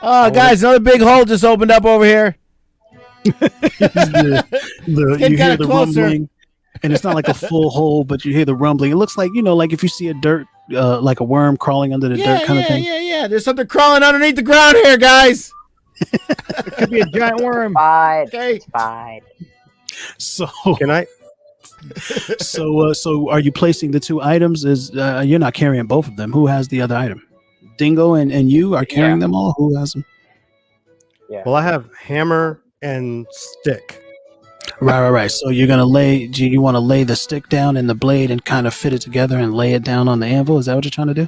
Oh, guys, another big hole just opened up over here. You getting hear kinda the closer. rumbling, and it's not like a full hole, but you hear the rumbling. It looks like, like if you see a dirt, like a worm crawling under the dirt kind of thing. Yeah. There's something crawling underneath the ground here, guys. It could be a giant worm. Fine. Okay. It's fine. So, Can I? so are you placing the two items? Is you're not carrying both of them? Who has the other item? Dingo and you are carrying them all. Who has them? Yeah. Well, I have hammer and stick. Right. So you're gonna lay. Do you want to lay the stick down and the blade and kind of fit it together and lay it down on the anvil? Is that what you're trying to do?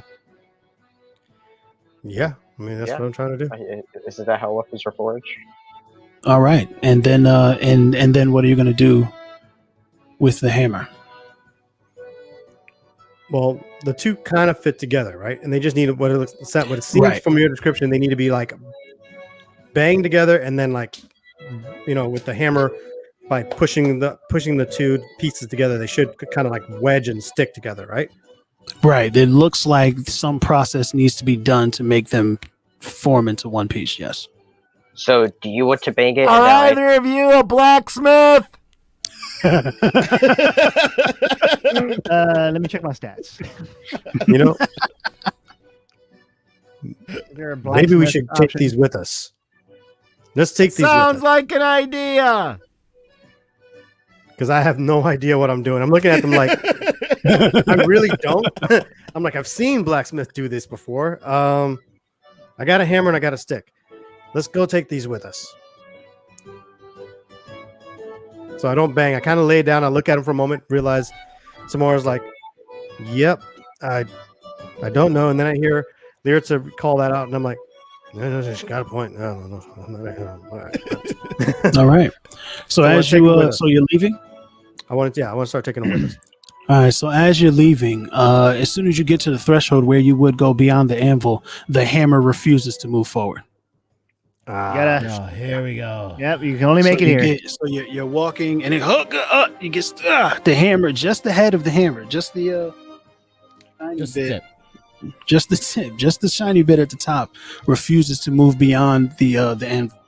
Yeah, I mean that's Yeah. what I'm trying to do. Isn't that how weapons are forged? All right, and then and then what are you gonna do with the hammer? Well, the two kind of fit together, right? And they just need what it seems Right. from your description. They need to be like bang together, and then like with the hammer by pushing the two pieces together, they should kind of like wedge and stick together, right? Right. It looks like some process needs to be done to make them form into one piece. Yes. So do you want to bang it? Are and then either of you a blacksmith? Let me check my stats. You know, Is there a maybe we blacksmith should take option? these with us. Let's take these Sounds with us like an idea. because I have no idea what I'm doing. I'm looking at them like I really don't. I'm like, I've seen blacksmith do this before. I got a hammer and I got a stick. Let's go take these with us. So I don't bang. I kind of lay down. I look at him for a moment, realize Samara's like, yep, I don't know. And then I hear Lyritza call that out, and I'm like, no, she's got a point. No. All right. So I wanna as take it with you us. so you're leaving. I want to start taking them with us. All right. So as you're leaving, as soon as you get to the threshold where you would go beyond the anvil, the hammer refuses to move forward. You gotta, Oh, here we go. yep, you can only make So it you here. so you're walking, and it you get the hammer, just the head of the hammer, just the tiny Just bit. tip. just the tip, just the shiny bit at the top, refuses to move beyond the anvil.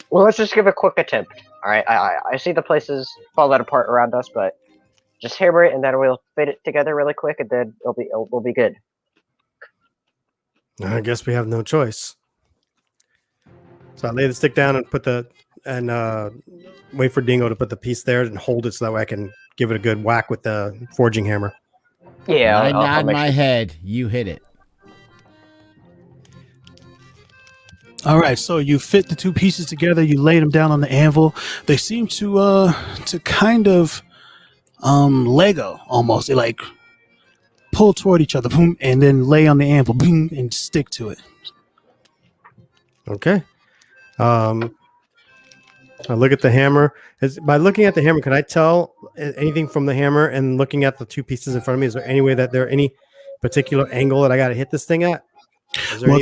Well, let's just give a quick attempt. All right, I see the places falling apart around us, but just hammer it, and then we'll fit it together really quick, and then we'll be good. I guess we have no choice. So I lay the stick down and wait for Dingo to put the piece there and hold it so that way I can give it a good whack with the forging hammer. Yeah, I I'll nod make my sure. head. You hit it. All right, so you fit the two pieces together. You lay them down on the anvil. They seem to kind of Lego almost. They like pull toward each other, boom, and then lay on the anvil, boom, and stick to it. Okay. I look at the hammer. By looking at the hammer, can I tell anything from the hammer? And looking at the two pieces in front of me, is there any way that there any particular angle that I got to hit this thing at? Is there Well,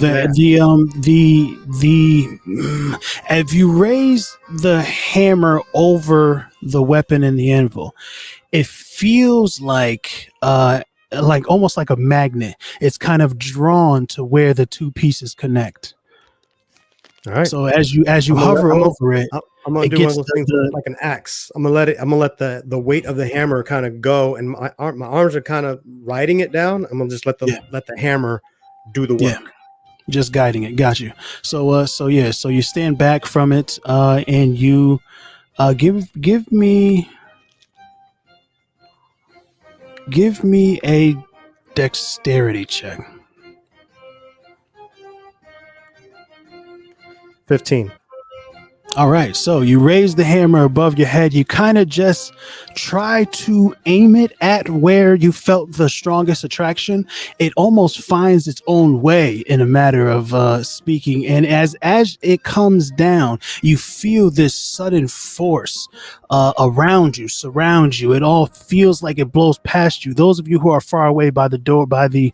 if you raise the hammer over the weapon in the anvil, it feels like almost like a magnet. It's kind of drawn to where the two pieces connect. All right. So as you hover over it, I'm gonna it do one of gets those things like an axe. I'm gonna let the weight of the hammer kind of go, and my arms are kind of riding it down. I'm gonna just let the hammer do the work. Yeah. Just guiding it. Got you. So you stand back from it, and you give me a dexterity check. 15. All right, so you raise the hammer above your head. You kind of just try to aim it at where you felt the strongest attraction. It almost finds its own way, in a matter of speaking. And as it comes down, you feel this sudden force around you, surround you. It all feels like it blows past you. Those of you who are far away by the door, by the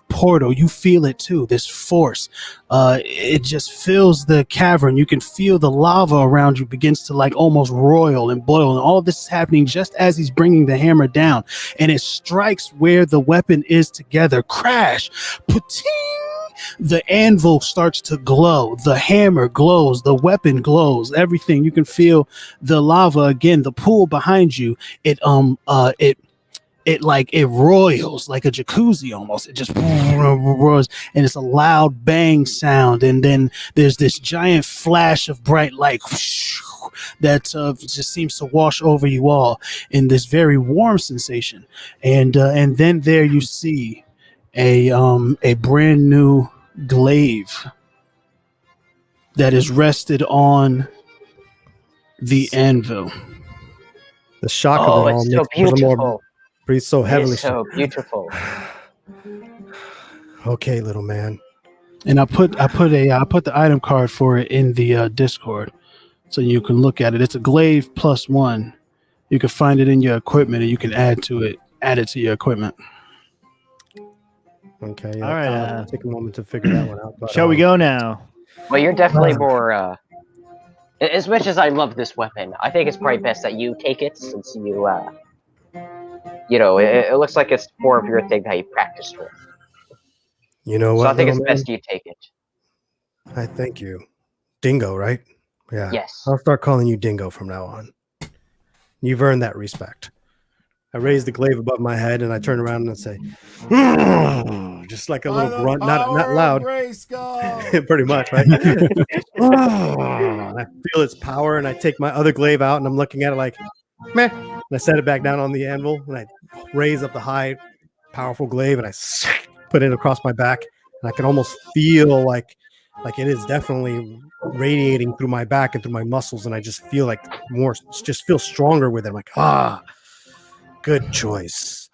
portal, you feel it too, this force. It just fills the cavern. You can feel the lava around you begins to like almost roil and boil, and all of this is happening just as he's bringing the hammer down, and it strikes where the weapon is together. Crash! Pa-ting! The anvil starts to glow, the hammer glows, the weapon glows, everything. You can feel the lava again, the pool behind you. It roils like a jacuzzi almost. It just roars, and it's a loud bang sound, and then there's this giant flash of bright light that just seems to wash over you all in this very warm sensation, and then there you see a brand new glaive that is rested on the anvil. The shock Oh, of it all it's so makes it a little more beautiful. breathe so heavily. It's so beautiful. Okay, little man. And I put the item card for it in the Discord, so you can look at it. It's a glaive +1. You can find it in your equipment, and you can add it to your equipment. Okay. All right, Take a moment to figure that one out. But, Shall we go now? Well, you're definitely more. As much as I love this weapon, I think it's probably best that you take it, since you, it looks like it's more of your thing that you practiced with. You know what? So I think it's little man? best you take it. I thank you. Dingo, right? Yeah. Yes. I'll start calling you Dingo from now on. You've earned that respect. I raise the glaive above my head and I turn around and say, just like a little grunt, not loud. Pretty much, right? And I feel its power, and I take my other glaive out and I'm looking at it like, meh. And I set it back down on the anvil, and I raise up the high, powerful glaive, and I put it across my back, and I can almost feel like it is definitely radiating through my back and through my muscles, and I just feel like just feel stronger with it. I'm like, good choice.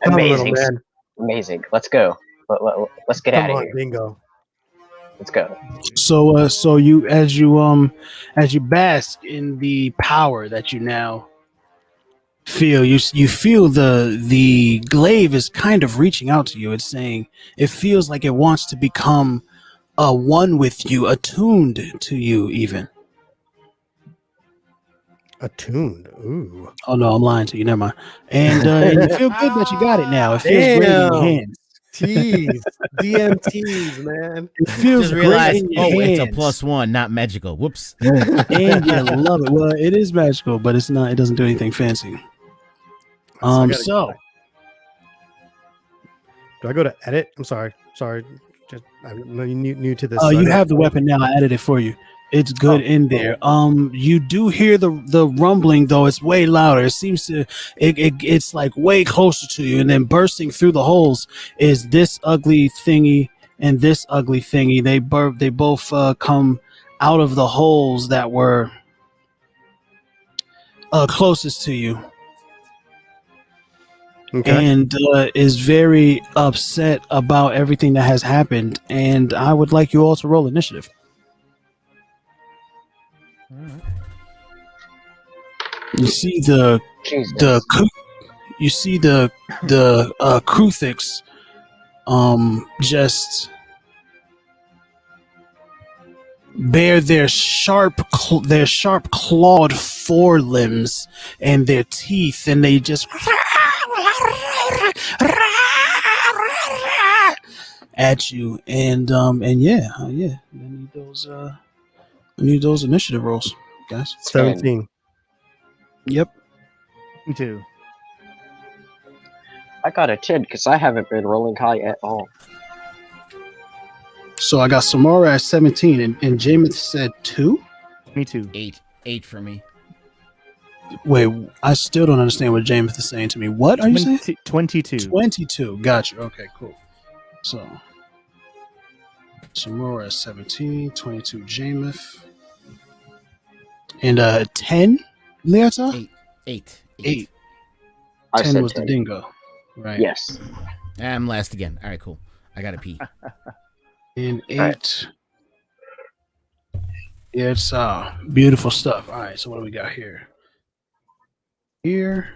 Amazing. Man. Amazing. Let's go. Let's get out of here. Bingo. Let's go. So you as you bask in the power that you now feel, you feel the glaive is kind of reaching out to you. It's saying, it feels like it wants to become one with you, attuned to you even. Attuned. Ooh. Oh no, I'm lying to you. Never mind. And you feel good that you got it now. It feels great in your Damn. hands. Tease. DMTs, man. It feels Just great realized, in your oh, hands. it's a +1, not magical. Whoops. And you love it. Well, it is magical, but it's not. It doesn't do anything fancy. I gotta- So do I go to edit? I'm sorry. Just I'm new to this. oh, so I you don't- have the weapon now. I added it for you. It's good in there. You do hear the rumbling though. It's way louder. It seems to it's like way closer to you, and then bursting through the holes is this ugly thingy and this ugly thingy. They both come out of the holes that were closest to you. Okay. And is very upset about everything that has happened. And I would like you all to roll initiative. You see the Jesus. you see the Kruthix just bare their sharp clawed forelimbs and their teeth, and they just at you, and yeah, I need those initiative rolls, guys. 17. Yep. Me too. I got a 10 because I haven't been rolling high at all. So I got Samara at 17, and Jameis said 2. Me too. 8 for me. Wait, I still don't understand what Jameis is saying to me. What are you saying? 22. 22. Gotcha. Okay, cool. So Samara at 17, 22 Jameis, and 10 Leota? 8. 8. I 10 said was 10. the dingo. Right. Yes. I'm last again. All right, cool. I gotta pee. And 8. Right. Yeah, it's beautiful stuff. All right, so what do we got here? Here.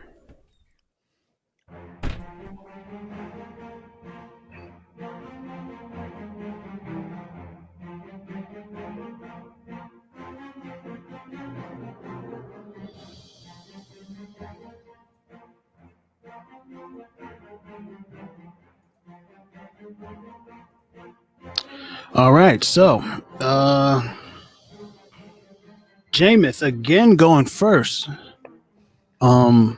All right, so Jameis again going first. Oh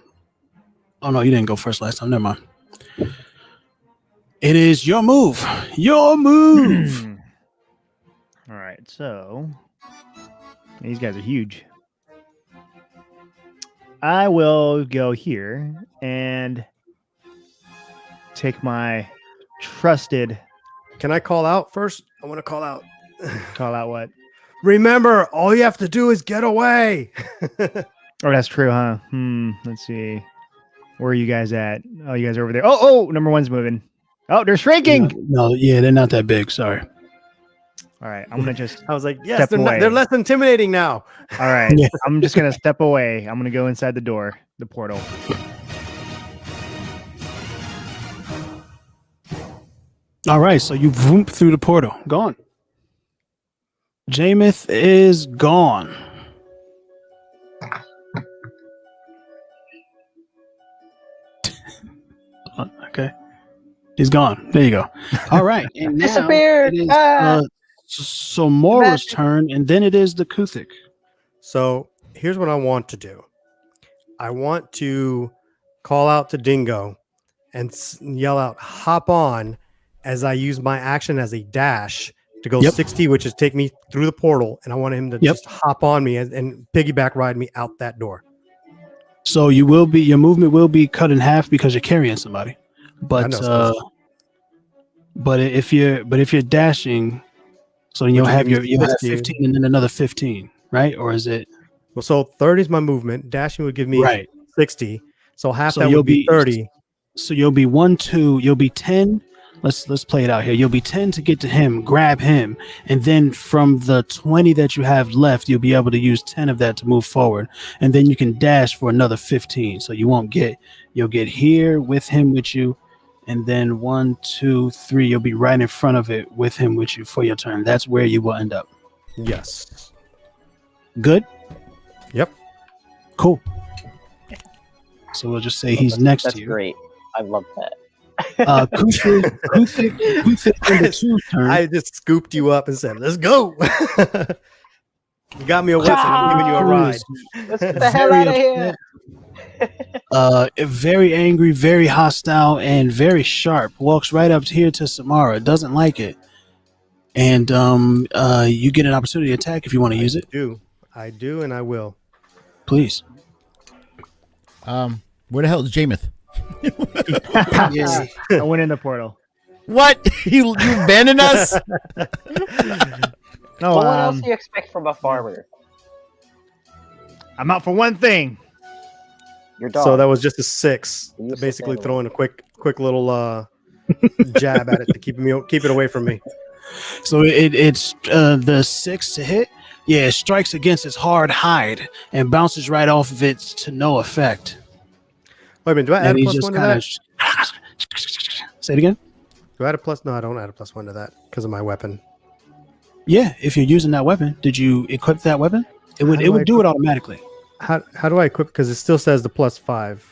no, you didn't go first last time. Never mind. It is your move. Your move. All right, so these guys are huge. I will go here and take my trusted. Can I call out first? I want to call out. Call out what? Remember, all you have to do is get away. Oh, that's true, huh? Let's see. Where are you guys at? Oh, you guys are over there. Oh, number one's moving. Oh, they're shrinking. No, yeah, they're not that big. Sorry. All right, I'm gonna just. I was like, yes, Step they're away. less intimidating now. All right, Yeah. I'm just gonna step away. I'm gonna go inside the door, the portal. All right, so you vroom through the portal. Gone. Jameis is gone. Okay. He's gone. There you go. All right. And now Disappeared. it is Ah. Somora's turn, and then it is the Kuthik. So here's what I want to do. I want to call out to Dingo and yell out, hop on, as I use my action as a dash to go Yep. 60, which is take me through the portal. And I want him to Yep. just hop on me and piggyback ride me out that door. So your movement will be cut in half because you're carrying somebody. But know, but if you're dashing, so you'll Would you have give me you'll have 60? 15 and then another 15, right? Or is it Well, so 30 is my movement. Dashing would give me right? 60. So half So that you'll would be be 30. So you'll be 1, 2, you'll be 10. Let's play it out here. You'll be 10 to get to him, grab him, and then from the 20 that you have left, you'll be able to use 10 of that to move forward. And then you can dash for another 15. So you'll get here with him with you, and then 1, 2, 3, you'll be right in front of it with him with you for your turn. That's where you will end up. Yes. Good? Yep. Cool. So we'll just say he's next That's to you. great. I love that. Kuthik and the two's turn. I just scooped you up and said, "Let's go." You got me a weapon. I'm giving you a ride. Let's get the hell out of here. Very angry, very hostile, and very sharp. Walks right up here to Samara. Doesn't like it, and you get an opportunity to attack if you want to use it. I do, and I will. Please. Where the hell is Jameth? I went in the portal. What? You abandoned us? No, What else do you expect from a farmer? I'm out for one thing. Your dog. So that was just a 6. You sit Basically down. throwing a quick little jab at it to keep it away from me. So it's the 6 to hit. Yeah, it strikes against its hard hide and bounces right off of it to no effect. Wait a minute, do I add And a he plus just 1 to kind that? of say it again. Do I add a plus? No, I don't add a plus 1 to that because of my weapon. Yeah, if you're using that weapon, did you equip that weapon? It would do it automatically How do I equip? Because it still says the plus 5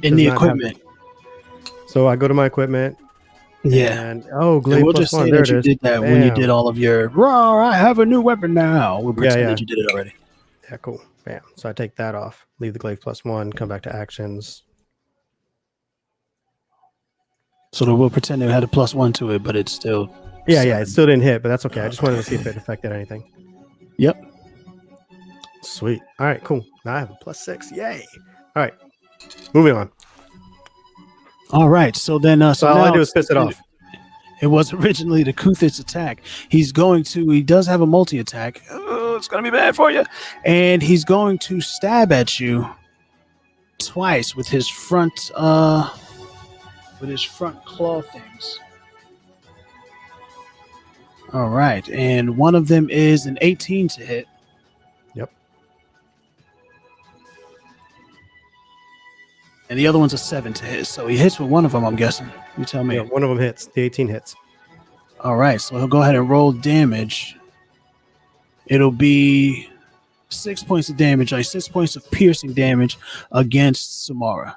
in Does the not have- equipment. So I go to my equipment. Yeah. And And glaive we'll plus just 1. say There that it you is. did that when you Bam. did all of your raw. I have a new weapon now. We'll pretend yeah. that you did it already. Yeah, cool. Bam. So I take that off. Leave the glaive plus 1. Come back to actions. So that we'll pretend it had a +1 to it, but it's still. Yeah, seven. it still didn't hit, but that's okay. I just wanted to see if it affected anything. Yep. Sweet. All right, cool. Now I have a +6. Yay. All right. Moving on. All right. So then, So all now I do is piss it off. It was originally the Kuthit's attack. He does have a multi attack. Oh, it's going to be bad for you. And he's going to stab at you twice with his front claw things. All right. And one of them is an 18 to hit. Yep. And the other one's a 7 to hit. So he hits with one of them, I'm guessing. You tell me. Yeah, one of them hits. The 18 hits. All right, so he'll go ahead and roll damage. It'll be 6 points of damage, like 6 points of piercing damage against Samara.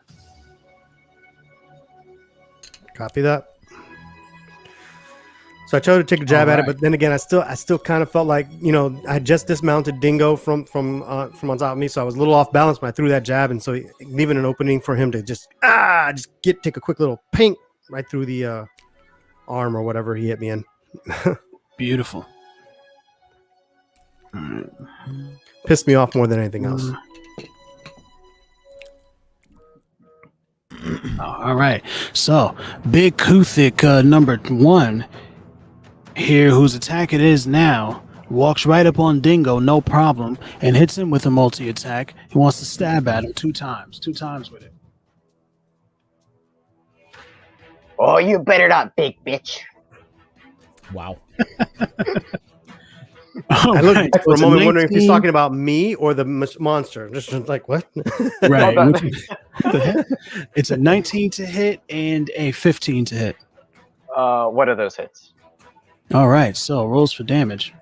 Copy that. So I tried to take a jab at it, but then again, I still kind of felt like, I had just dismounted Dingo from on top of me, so I was a little off balance when I threw that jab, and so leaving an opening for him to just take a quick little ping right through the arm or whatever he hit me in. Beautiful. Pissed me off more than anything else. All right, so Big Kuthik number 1 here, whose attack it is now, walks right up on Dingo, no problem, and hits him with a multi-attack. He wants to stab at him 2 times with it. Oh, you better not, big bitch. Wow. I looked Right, back for a so it's moment wondering if he's 19. talking about me or the monster. Just like, what? Right. Hold on. What the heck? It's a 19 to hit and a 15 to hit. What are those hits? All right, so rolls for damage.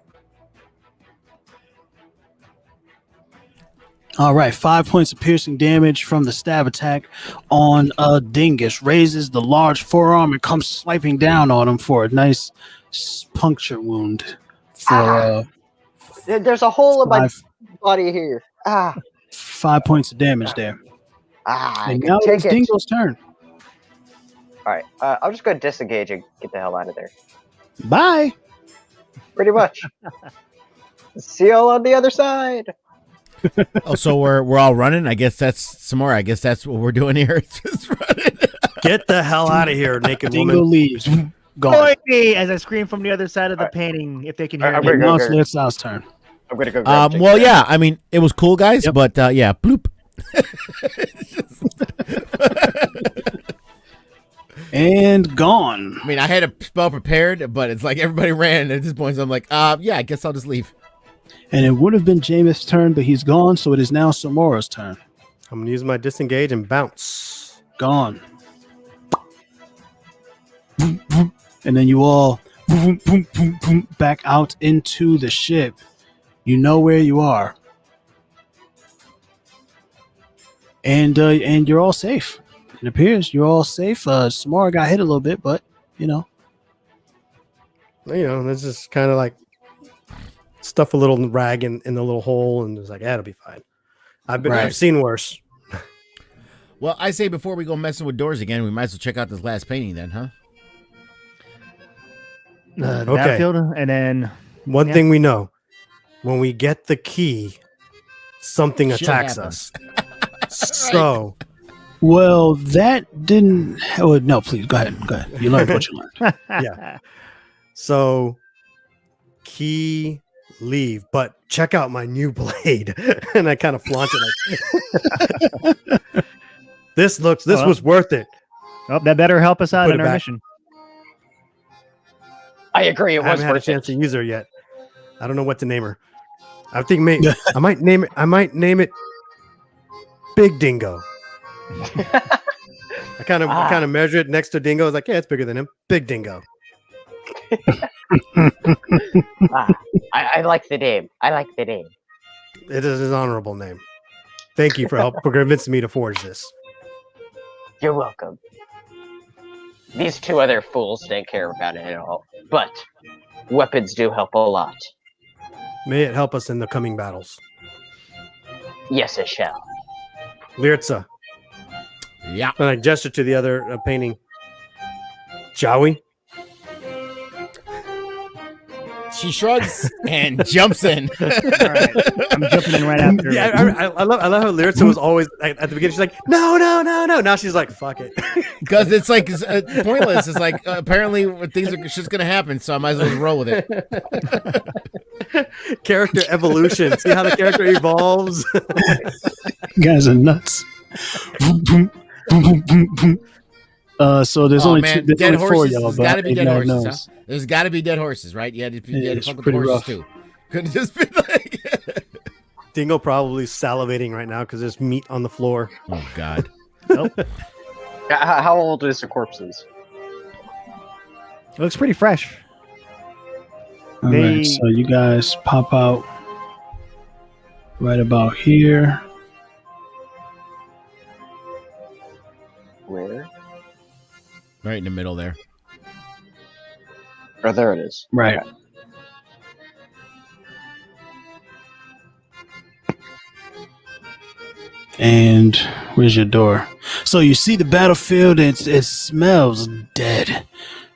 All right, 5 points of piercing damage from the stab attack on Dingus. Raises the large forearm and comes swiping down on him for a nice puncture wound. There's a hole in my 5 body here. 5 points of damage there. I And can now take it's it. Dingo's turn. All right, I'm just going to disengage and get the hell out of there. Bye. Pretty much. See y'all on the other side. Oh, so we're all running. I guess that's some more. I guess that's what we're doing here. Just running. Get the hell out of here, naked Dingo woman. leaves. Gone. Join me as I scream from the other side of the painting if they can hear I'm me. gonna Now go it's grab- Litzau's turn. I'm going to go grab Jake Well, there. yeah. I mean, it was cool, guys. Yep. But yeah, bloop. And gone. I mean, I had a spell prepared, but it's like everybody ran at this point. So I'm like, yeah, I guess I'll just leave. And it would have been Jameis' turn, but he's gone, so it is now Samora's turn. I'm going to use my disengage and bounce. Gone. And then you all back out into the ship. You know where you are. and you're all safe. It appears you're all safe. Samara got hit a little bit, but you know. That's just kind of like stuff a little rag in the little hole, and it's like, yeah, it'll be fine. I've Right. seen worse. Well, I say before we go messing with doors again, we might as well check out this last painting then, huh? The Okay. battlefield, and then One Yeah. thing we know: when we get the key, something Shit attacks happens. us. So Well, that didn't. Oh, no, please go ahead. Go ahead. You learned what you learned. Yeah. So key, leave, but check out my new blade. And I kind of flaunt it like this Well. was worth it. Oh, that better help us out Put in it our back. mission. I agree. It I was haven't had a worth chance it. to use her yet. I don't know what to name her. I think I might name it Big Dingo. I kind of measure it next to Dingo. I was like, yeah, it's bigger than him. Big Dingo. I like the name. I like the name. It is an honorable name. Thank you for convincing me to forge this. You're welcome. These two other fools didn't care about it at all, but weapons do help a lot. May it help us in the coming battles. Yes, it shall. Lirza. Yeah. And I gesture to the other painting. Shall we? She shrugs and jumps in. All right, I'm jumping in right after. Yeah, I love how Lirza was always at the beginning. She's like, no. Now she's like, fuck it. Because it's like pointless. It's like apparently things are just gonna happen, so I might as well just roll with it. Character evolution. See how the character evolves. You guys are nuts. So there's Oh only man, there's dead only four horses. y'all, There's but got to be ain't dead no horses. Huh? knows. There's got to be dead horses, right? You had to It's fuck with the pretty horses rough. too. Couldn't just be like. Dingo probably salivating right now because there's meat on the floor. Oh God. How old is the corpses? It looks pretty fresh. All They- right, so you guys pop out right about here. Where? Right in the middle there. Oh, there it is. Right. Okay. And where's your door? So you see the battlefield, it smells dead.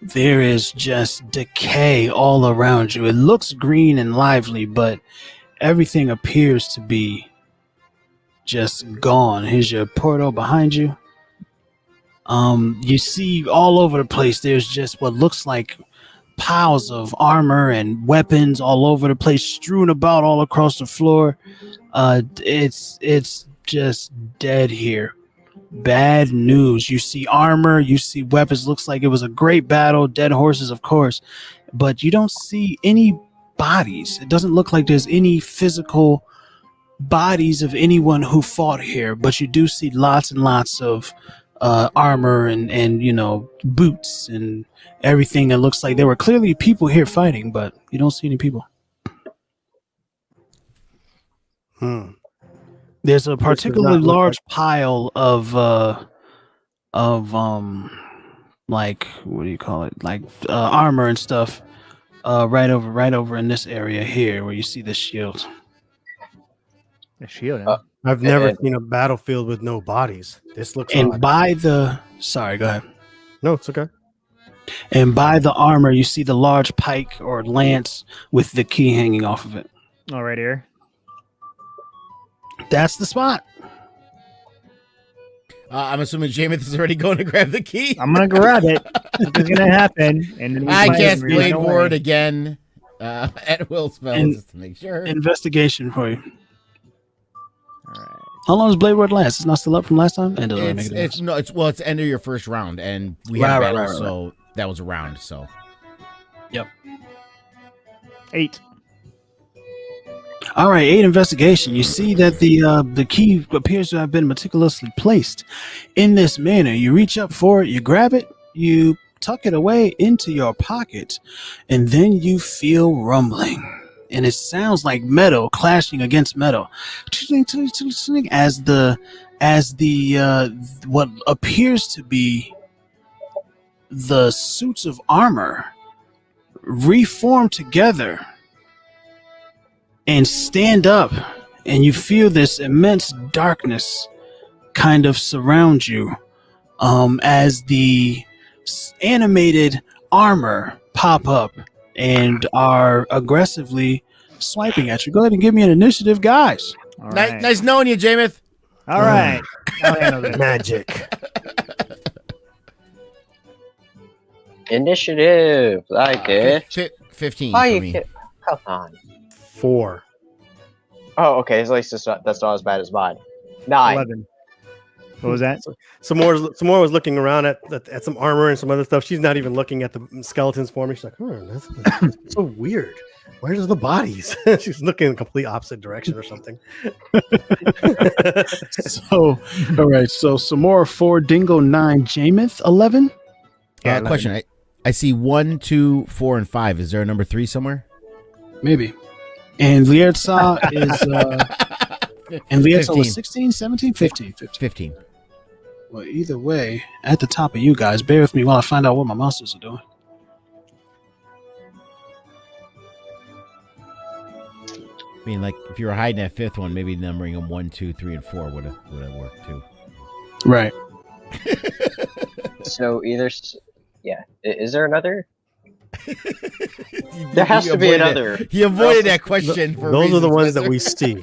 There is just decay all around you. It looks green and lively, but everything appears to be just gone. Here's your portal behind you. You see all over the place, there's just what looks like piles of armor and weapons all over the place, strewn about all across the floor. It's just dead here. Bad news. You see armor, you see weapons. Looks like it was a great battle. Dead horses, of course, but you don't see any bodies. It doesn't look like there's any physical bodies of anyone who fought here, but you do see lots and lots of armor and you know, boots and everything that looks like there were clearly people here fighting, but you don't see any people. There's a particularly not look large pile of like, what do you call it, like armor and stuff right over in this area here where you see the shield. The shield. Huh? I've never seen a battlefield with no bodies. This looks And odd. by the sorry, go ahead. No, it's okay. And by the armor, you see the large pike or lance with the key hanging off of it. All right, here. That's the spot. I'm assuming Jameis is already going to grab the key. I'm gonna grab it. Something's gonna happen, and then we I might cast run Blade away. Ward again at will spells just to make sure. Investigation for you. All right. How long does Blade Ward last? It's not still up from last time? It doesn't really make a It's difference. it's the end of your first round, and we had a Right, battle, right. so that was a round. So 8. All right, 8 investigation. You see that the key appears to have been meticulously placed in this manner. You reach up for it, you grab it, you tuck it away into your pocket, and then you feel rumbling. and it sounds like metal clashing against metal as the what appears to be the suits of armor reform together and stand up, and you feel this immense darkness kind of surround you as the animated armor pop up and are aggressively swiping at you. Go ahead and give me an initiative, guys. All right. Nice knowing you, Jameth. All right. I'll handle this. Magic. Initiative, like it. 15 Oh, for you me. can, come on. 4. Oh, okay. At least that's not as bad as mine. 9. 11. What was that? Samora was looking around at some armor and some other stuff. She's not even looking at the skeletons for me. She's like, that's so weird. Where's the bodies? She's looking in the complete opposite direction or something. So, all right. So, Samora 4, Dingo 9, Jameth 11. Yeah, Question. I see 1, 2, 4, and 5. Is there a number 3 somewhere? Maybe. And Lietza is and Lietza 15. was 16, 17, 15. 15. Well, either way, at the top of you guys, bear with me while I find out what my monsters are doing. I mean, like, if you were hiding that 5th one, maybe numbering them 1, 2, 3, and 4 would have worked too. Right. So yeah. Is there another? There has to be another. He avoided that question for Those are the reasons, ones that Spencer. we see.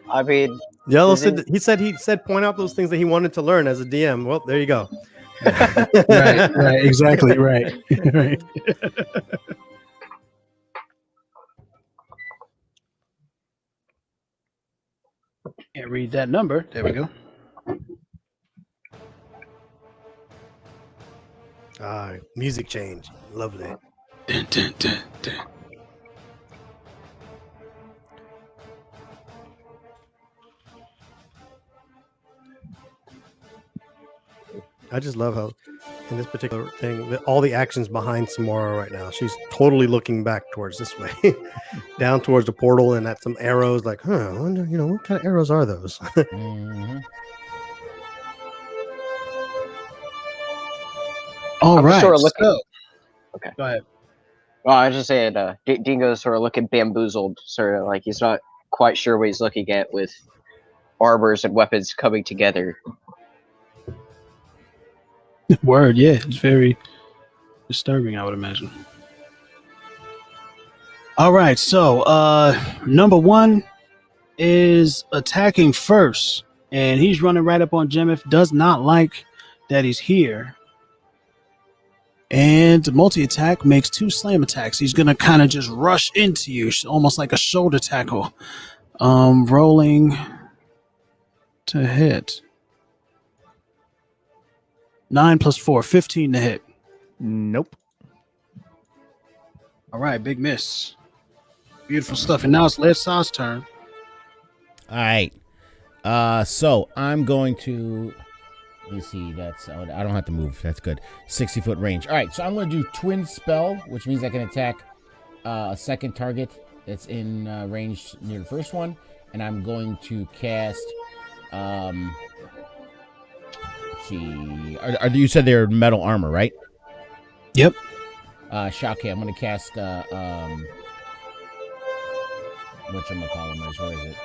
I mean, Yellow Isn't- said he said point out those things that he wanted to learn as a DM. Well, there you go. Right. Exactly. Right. Right. Can't read that number. There we go. Music change. Lovely. Dun, dun, dun, dun. I just love how in this particular thing that all the actions behind Samora right now. She's totally looking back towards this way, down towards the portal, and at some arrows. Like, I wonder, what kind of arrows are those? Mhm. All I'm right. sort of looking. So, Okay. go ahead. Well, I was just saying, Dingo's sort of looking bamboozled, sort of like he's not quite sure what he's looking at with armors and weapons coming together. Word. Yeah, it's very disturbing, I would imagine. All right. So, number 1 is attacking first, and he's running right up on Jemif. Does not like that he's here. And multi-attack makes 2 slam attacks. He's gonna kind of just rush into you, almost like a shoulder tackle. Rolling to hit. 9 plus 4, 15 to hit. Nope. All right, big miss. Beautiful stuff. And now it's Let's turn. All right. So I'm going to. Let me see. That's. I don't have to move. That's good. 60-foot range. All right. So I'm going to do twin spell, which means I can attack a second target that's in range near the first one, and I'm going to cast. Let's see. You said they're metal armor, right? Yep. Shockey. I'm going to cast. Whatchamacallit, where is it?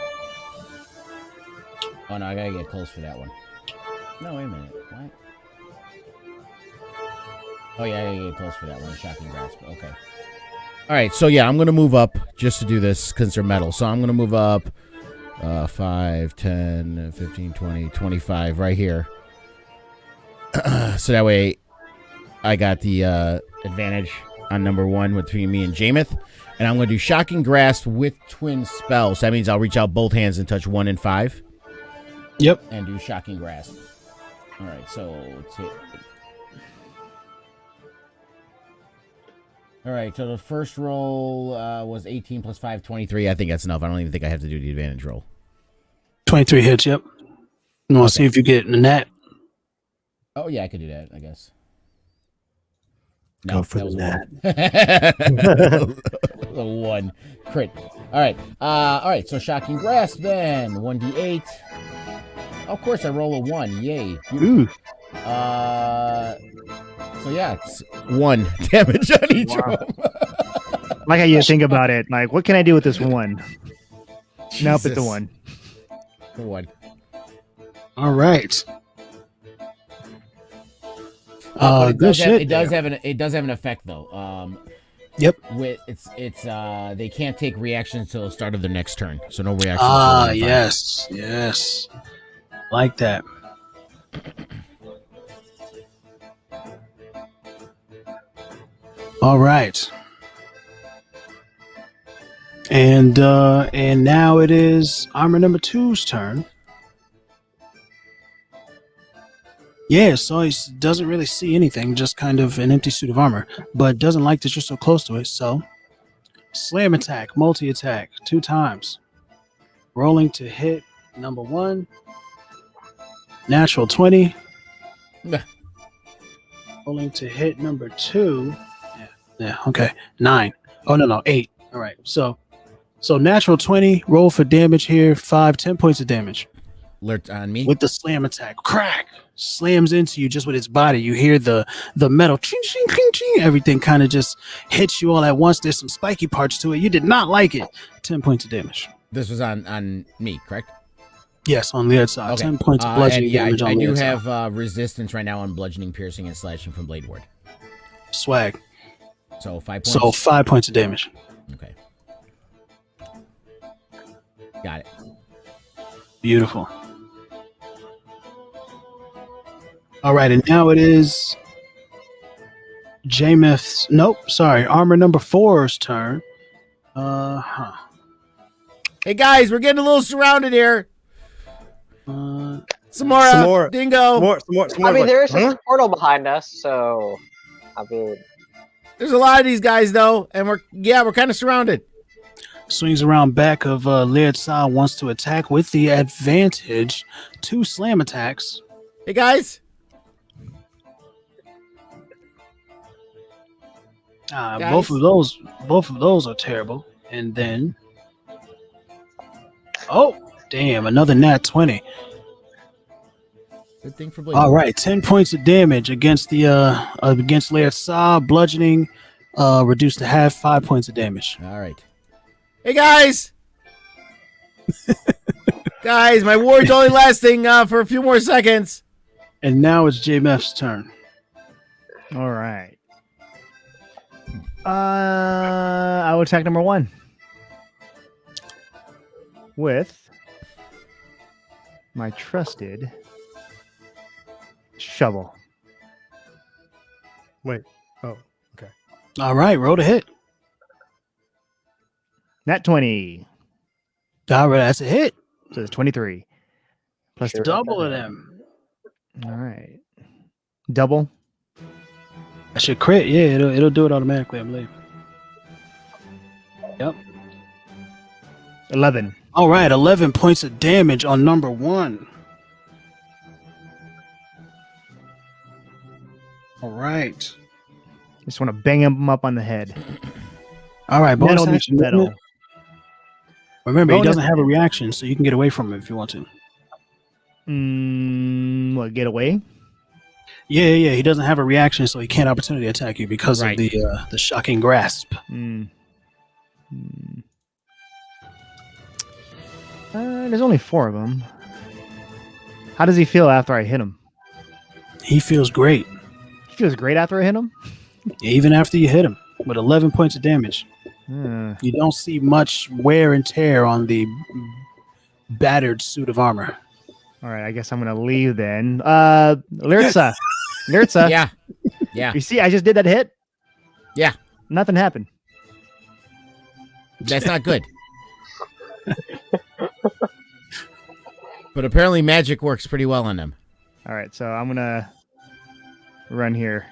Oh no, I gotta get close for that one. No, wait a minute. What? Oh yeah, I gotta get close for that one. Shocking grasp. Okay. Alright, so yeah, I'm gonna move up just to do this because they're metal. So I'm gonna move up 5, 10, 15, 20, 25 right here. So that way I got the advantage on number 1 between me and Jameth. And I'm going to do Shocking Grasp with Twin Spell. So that means I'll reach out both hands and touch 1 and 5. Yep. And do Shocking Grasp. All right, so let's hit. All right, so the first roll was 18 plus 5, 23. I think that's enough. I don't even think I have to do the advantage roll. 23 hits, yep. You want to see if you get a net? Oh, yeah, I could do that, I guess. No, Go for that the was one. The one crit. All right. So shocking grasp then 1d8. Of course, I roll a 1. Yay. Ooh. So yeah, it's 1 damage on each Wow. of them. Like how you think about it. Like, what can I do with this one? Nope, it's a Jesus. 1. The 1. All right. But it Good does, have, shit. it does have an effect though. Yep. With it's they can't take reactions until the start of their next turn. So no reactions. Ah, for round 5. yes. Like that. All right. And now it is armor number 2's turn. Yeah, so he doesn't really see anything, just kind of an empty suit of armor, but doesn't like that you're so close to it. So, slam attack, multi attack, 2 times. Rolling to hit number 1. Natural 20. Rolling to hit number 2. Yeah, okay. 9. Oh, no, 8. All right. So natural 20, roll for damage here, 10 points of damage. Alert on me. With the slam attack. Crack! Slams into you just with its body. You hear the metal ching, ching, ching, ching. Everything kind of just hits you all at once. There's some spiky parts to it. You did not like it. 10 points of damage. This was on me, correct? Yes, on the other side. Okay. 10 points of bludgeoning damage on I the do other side. have resistance right now on bludgeoning, piercing, and slashing from Blade Ward. Swag. So 5 points. So 5 points of damage. Okay. Got it. Beautiful. All right, and now it is Jameth's. Nope, sorry, armor number 4's turn. Hey guys, we're getting a little surrounded here. Some more, Dingo. Some more. I mean, like, there is huh? a portal behind us, so I mean, There's a lot of these guys though, and we're kind of surrounded. Swings around back of Laird Sa, wants to attack with the advantage. 2 slam attacks. Hey guys. Guys. Both of those are terrible. And then, oh damn, another nat 20. Good thing for Blade. All right, 10 points of damage against the against Laird Sa, bludgeoning, reduced to half, 5 points of damage. All right. Hey guys. Guys, my ward's only lasting for a few more seconds. And now it's JMF's turn. All right. I will attack number 1 with my trusted shovel. Wait. Oh, okay. All right, roll to hit. Nat 20. All right, that's a hit. So it's 23. Plus Sure. Double of them. All right. Double. That's your crit. Yeah, it'll do it automatically, I believe. Yep. 11. All right, 11 points of damage on number 1. All right. Just want to bang him up on the head. All right, bonus Metal meets action. metal. Remember, he Bonus- doesn't have a reaction, so you can get away from him if you want to. What, get away? Yeah. He doesn't have a reaction, so he can't opportunity attack you because Right. of the shocking grasp. There's only 4 of them. How does he feel after I hit him? He feels great, He feels great after I hit him? even after you hit him with 11 points of damage. You don't see much wear and tear on the battered suit of armor. All right, I guess I'm going to leave then. Lyrtsa. Lyrtsa. Yeah. Yeah. You see, I just did that hit. Yeah. Nothing happened. That's not good. But apparently magic works pretty well on them. All right, so I'm going to run here.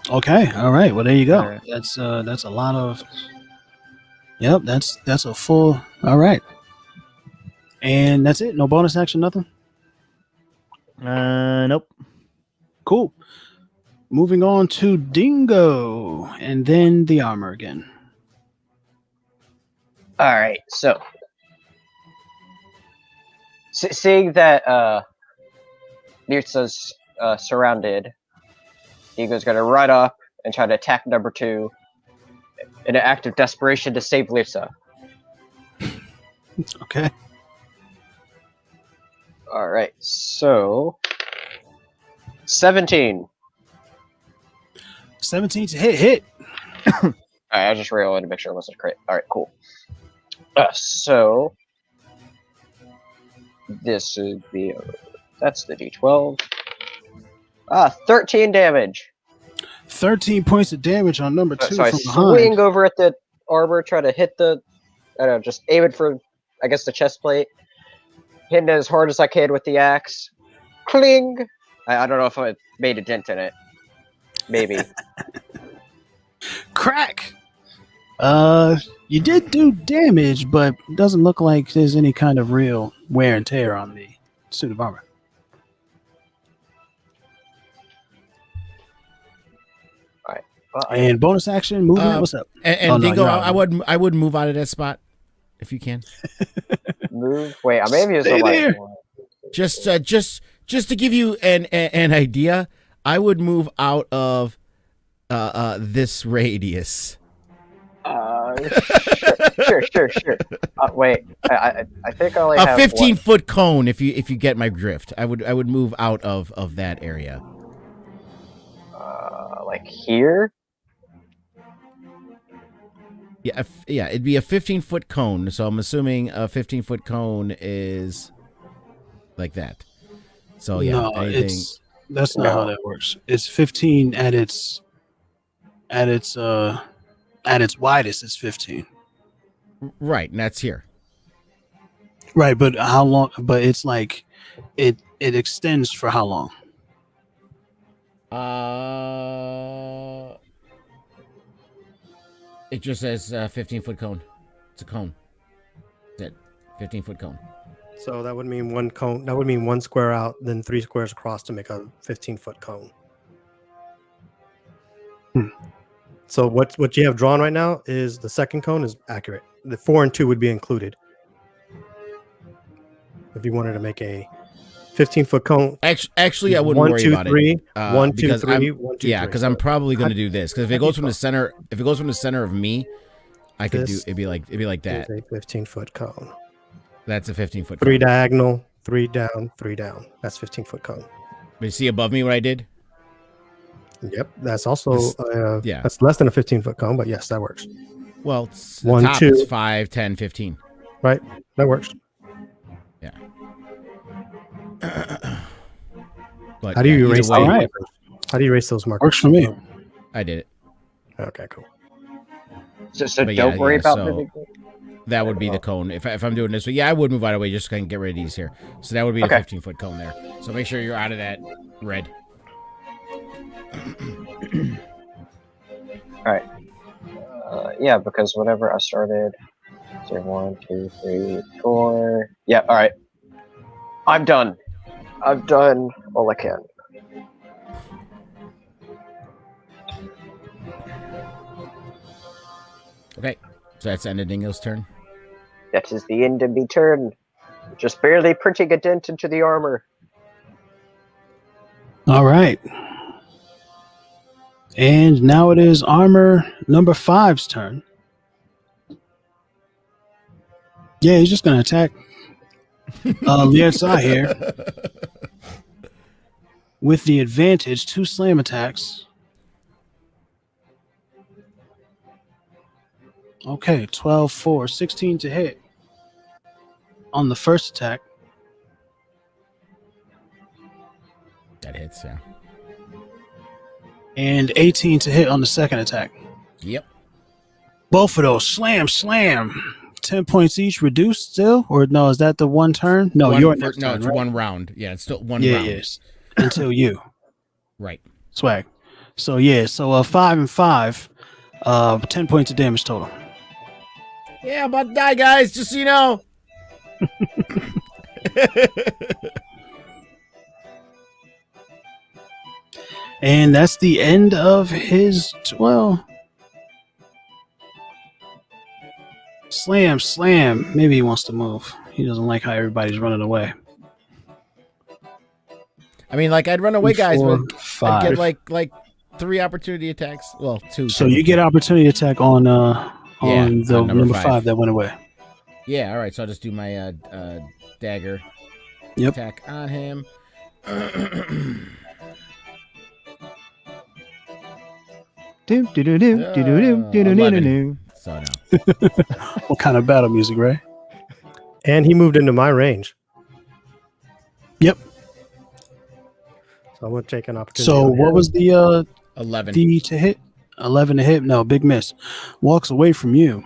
Okay, all right. Well, there you go. All right. That's a lot of. Yep, that's a full. All right, and that's it. No bonus action, nothing. Nope. cool. Moving on to Dingo, and then the armor again. All right, so seeing that Nirtsa's surrounded, Dingo's gonna run up and try to attack number 2 in an act of desperation to save Lirsa. Okay. All right, so 17. 17 to hit. All right, I just realized to make sure it wasn't a crit. All right, cool. So this would be that's the D12. 13 damage. 13 points of damage on number 2 So I from swing behind. over at the armor, try to hit the, I don't know, just aim it for, I guess, the chest plate. Hitting it as hard as I can with the axe. Cling! I don't know if I made a dent in it. Maybe. Crack. You did do damage, but it doesn't look like there's any kind of real wear and tear on the suit of armor. And bonus action, movement. What's up? And Oh, no, Dingo, you're out. I would move out of that spot if you can. Move. Wait, I may have used Stay the light there. one. Just to give you an idea, I would move out of this radius. Sure. Wait, I think I only A have 15-foot cone. If you get my drift, I would move out of that area. like here. Yeah, it'd be a 15-foot cone. So I'm assuming a 15-foot cone is like that. So yeah, No, anything. that's not how that works. It's 15 at its widest. It's 15. Right, and that's here. Right, but how long? But it's like it extends for how long? It just says 15-foot cone. It's a cone. That's it. 15-foot cone. So that would mean one cone. That would mean one square out, then 3 squares across to make a 15-foot cone. So what you have drawn right now is the second cone is accurate. The 4 and 2 would be included. If you wanted to make a 15-foot cone. Actually, I wouldn't worry about it. 1, 2, because 3, I'm- 1, 2, Yeah, 3. because I'm probably going to do this. Because if it goes from the center, of me, I could do. This It'd be like that. Is a 15-foot cone. That's a 15-foot. 3 diagonal, 3 down, 3 down. That's 15-foot cone. But you see above me what I did? Yep, that's also yeah. That's less than a 15-foot cone, but yes, that works. Well, it's, 1, the top 2. is 5, 10, 15. Right, that works. Yeah. But How do you either erase way, those All right. markers? How do you erase those markers? Works for me. I did it. Okay, cool. So But don't yeah, worry yeah, about so- moving. That would be the cone. If I'm doing this, so yeah, I would move out of the way just so I can get rid of these here. So that would be Okay. a 15-foot cone there. So make sure you're out of that red. Yeah, because whatever I started. So 1, 2, 3, 4. Yeah, all right. I'm done. I've done all I can. Okay. So that's the end of Dingo's turn. That is the end of me turn. Just barely printing a dent into the armor. All right. And now it is armor number 5's turn. Yeah, he's just gonna attack Lietza here with the advantage, 2 slam attacks. Okay, 12, 4, 16 to hit on the first attack. That hits, yeah. And 18 to hit on the second attack. Yep. Both of those. Slam. 10 points each. Reduced still? Or no, is that the one turn? No, One your for- next no, turn, it's right? one round. Yeah, it's still one Yeah, round. yes. Until you. Right. Swag. So, yeah. So, 5 and 5. 10 points of damage total. Yeah, I'm about to die, guys, just so you know. And that's the end of his, well, slam. Maybe he wants to move. He doesn't like how everybody's running away. I mean, like I'd run away, guys, Four, but I'd five. get like 3 opportunity attacks. Well, 2. So you get opportunity attack on the on number five that went away. Yeah, all right. So I'll just do my dagger attack on him. So now. What kind of battle music, Ray? And he moved into my range. Yep. So I'm going to take an opportunity. So what was the 11 D to hit? 11 to hit? No, big miss. Walks away from you.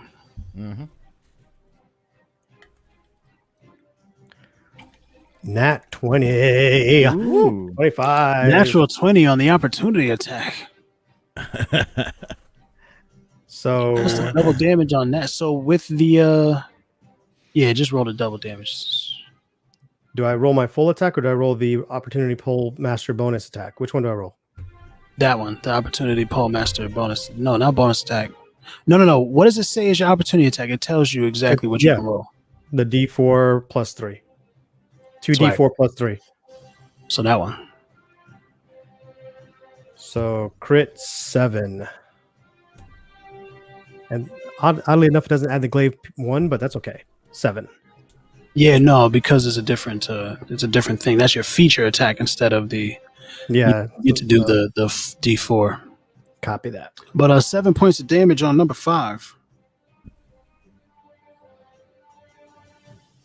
Mm-hmm. Nat 20. Ooh. 25. Natural 20 on the opportunity attack. So What's the double damage on that? So with the just roll the double damage. do I roll my full attack or do I roll the opportunity pull master bonus attack? Which one do I roll? That one, the opportunity pull master bonus. No, not bonus attack. No. What does it say is your opportunity attack? It tells you exactly what you Yeah. can roll. The D4 plus 3. 2D4 plus 3. So that one. So crit 7. And oddly enough, it doesn't add the glaive 1, but that's okay. 7. Yeah, no, because it's a different thing. That's your feature attack instead of the Yeah. you get to do the D4. Copy that. But 7 points of damage on number 5.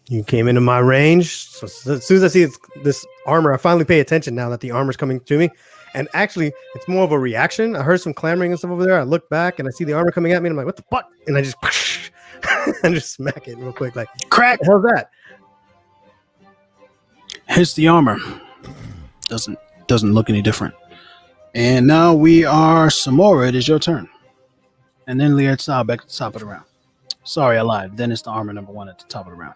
You came into my range. So as soon as I see this armor, I finally pay attention now that the armor's coming to me. And actually, it's more of a reaction. I heard some clamoring and stuff over there. I look back and I see the armor coming at me, and I'm like, "What the fuck?" And I just, I just smack it real quick, like, Crack! "What the hell's that?" Hits the armor. Doesn't look any different. And now we are Samora. It is your turn. And then Lietza back at the top of the round. Sorry, I lied. Then it's the armor number 1 at the top of the round.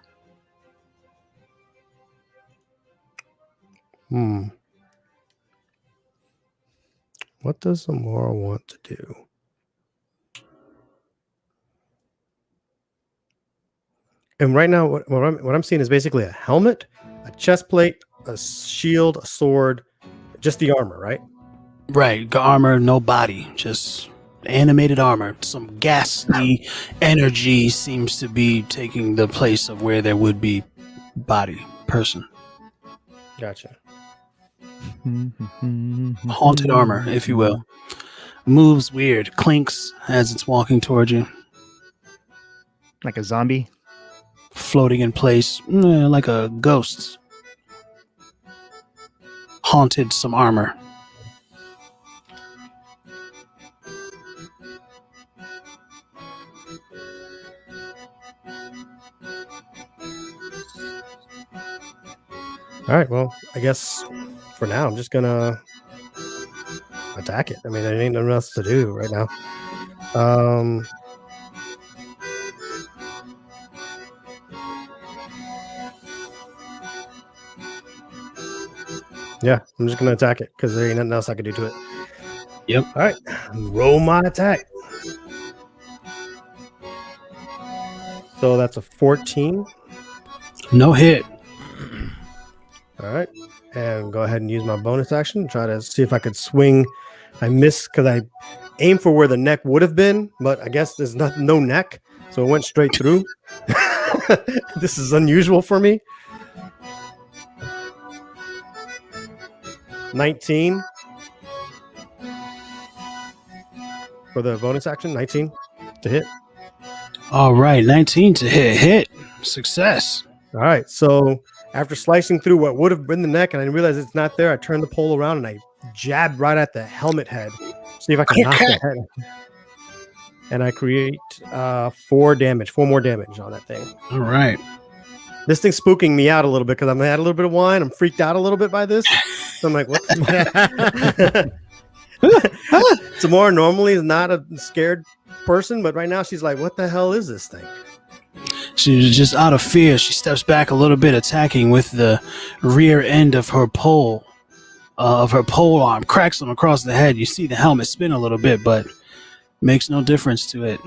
What does Zamora want to do? And right now, what I'm seeing is basically a helmet, a chest plate, a shield, a sword, just the armor, right? Right. Armor, no body. Just animated armor. Some ghastly energy seems to be taking the place of where there would be body, person. Gotcha. Haunted armor, if you will. Moves weird. Clinks as it's walking towards you. Like a zombie. Floating in place. Like a ghost. Haunted some armor. All right. Well, I guess for now, I'm just gonna attack it. I mean, there ain't nothing else to do right now. Yeah, I'm just gonna attack it because there ain't nothing else I can do to it. Yep. All right. Roll my attack. So that's a 14. No hit. All right. And go ahead and use my bonus action. Try to see if I could swing. I missed because I aimed for where the neck would have been, but I guess there's no neck. So it went straight through. This is unusual for me. 19 for the bonus action. 19 to hit. All right. 19 to hit. Hit. Success. All right. So after slicing through what would have been the neck and I realized it's not there, I turned the pole around and I jabbed right at the helmet head. See if I can knock the head. And I create 4 more damage on that thing. All right. This thing's spooking me out a little bit because I'm had a little bit of wine. I'm freaked out a little bit by this. So I'm like, what? Samora normally is not a scared person, but right now she's like, what the hell is this thing? She's just out of fear. She steps back a little bit, attacking with the rear end of her pole. of her pole arm, cracks him across the head. You see the helmet spin a little bit, but makes no difference to it.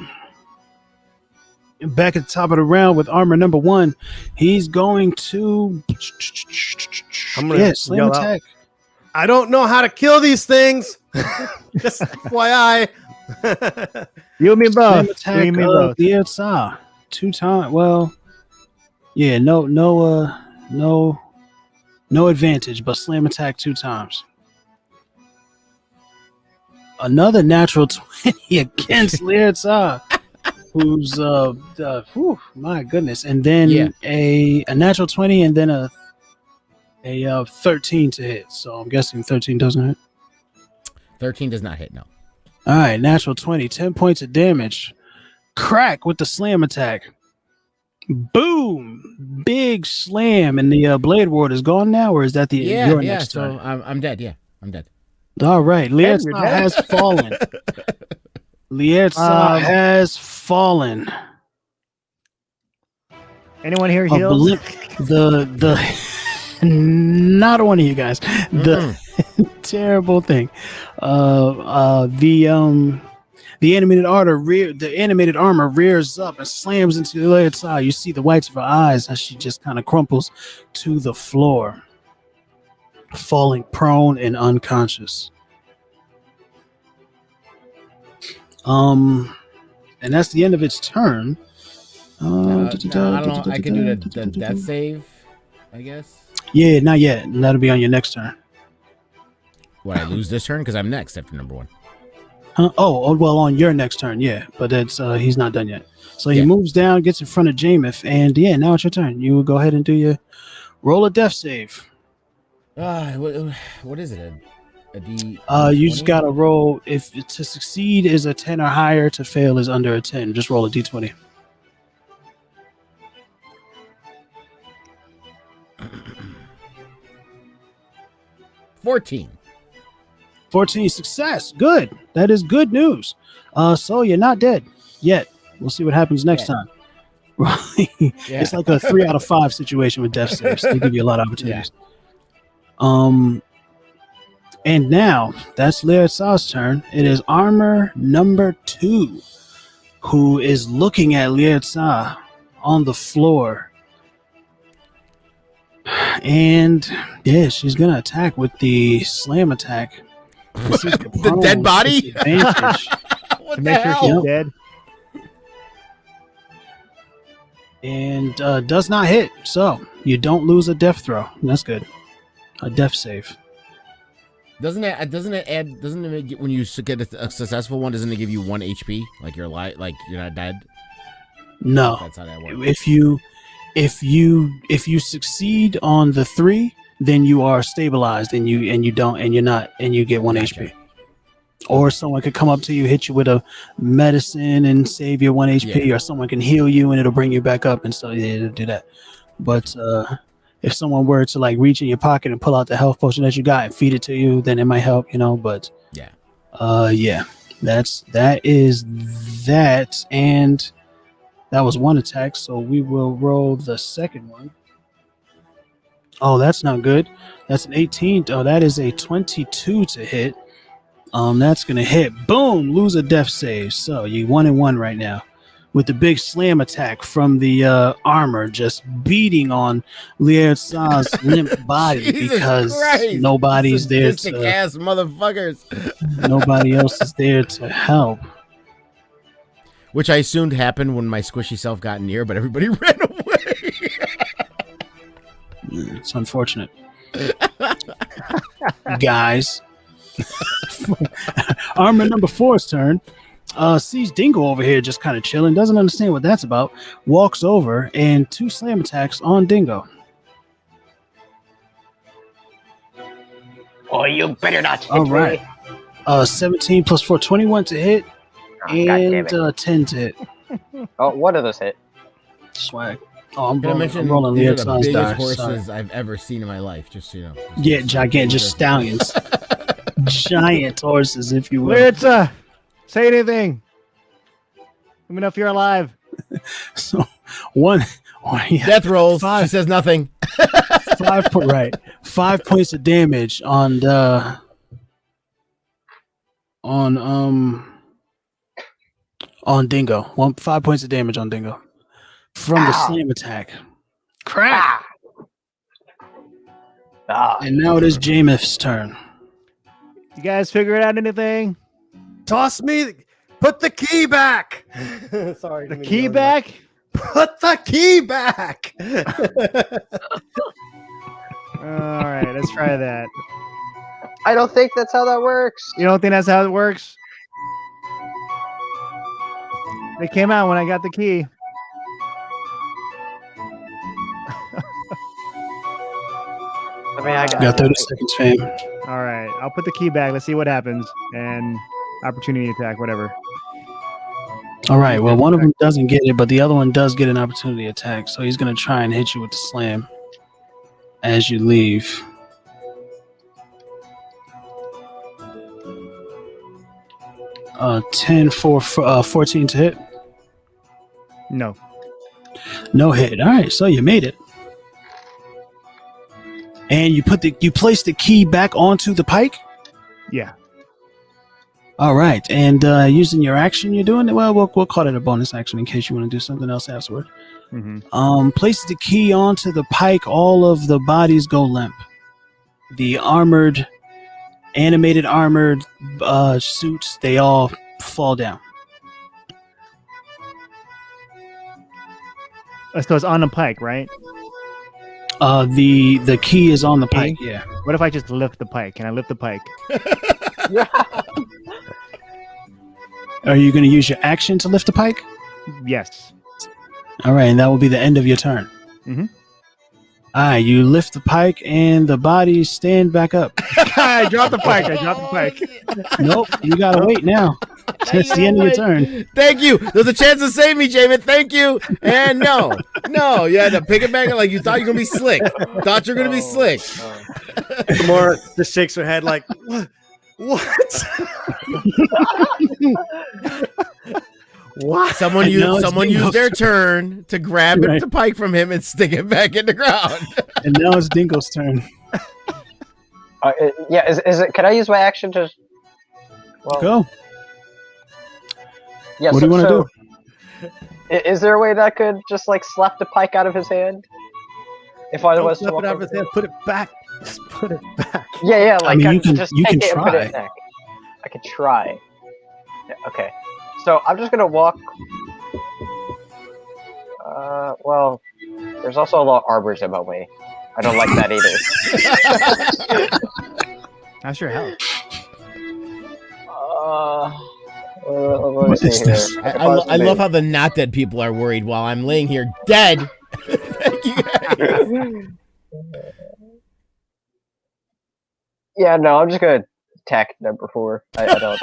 Back at the top of the round with armor number 1, he's going to I'm gonna slam yell out, attack. I don't know how to kill these things. Just FYI. You and me Slam both. attack You and me both. the outside 2 times. Well, yeah, no advantage, but slam attack 2 times. Another natural 20 against Lietza, who's my goodness, and then a natural 20 and then a 13 to hit. So I'm guessing 13 doesn't hit. 13 does not hit, no. All right, natural 20, 10 points of damage. Crack with the slam attack. Boom! Big slam, and the Blade Ward is gone now, or is that your next turn? So I'm dead. Yeah, I'm dead. All right, you're Lietza dead. has fallen. Lietza has fallen. Anyone here A healed? blip- the not one of you guys. The terrible thing. The animated armor rears up and slams into the other side. You see the whites of her eyes as she just kind of crumples to the floor, falling prone and unconscious. And that's the end of its turn. I don't know. I can do the death save, I guess. Yeah, not yet. That'll be on your next turn. What, I lose this turn? Because I'm next after number 1. Huh? Oh, well, on your next turn, yeah. But that's he's not done yet. So he moves down, gets in front of Jameth, and now it's your turn. You will go ahead and do your roll a death save. What is it? A D? You just gotta roll. If to succeed is a 10 or higher, to fail is under a 10. Just roll a d20. $14. 14 success. Good. That is good news. So you're not dead yet. We'll see what happens next time. Right. It's like a 3 out of 5 situation with death saves. They give you a lot of opportunities. And now that's Lietza's turn. It is armor number 2 who is looking at Lietza on the floor. And she's gonna attack with the slam attack. The dead body? Advantage. What To the make sure hell? she's dead. And does not hit. So you don't lose a death throw. That's good. A death save. Doesn't it add? Doesn't it get, when you get a successful one? Doesn't it give you 1 HP? Like you're like you're not dead. No. That's how that works. If you succeed on the 3, then you are stabilized and you get 1 HP. Or someone could come up to you, hit you with a medicine and save your 1 HP, or someone can heal you and it'll bring you back up and so it'll do that. But if someone were to like reach in your pocket and pull out the health potion that you got and feed it to you, then it might help, but that is that. And that was 1 attack, so we will roll the second one. Oh, that's not good. That's an 18. Oh, that is a 22 to hit. That's gonna hit. Boom! Lose a death save. So you 1-1 right now, with the big slam attack from the armor just beating on Lietza's limp body because nobody's there to. Ass motherfuckers. Nobody else is there to help. Which I assumed happened when my squishy self got near, but everybody ran away. It's unfortunate. Guys. Armor number 4's turn. Sees Dingo over here just kind of chilling, doesn't understand what that's about, walks over and 2 slam attacks on Dingo. Oh, you better not hit All right. me. 17 plus 4, 21 to hit, Oh, God damn and it. 10 to hit. Oh, one of those hit. Swag. Oh, I'm Can I rolling, mention I'm rolling these are the Lietza's biggest dice. horses Sorry. I've ever seen in my life, just so you know. Yeah, gigantic, just stallions. Giant horses, if you will. Lietza, say anything. Let me know if you're alive. So, one. Death rolls. Five. She says nothing. 5 5 points of damage on the on Dingo. 5 points of damage on Dingo from the Ow. slam attack. Crack. Ah. And now it is Jameth's turn. You guys figured out anything? Toss me. Put the key back. Sorry. The key back? Put the key back. All right, let's try that. I don't think that's how that works. You don't think that's how it works? It came out when I got the key. I mean, I Got 30 seconds, fam. All right, I'll put the key back. Let's see what happens. And opportunity attack, whatever. All right. Well, one of them doesn't get it, but the other one does get an opportunity attack. So he's going to try and hit you with the slam as you leave. Uh, 10 for 14 to hit. No. No hit. All right. So you made it. And you place the key back onto the pike. Yeah. All right, and using your action, you're doing it. Well, we'll call it a bonus action in case you want to do something else afterward. Mm-hmm. Place the key onto the pike. All of the bodies go limp. The animated armored suits, they all fall down. So it's on the pike, right? The key is on the pike. Yeah. What if I just lift the pike? Can I lift the pike? Are you going to use your action to lift the pike? Yes. All right, and that will be the end of your turn. Mm-hmm. All right, you lift the pike, and the bodies stand back up. I dropped the pike. Nope, you gotta wait now. It's the end of your turn. Thank you. There's a chance to save me, Jamin. Thank you. And no, you had to pick it back like you thought you were gonna be slick. Thought you were gonna be slick. More just shakes her head like, what? What? Someone used their turn to grab the pike from him and stick it back in the ground. And now it's Dingo's turn. Yeah, is it? Can I use my action to? Well, Go. Yeah. What do you want to do? Is there a way that I could just like slap the pike out of his hand? If I was to Slap walk it out of over his hand. Put it back. Just put it back. Yeah, like I mean, I you can- just you take can it and put it try. back. I could try. Yeah, okay. So I'm just gonna walk. Well, there's also a lot of arbors in my way. I don't like that either. That's your help. Let me What see is here. this? I love how the not dead people are worried while I'm laying here dead. Thank you guys. Yeah, no, I'm just gonna attack number 4. I don't.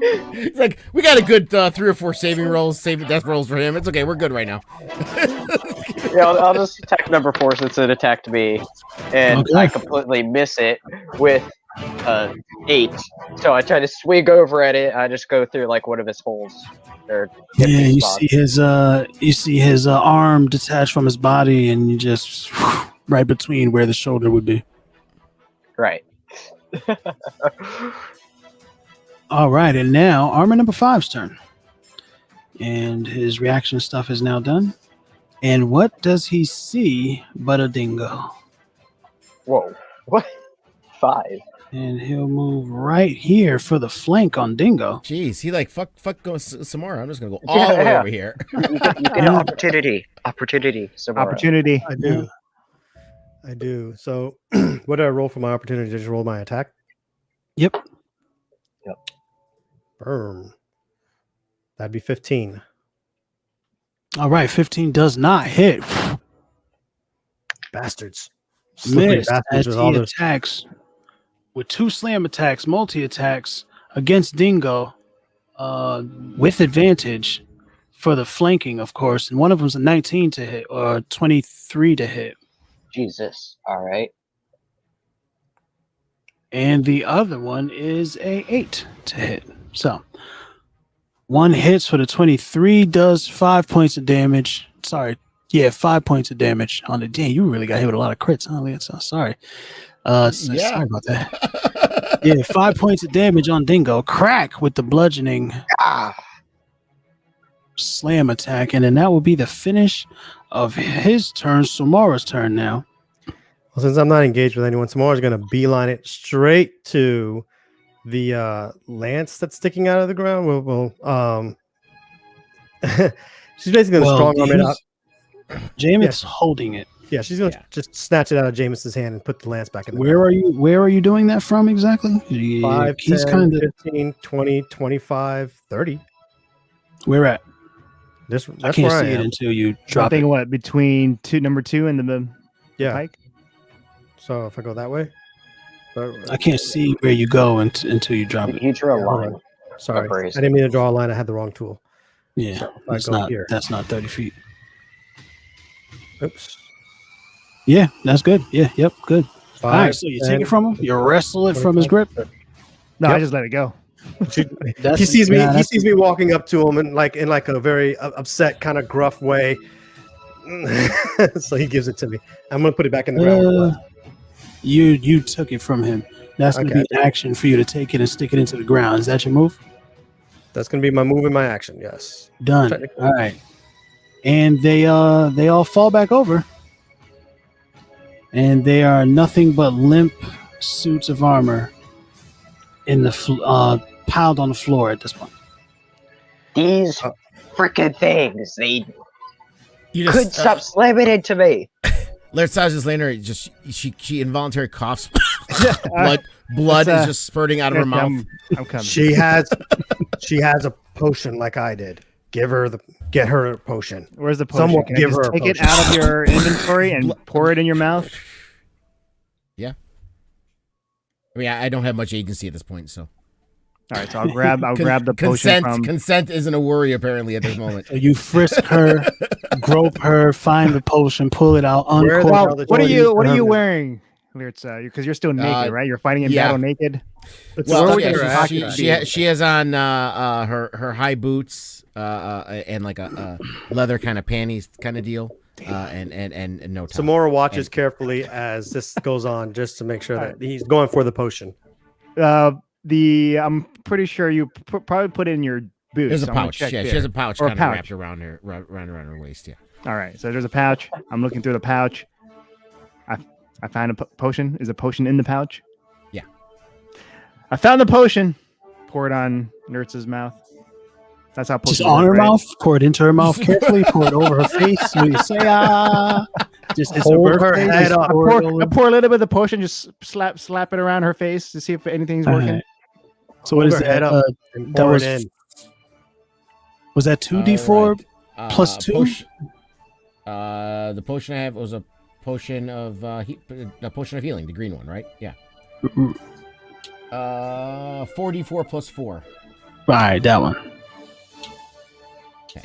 It's like we got a good 3 or 4 saving death rolls for him. It's okay. We're good right now. Yeah, I'll just attack number 4 since it attacked me, and Okay. I completely miss it with 8. So I try to swing over at it. I just go through like one of his holes. Or Yeah, empty you spots. see his arm detached from his body, and you just right between where the shoulder would be. Right. All right, and now armor number 5's turn, and his reaction stuff is now done. And what does he see but a dingo? Whoa. What? 5. And he'll move right here for the flank on Dingo. Jeez, he like fuck go Samara. I'm just gonna go all the way Yeah. over here. You get an opportunity. Samara. Opportunity. I do. So, what did I roll for my opportunity? Just roll my attack. Yep. Burn. That'd be 15. All right, 15 does not hit. Bastards. Slippery Missed bastards as with he all those. attacks with 2 slam attacks, multi-attacks against Dingo with advantage for the flanking, of course. And one of them's a 19 to hit or 23 to hit. Jesus. All right. And the other one is a 8 to hit. So one hits for the 23, does 5 points of damage. Sorry, Yeah, 5 points of damage on the. Damn, you really got hit with a lot of crits, huh? Lance? Sorry. Sorry about that. Yeah, 5 points of damage on Dingo. Crack with the bludgeoning Ah, slam attack, and then that will be the finish of his turn. Samara's turn now. Well, since I'm not engaged with anyone, Samara's going to beeline it straight to the lance that's sticking out of the ground. She's basically going to strong arm it up. Jameis holding it. Yeah, she's going to just snatch it out of Jameis's hand and put the lance back in the Where ground. are you doing that from exactly? 5, He's 10, kind of 15, 20, 25, 30. where at? That's I can't where see I it am. until you I'm drop thinking it. what between number 2 and the Yeah. pike. So if I go that way. I can't see where you go until you drop it. you drew a Yeah, hold line. on. Sorry. Upper I is- didn't mean to draw a line. I had the wrong tool. Yeah, So if I go here. that's not 30 feet. Oops. Yeah, that's good. Yeah, yep, good. All right, 5, so you 10, take it from him, you wrestle it from his grip. No, I Yep. just let it go. He sees me. He sees me walking up to him in like a very upset, kind of gruff way. So he gives it to me. I'm gonna put it back in the ground. You took it from him. That's gonna Okay. be an action for you to take it and stick it into the ground. Is that your move? That's gonna be my move and my action. Yes. Done. Technically. All right. And they all fall back over. And they are nothing but limp suits of armor in the piled on the floor at this point. These freaking things, they You could just stop slamming into me. Lertz's later just she involuntary coughs. blood Let's, is just spurting out of her mouth. I'm coming. She has a potion like I did. Get her a potion. Where's the potion? Someone Can give I her just a take it potion. out of your inventory and pour it in your mouth? Yeah. I mean, I don't have much agency at this point, so. All right, so I'll grab the potion from. Consent isn't a worry apparently at this moment. So you frisk her, grope her, find the potion, pull it out, Where the uncork. hell did What are you- you wearing? Because you're still naked, right? You're fighting in yeah. battle naked. Well, Well, yeah, yeah, she has on her high boots and like a leather kind of panties kind of deal, and no top. Samora watches carefully as this goes on, just to make sure that he's going for the potion. I'm pretty sure you probably put it in your boots. There's a so I'm gonna pouch. check Yeah, there. she has a pouch Or a kind of pouch. wrapped around her waist. Yeah. All right, so there's a pouch. I'm looking through the pouch. I found a potion. Is a potion in the pouch? Yeah. I found the potion. Pour it on Nertz's mouth. That's how potions Just on work, her right? mouth, pour it into her mouth carefully, pour it over her face. When you say just it's Hold her birthday, head just up. pour it over. I pour a little bit of the potion. Just slap it around her face to see if anything's All working. right. So what Hold is her that? head up and that pour was it in. Was that 2d4 plus 2? The potion I have was a potion of a potion of healing, the green one, right? Yeah. 4d4 plus 4. Right, that one. Okay.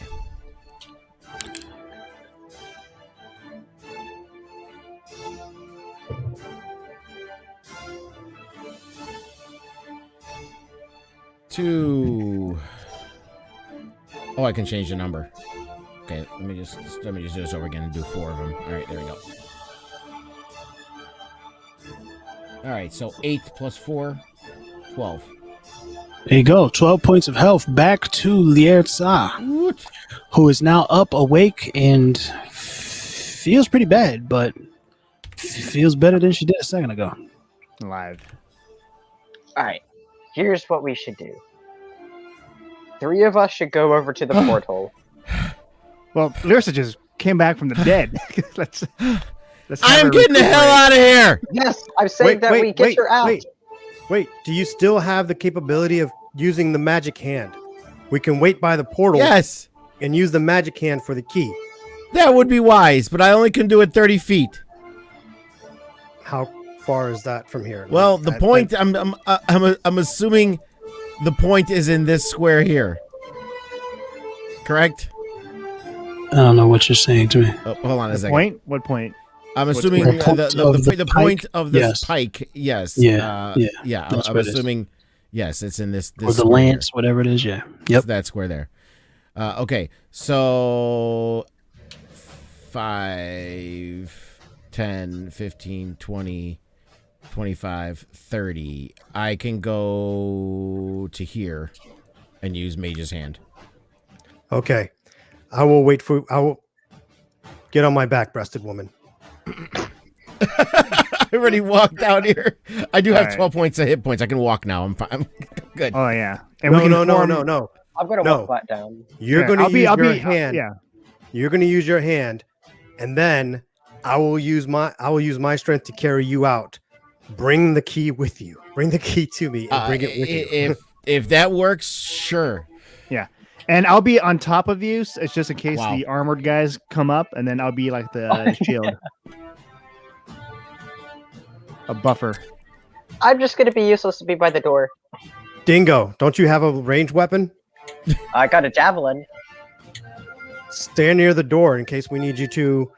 Two. Oh, I can change the number. Okay, let me just do this over again and do 4 of them. All right, there we go. All right, so 8 plus 4, 12. There you go. 12 points of health back to Lierza, who is now up, awake, and feels pretty bad, but feels better than she did a second ago. Live. Alright, here's what we should do. 3 of us should go over to the portal. Well, Lyrsa just came back from the dead. let's have I'm her getting the hell recuperate. out of here! Yes, I'm saying that we get her out. Wait. Do you still have the capability of using the magic hand? We can wait by the portal Yes, and use the magic hand for the key. that would be wise, but I only can do it 30 feet. How far is that from here? Well, the point I'm assuming the point is in this square here. Correct? I don't know what you're saying to me. Oh, hold on a The second. point? What point? I'm assuming the the point of the point pike? of this Yes. pike. Yes. Yeah, yeah, Yeah. that's I'm what it is. assuming. Yes, it's in this. Or the square here. lance, whatever it is, yeah. It's Yep. that square there. Okay, so 5, 10, 15, 20, 25, 30. I can go to here and use Mage's Hand. Okay. I will get on my back, breasted woman. I already walked out here. I do have All right. 12 points of hit points. I can walk now. I'm fine. I'm good. Oh yeah. And we No, can no, form- no, no. I'm gonna No. walk flat down. You're Yeah, going to I'll use be- I'll your be- hand. Yeah. You're going to use your hand, and then I will use my strength to carry you out. Bring the key with you. Bring the key to me and bring it with you. If that works, sure. And I'll be on top of you. It's just in case Wow. the armored guys come up, and then I'll be like the shield, a buffer. I'm just gonna be useless to be by the door. Dingo, don't you have a ranged weapon? I got a javelin. Stand near the door in case we need you to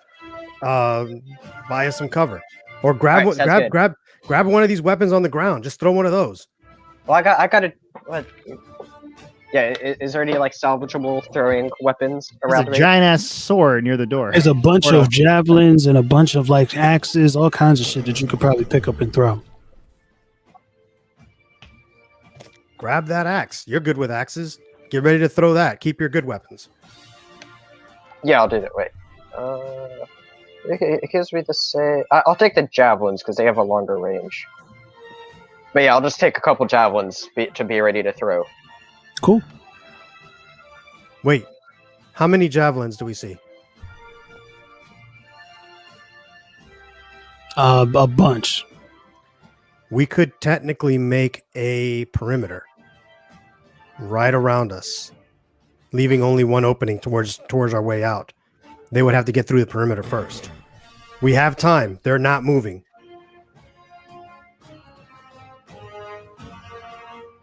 buy us some cover, or grab Alright, sounds grab one of these weapons on the ground. Just throw one of those. Well, I got a what? Yeah, is there any like salvageable throwing weapons There's around a me? giant ass sword near the door. There's a bunch Portal. of javelins and a bunch of like axes, all kinds of shit that you could probably pick up and throw. Grab that axe. You're good with axes. Get ready to throw that. Keep your good weapons. Yeah, I'll do that. Wait. It gives me the same. I'll take the javelins because they have a longer range. But yeah, I'll just take a couple javelins to be ready to throw. Cool. Wait, how many javelins do we see? A bunch. We could technically make a perimeter right around us, leaving only one opening towards our way out. They would have to get through the perimeter first. We have time. They're not moving.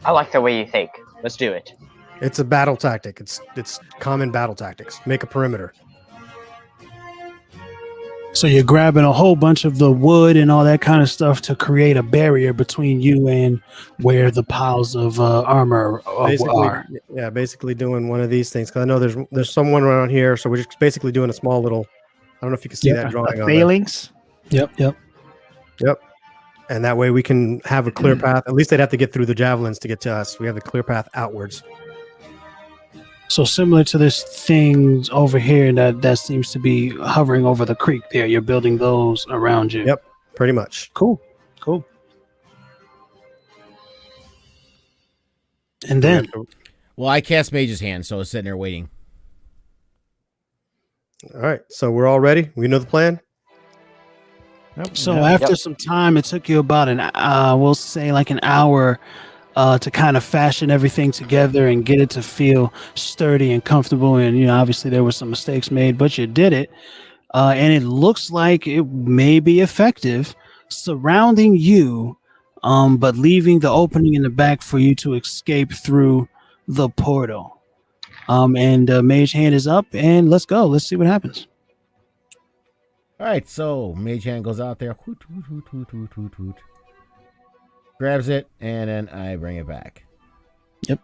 I like the way you think. Let's do it. It's a battle tactic. It's common battle tactics. Make a perimeter. So you're grabbing a whole bunch of the wood and all that kind of stuff to create a barrier between you and where the piles of armor are. Yeah, basically doing one of these things. Because I know there's someone around here, so we're just basically doing a small little. I don't know if you can see that drawing. on there. Phalanx. Yep. And that way we can have a clear path. At least they'd have to get through the javelins to get to us. We have the clear path outwards. So similar to this thing over here that seems to be hovering over the creek there. You're building those around you. Yep. Pretty much. Cool. And then Well, I cast Mage's Hand, so I was sitting there waiting. All right. So we're all ready. We know the plan. So after some time, it took you about we'll say like an hour to kind of fashion everything together and get it to feel sturdy and comfortable. And, obviously there were some mistakes made, but you did it. And it looks like it may be effective surrounding you, but leaving the opening in the back for you to escape through the portal. And Mage Hand is up, and let's go. Let's see what happens. All right, so Mage Hand goes out there, hoot, hoot, hoot, hoot, hoot, hoot, hoot, grabs it, and then I bring it back. Yep.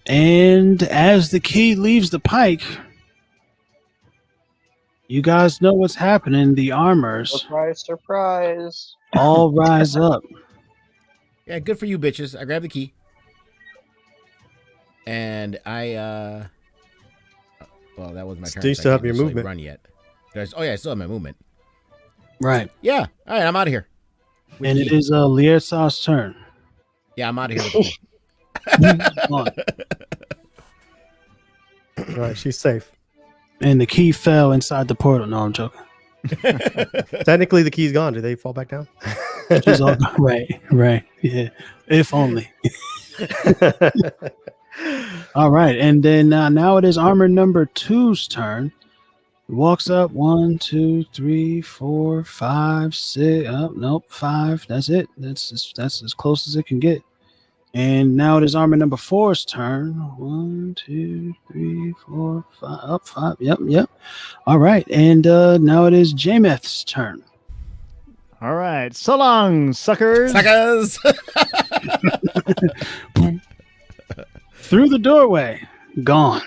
And as the key leaves the pike, you guys know what's happening. The armors Surprise! all rise up. Yeah, good for you, bitches. I grab the key, and I well, that was my turn. Do you so I still have can't your necessarily movement? Run yet? Oh yeah, I still have my movement. Right. Yeah. All right, I'm out of here. With And the it key. is Liarsaw's turn. Yeah, I'm out of here. With the key. On. All right. She's safe. And the key fell inside the portal. No, I'm joking. Technically, the key's gone. Do they fall back down? She's all, right. Yeah. If only. All right. And then now it is armor number 2's turn. Walks up 1, 2, 3, 4, 5, 6. Oh, nope, 5. That's it. That's as close as it can get. And now it is armor number 4's turn. 1, 2, 3, 4, 5. Up 5. Yep. All right. And now it is Jameth's turn. All right. So long, suckers. Suckers. Through the doorway. Gone.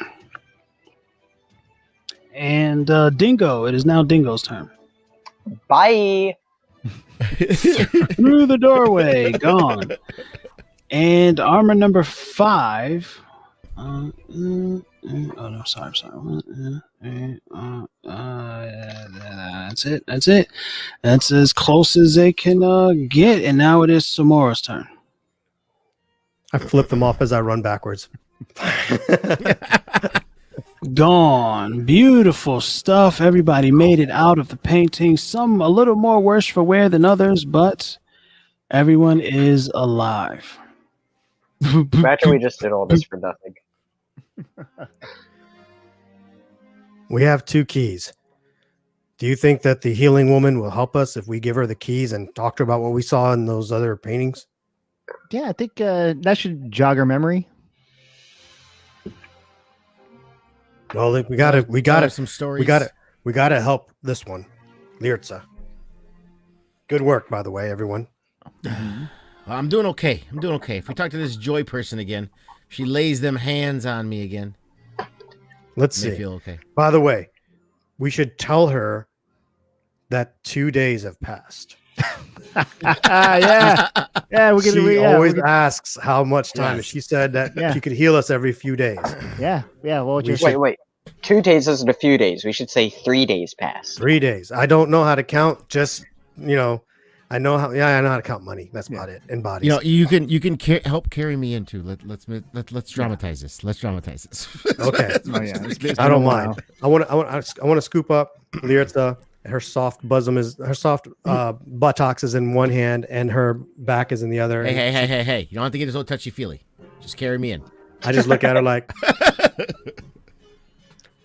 And Dingo, it is now Dingo's turn. Bye. Through the doorway, gone. And armor number 5. Oh no, sorry. That's it. That's as close as they can get. And now it is Samora's turn. I flip them off as I run backwards. Gone. Beautiful stuff. Everybody made it out of the painting. Some a little more worse for wear than others, but everyone is alive. Imagine we just did all this for nothing. We have 2 keys. Do you think that the healing woman will help us if we give her the keys and talk to her about what we saw in those other paintings? Yeah, I think that should jog our memory. Well, we gotta some stories. we gotta help this one, Lirza. Good work, by the way, everyone. I'm doing okay. If we talk to this Joy person again, she lays them hands on me again. Let's May see. feel okay. By the way, we should tell her that 2 days have passed. Yeah, we're gonna. She Yeah, always we're gonna- asks how much time. Yes. She said that Yeah. she could heal us every few days. yeah. Well, We just Wait. 2 days isn't a few days. We should say 3 days passed. 3 days. I don't know how to count. Just I know how. Yeah, I know how to count money. That's about it. And bodies. You can help carry me into. Let's dramatize this. Let's dramatize this. Okay. Oh, yeah. I don't mind. I want to scoop up Lirza. Her soft buttocks is in one hand and her back is in the other. Hey! You don't have to get so touchy feely. Just carry me in. I just look at her like,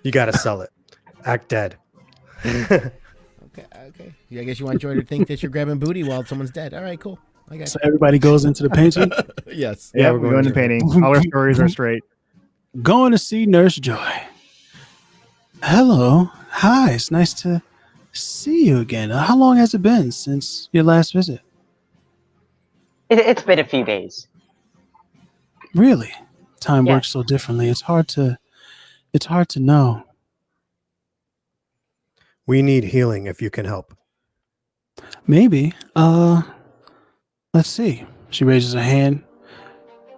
you got to sell it. Act dead. Okay. Yeah, I guess you want Joy to think that you're grabbing booty while someone's dead. All right, cool. I got So everybody goes into the painting. Yes. yeah, we're we're going going to to- painting. All our stories are straight. Going to see Nurse Joy. Hello. Hi. It's nice to see you again. How long has it been since your last visit? It's been a few days. Really? Time Yeah. works so differently. It's hard to know. We need healing if you can help. Maybe. Let's see. She raises her hand.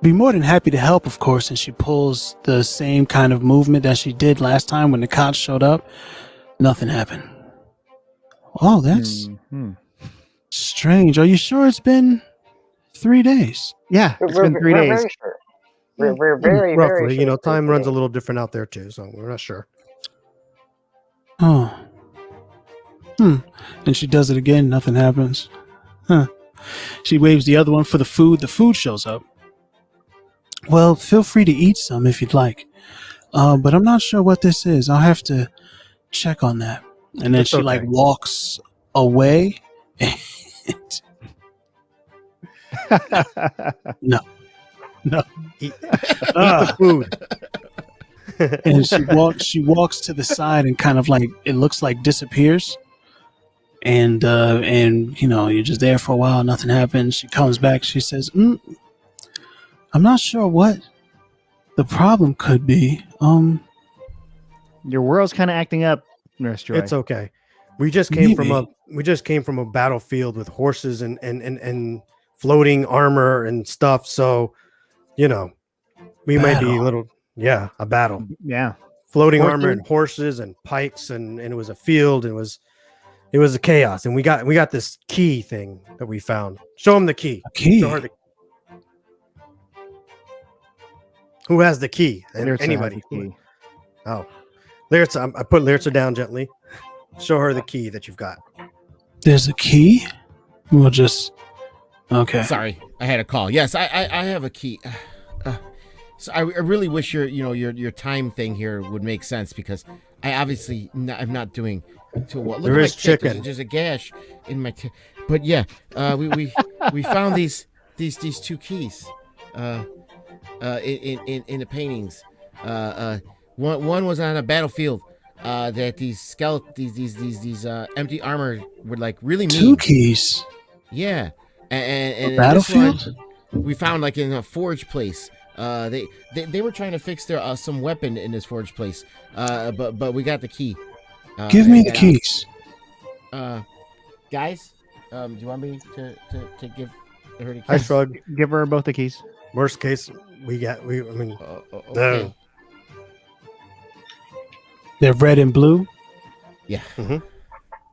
Be more than happy to help, of course, and she pulls the same kind of movement that she did last time when the cops showed up. Nothing happened. Oh, that's Mhm. strange. Are you sure it's been 3 days? Yeah, it's been 3 days. Very sure. We're very, Roughly, very sure. time runs a little different out there too, so we're not sure. Oh. And she does it again. Nothing happens. Huh. She waves the other one for the food. The food shows up. Well, feel free to eat some if you'd like. But I'm not sure what this is. I'll have to check on that. And then It's she okay. walks away. No. Eat the food. And she walks to the side and kind of like it looks like disappears. And you're just there for a while, nothing happens. She comes back, she says, I'm not sure what the problem could be. Your world's kind of acting up, Nurse Joy. It's okay. We just came from Maybe. a battlefield with horses and floating armor and stuff. So, we might be a Battle. little a battle. Yeah. Floating Horses? armor and horses and pikes and it was a field and it was a chaos. And we got this key thing that we found. Show him the key. A key? Show her who has the key? Lirza has Anybody. the key. Oh, Lirza. I put Lirza down gently. Show her the key that you've got. There's a key? We'll just okay. Sorry, I had a call. Yes, I have a key. So I really wish your time thing here would make sense because I obviously I'm not doing too well. Look There at is my tip. chicken. There's a gash in my tip. But yeah, we found these 2 keys in the paintings. One was on a battlefield that these empty armor would like really mean. 2 keys. Yeah, and A battlefield? this one we found like in a forge place They were trying to fix their some weapon in this forge place. But we got the key. Give me the and, keys. Guys. Do you want me to give her the keys? I shrug. Give her both the keys. Worst case, I mean, Okay. They're red and blue. Yeah.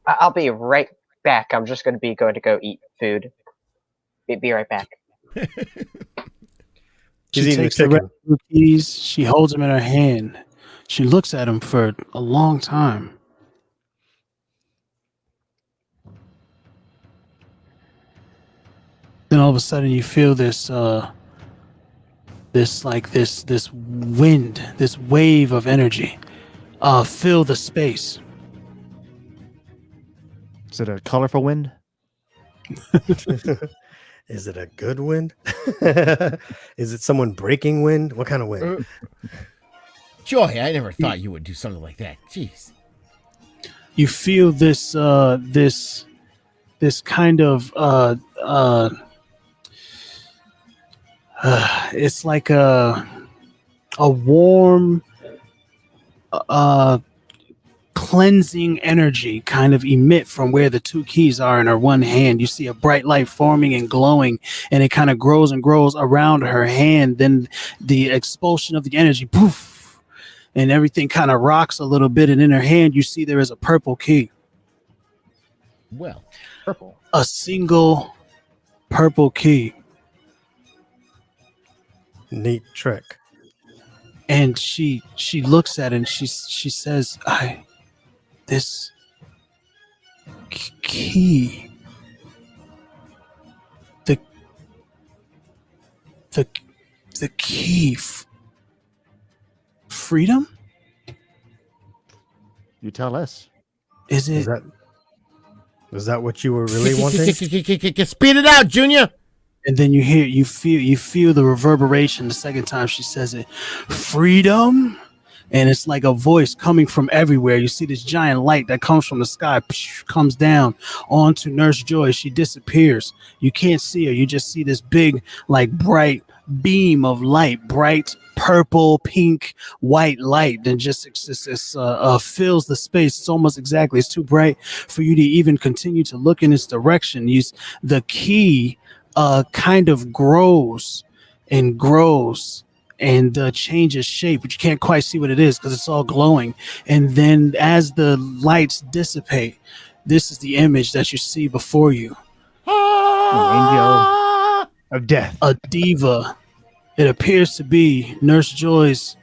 I'll be right back. I'm just going to go eat food. Be right back. He's She eating takes the red chicken. and blue keys. She holds them in her hand. She looks at them for a long time. Then all of a sudden you feel this this wind, this wave of energy fill the space. Is it a colorful wind? Is it a good wind? Is it someone breaking wind? What kind of wind? Joy, I never thought you would do something like that. Jeez. You feel this this kind of it's like a warm cleansing energy kind of emit from where the two keys are in her one hand. You see a bright light forming and glowing, and it kind of grows and grows around her hand. Then the expulsion of the energy, poof, and everything kind of rocks a little bit, and in her hand you see there is a purple key. Well, Purple. A single purple key. Neat trick. And she looks at it and she says, this key, the key, freedom? You tell us. Is it? Is that what you were really wanting? Speed it out, Junior. And then you feel the reverberation the second time she says it. Freedom? And it's like a voice coming from everywhere. You see this giant light that comes from the sky, comes down onto Nurse Joy. She disappears. You can't see her. You just see this big, like, bright beam of light, bright purple, pink, white light that just fills the space. It's almost exactly. It's too bright for you to even continue to look in its direction. The key kind of grows and grows and changes shape, but you can't quite see what it is because it's all glowing. And then as the lights dissipate, this is the image that you see before you. An angel of death. A diva. It appears to be Nurse Joy's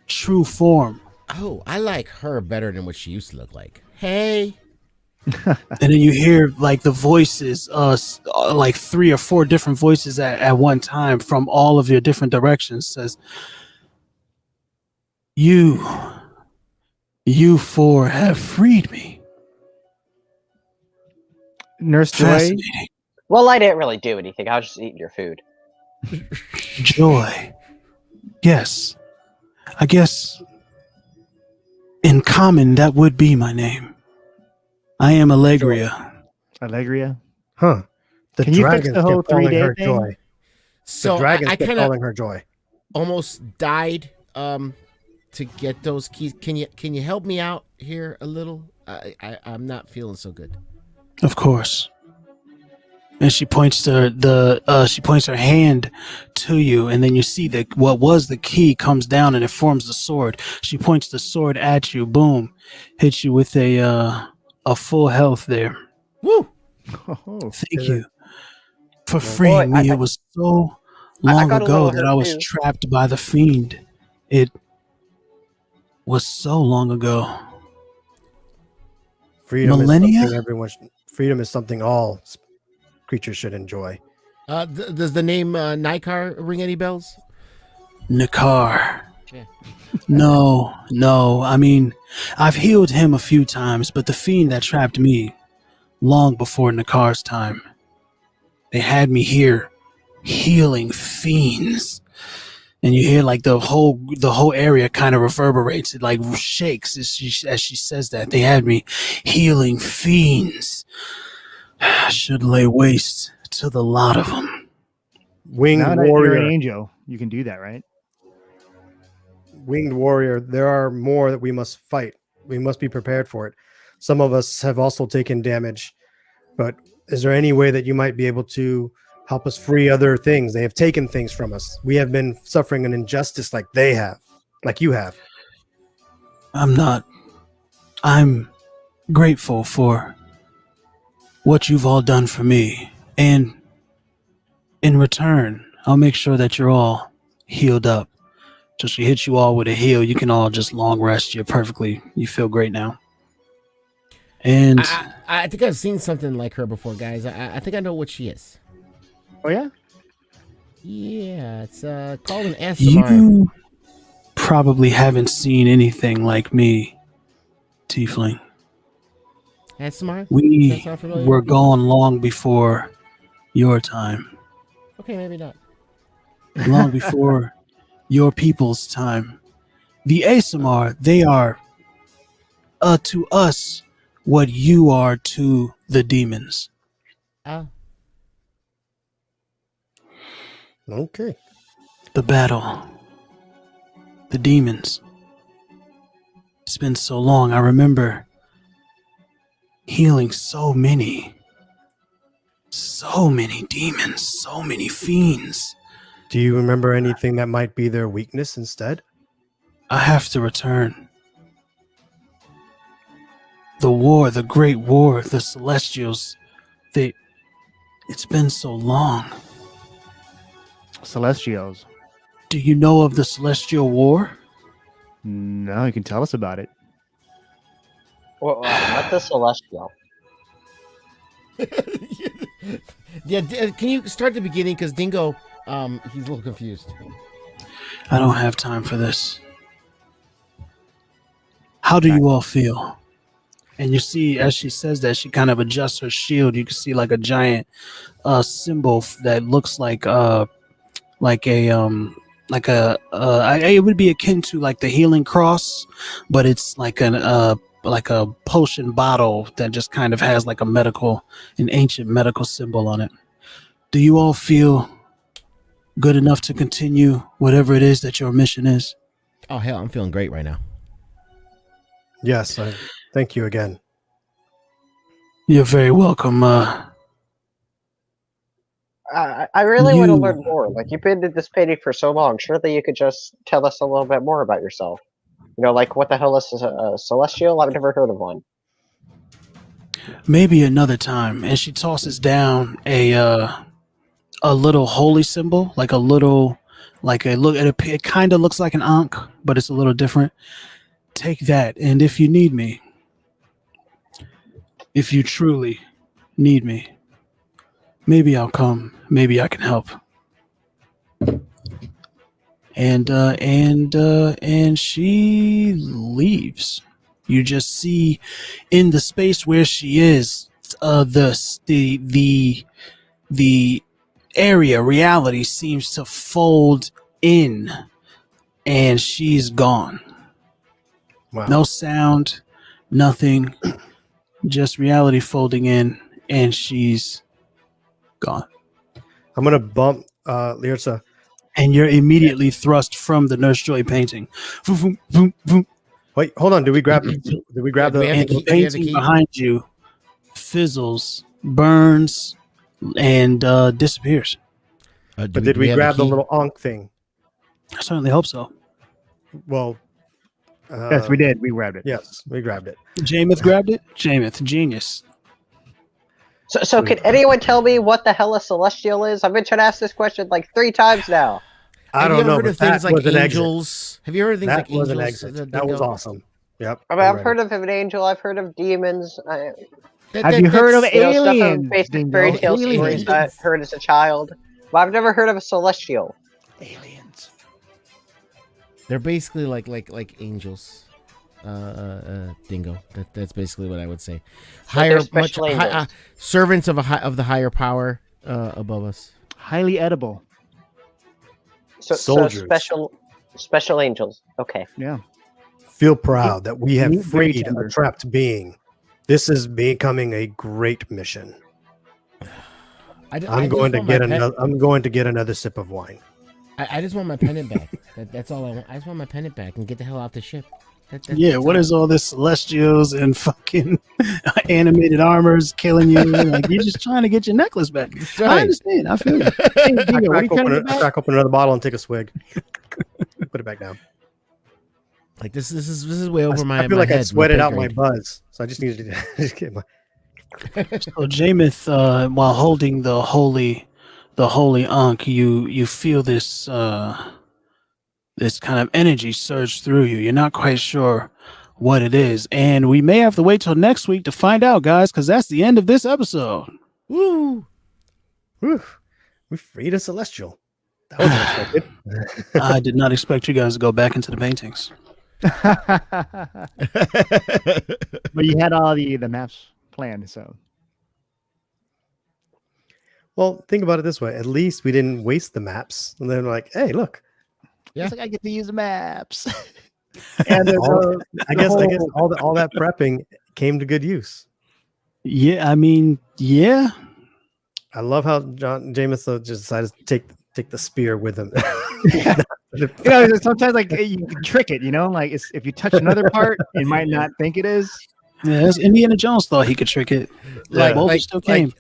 true form. Oh, I like her better than what she used to look like. Hey. And then you hear like the voices, like 3 or 4 different voices at one time from all of your different directions says, you 4 have freed me. Nurse Joy. Fascinating. Well, I didn't really do anything. I was just eating your food. Joy. Yes. I guess in common that would be my name. I am Allegria. Allegria. Huh. The Can you fix dragons the whole kept calling 3-day her thing? Joy. So The dragons I kept kind of calling her Joy. almost died to get those keys. Can you help me out here a little? I'm not feeling so good. Of course. And she points to she points her hand to you, and then you see that what was the key comes down and it forms the sword. She points the sword at you, boom, hits you with a full health there. Woo! Oh, Thank you for freeing me. It was so long got a ago little that hurt I was too. trapped by the fiend. It was so long ago. Freedom Millennia? Freedom is something all creatures should enjoy. Does the name Nikar ring any bells? Nakar. Yeah. No. I mean, I've healed him a few times, but the fiend that trapped me long before Nakar's time. They had me here healing fiends. And you hear like the whole area kind of reverberates. It like shakes as she says that. They had me healing fiends. Should lay waste to the lot of them. Winged now that you're warrior. an angel, you can do that, right? winged warrior, there are more that we must fight. We must be prepared for it. Some of us have also taken damage, but is there any way that you might be able to help us free other things? They have taken things from us. We have been suffering an injustice like they have, like you have. I'm grateful for what you've all done for me. And in return, I'll make sure that you're all healed up. Just to hit you all with a heal, you can all just long rest. You feel great now. And I think I've seen something like her before, guys. I think I know what she is. Oh yeah. Yeah, it's called an ASMR. you probably haven't seen anything like me, Tiefling. ASMR? We That sound familiar? were gone long before your time, Okay, maybe not. long before your people's time. The ASMR, they are to us what you are to the demons. Okay. The battle, the demons. It's been so long. I remember healing so many demons, so many fiends. Do you remember anything that might be their weakness instead? I have to return. The war, the great war, the Celestials, it's been so long. Celestials. Do you know of the Celestial War? No, you can tell us about it. Well, not the Celestial. Yeah, can you start at the beginning? Because Dingo, he's a little confused. I don't have time for this. How do you all feel? And you see, as she says that, she kind of adjusts her shield. You can see like a giant symbol that looks like it would be akin to like the healing cross, but it's like a potion bottle that just kind of has like an ancient medical symbol on it. Do you all feel good enough to continue whatever it is that your mission is? Oh, hell, I'm feeling great right now. Yes. Thank you again. You're very welcome. I really want to learn more. Like, you've been in this painting for so long. Surely you could just tell us a little bit more about yourself. You know, like, what the hell is a celestial? I've never heard of one. Maybe another time. And she tosses down a little holy symbol, like it kind of looks like an ankh, but it's a little different. Take that, and if you need me, if you truly need me, maybe I'll come. Maybe I can help. And she leaves. You just see in the space where she is, the area, reality seems to fold in, and she's gone. Wow. No sound, nothing, just reality folding in, and she's gone. I'm gonna bump Lyrsa. And you're immediately thrust from the Nurse Joy painting. Vroom, vroom, vroom, vroom. Wait, hold on. Did we grab? Did we grab Yeah, we the? have And the key- we have the painting key. behind you fizzles, burns, and disappears. But did we have grab the key? little Ankh thing? I certainly hope so. Well, Yes, we did. We grabbed it. Yes, we grabbed it. Jameith grabbed it. Jameith, genius. So can anyone tell me what the hell a celestial is? I've been trying to ask this question like 3 times now. I Have you don't ever know, heard but of things that like was an exit. angels? Have you heard of things That like was angels? an exit. That was awesome. Yep. I mean, I'm I've ready. heard of an angel. I've heard of demons. Have you heard of Stuff from aliens? basic Dingo? fairy tale Aliens. stories I heard as a child. But I've never heard of a celestial. Aliens. They're basically like angels. Dingo. That's basically what I would say. they're special angels. Servants of the higher power above us. Highly edible. So Soldiers. special angels. Okay. Yeah. Feel proud that we have Very freed tender. a trapped being. This is becoming a great mission. I I'm just going to want my get pet- another. I'm going to get another sip of wine. I just want my pendant back. That's all I want. I just want my pendant back and get the hell off the ship. Yeah, what is all this celestials and fucking animated armors killing you? Like, you're just trying to get your necklace back. I right. understand. I feel you. I crack open another bottle and take a swig. Put it back down. Like this is way over my. I feel my like head, I sweated out grade. my buzz, so I just needed to just get my. So Jameth, while holding the holy ankh, you feel this this kind of energy surge through you. You're not quite sure what it is, and we may have to wait till next week to find out, guys, because that's the end of this episode. Woo! Whew, we freed a celestial. That was unexpected. I did not expect you guys to go back into the paintings. But you had all the maps planned, so Well, think about it this way: at least we didn't waste the maps. And then like, hey, look. Yeah. it's like I get to use the maps. And I guess all that prepping came to good use. Yeah, I mean, yeah. I love how Jameson just decided to take the spear with him. Sometimes like you can trick it, like if you touch another part, it might not think it is. Yeah, that's Indiana Jones thought he could trick it. Yeah. Boulder still came.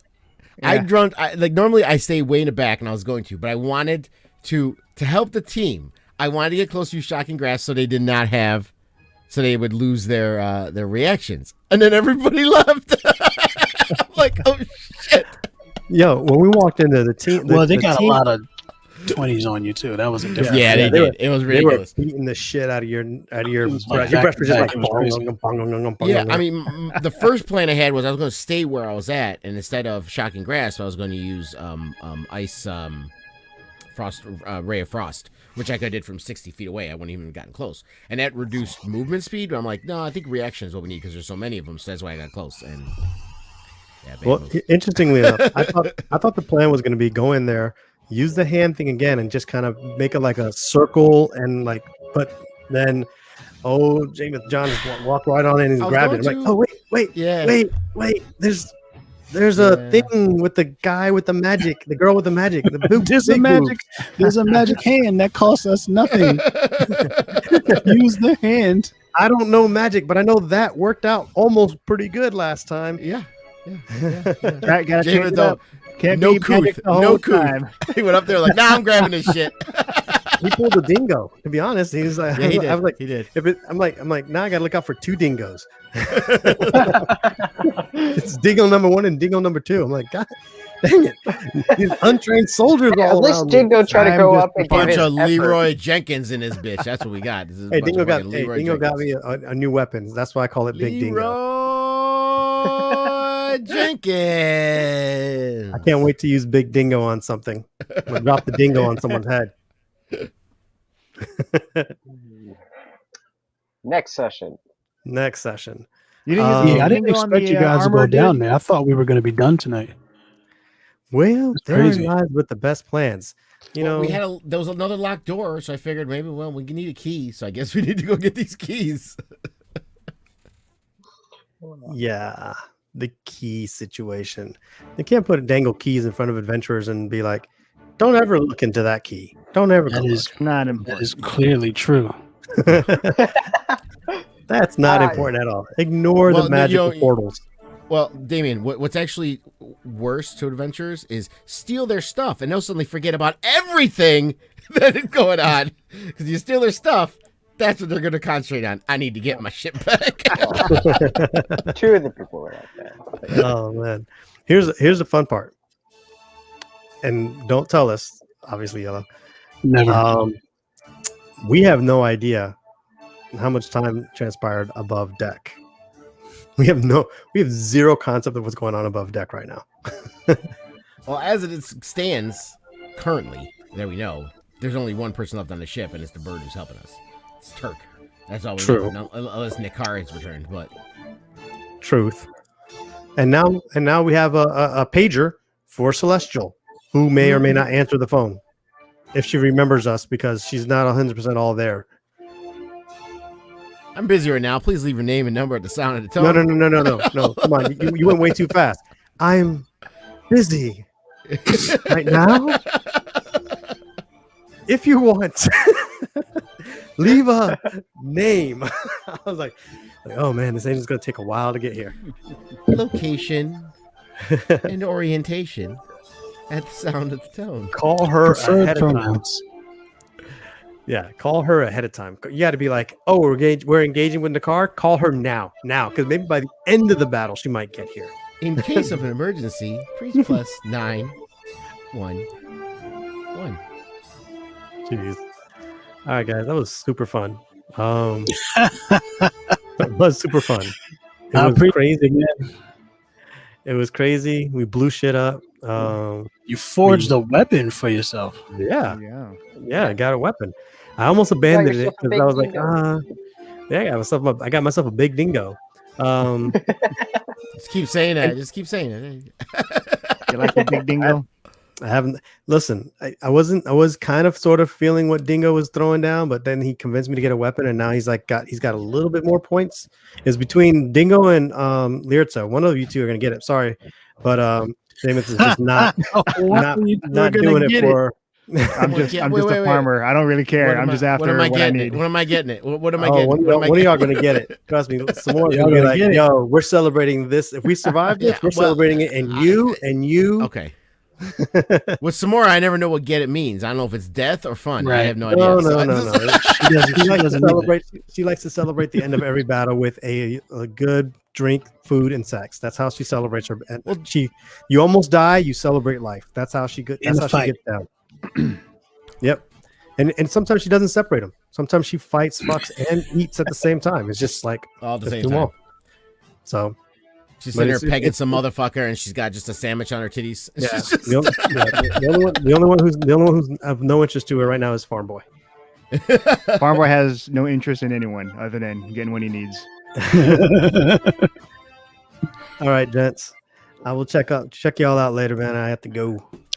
Normally I stay way in the back, and I was going to, but I wanted to help the team. I wanted to get close to Shocking Grass so they did not have, so they would lose their reactions, and then everybody left. I'm like, oh shit. Yo, when we walked into the team, They got a lot of 20s on you too. That was a different. Yeah, they did. It was ridiculous. They were beating the shit out of your was breath. like Your breath was just back like to back. It was bong, bong, bong, bong, bong, Yeah, bong. I mean, the first plan I had was I was going to stay where I was at, and instead of Shocking Grass, I was going to use Ice Frost, Ray of Frost, which I could have did from 60 feet away. I wouldn't even have gotten close, and that reduced movement speed. But I'm like, no, I think reaction is what we need because there's so many of them. So that's why I got close. And yeah, Well, interestingly enough, I thought the plan was going to be go in there, use the hand thing again, and just kind of make it like a circle and like. But then, James John just walked right on in and I was grabbed it. I'm going like, to- oh wait, yeah, wait. There's a thing with the guy with the magic, the girl with the magic. There's a magic hand that costs us nothing. Use the hand. I don't know magic, but I know that worked out almost pretty good last time. yeah. Gotta Jamie, change it though, up. Can't no be magic couth, the whole no couth. time. He went up there like, nah, I'm grabbing this shit. He pulled a dingo. To be honest, he was like, Yeah, he I was like, he did. I'm like, now I gotta look out for two dingoes. It's dingo number 1 and dingo number 2. I'm like, God dang it! These untrained soldiers At all least around me. Dingo try to I'm go just up A and give bunch it of effort. Leroy Jenkins in this bitch. That's what we got. This is a Hey, bunch Dingo of got fucking Leroy Dingo got Jenkins. me a new weapon. That's why I call it Big Dingo. Leroy Jenkins. I can't wait to use Big Dingo on something. I'm gonna drop the dingo on someone's head. Next session. Next session. You didn't, Um, use, Yeah, I didn't go on expect the, you guys to go armor, down dude? there. I thought we were going to be done tonight. Well, That's therein crazy. lies with the best plans. You know, There was another locked door, so I figured maybe we need a key. So I guess we need to go get these keys. yeah, the key situation. They can't put dangle keys in front of adventurers and be like, "Don't ever look into that key. Don't ever." That go is Not that important. is clearly true. look." That's not important at all. Ignore Well, the magical you- portals. Well, Damien, what's actually worse to adventurers is steal their stuff, and they'll suddenly forget about everything that is going on. Because you steal their stuff, that's what they're going to concentrate on. I need to get my shit back. 2 of the people were like that. Oh man, here's the fun part, and don't tell us, obviously, Yellow. Never. We have no idea how much time transpired above deck. We have zero concept of what's going on above deck right now. Well, as it stands currently, there we know, there's only one person left on the ship, and it's the bird who's helping us. It's Turk. That's all we True. know. Unless Nikar has returned, but Truth. And now we have a pager for Celestial, who may or may not answer the phone if she remembers us, because she's not 100% all there. I'm busy right now. Please leave your name and number at the sound of the tone. No. Come on, you went way too fast. I'm busy right now. if you want, leave a name. I was like, oh man, this agent's gonna take a while to get here. Location and orientation at the sound of the tone. Call her Preferred ahead of time. pronouns. Yeah, call her ahead of time. You got to be like, oh, we're engaging with the car. Call her now, because maybe by the end of the battle, she might get here. In case of an emergency, please plus 911. Jeez. All right, guys, that was super fun. That was super fun. It I was appreciate crazy. it, It was crazy. We blew shit up. You forged a weapon for yourself. Yeah, Yeah. I got a weapon. I almost abandoned it yourself a because big I was like, dingo. yeah, I got myself a big dingo. Just keep saying that. Just keep saying it. You like the big dingo? I haven't listen. I was kind of sort of feeling what Dingo was throwing down, but then he convinced me to get a weapon, and now he's got a little bit more points. It's between Dingo and Lirza. One of you two are gonna get it. Sorry, but Seamus is just not doing it for. I'm just Wait, a wait. farmer. I don't really care. I'm just after what I need. What am I getting it? What am I Oh, getting? one of y'all gonna get it. Trust me. Some more Y'all gonna be gonna like, get it. yo, we're celebrating this. If we survive this, Yeah, we're well, celebrating it, and you. Okay. With Samora, I never know what get it means. I don't know if it's death or fun. I Right. have no idea. No. She doesn't need it. She likes to celebrate the end of every battle with a good drink, food, and sex. That's how she celebrates her. And you almost die, you celebrate life. That's how she In That's the how fight. she gets down. Yep. And sometimes she doesn't separate them. Sometimes she fights, fucks, and eats at the same time. It's just like All at the let's same do 'em time. all. So She's But sitting there it's- pegging it's- some motherfucker, and she's got just a sandwich on her titties. yeah, She's just- the only one who's of no interest to her right now is Farm Boy. Farm Boy has no interest in anyone other than getting what he needs. All right, gents. I will check y'all out later, man. I have to go.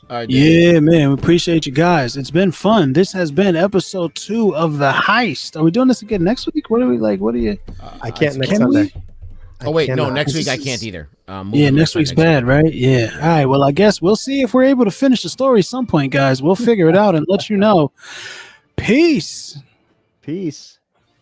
All right, dude. Yeah, man. We appreciate you guys. It's been fun. This has been episode 2 of the Heist. Are we doing this again next week? What are we like? What are you? I can't next Can we? Sunday. Oh wait, no, cannot. next week I can't either. Yeah, Moving next my week's next bad, right? Yeah. All right. Well, I guess we'll see if we're able to finish the story some point, guys. We'll figure it out and let you know. Peace. Peace.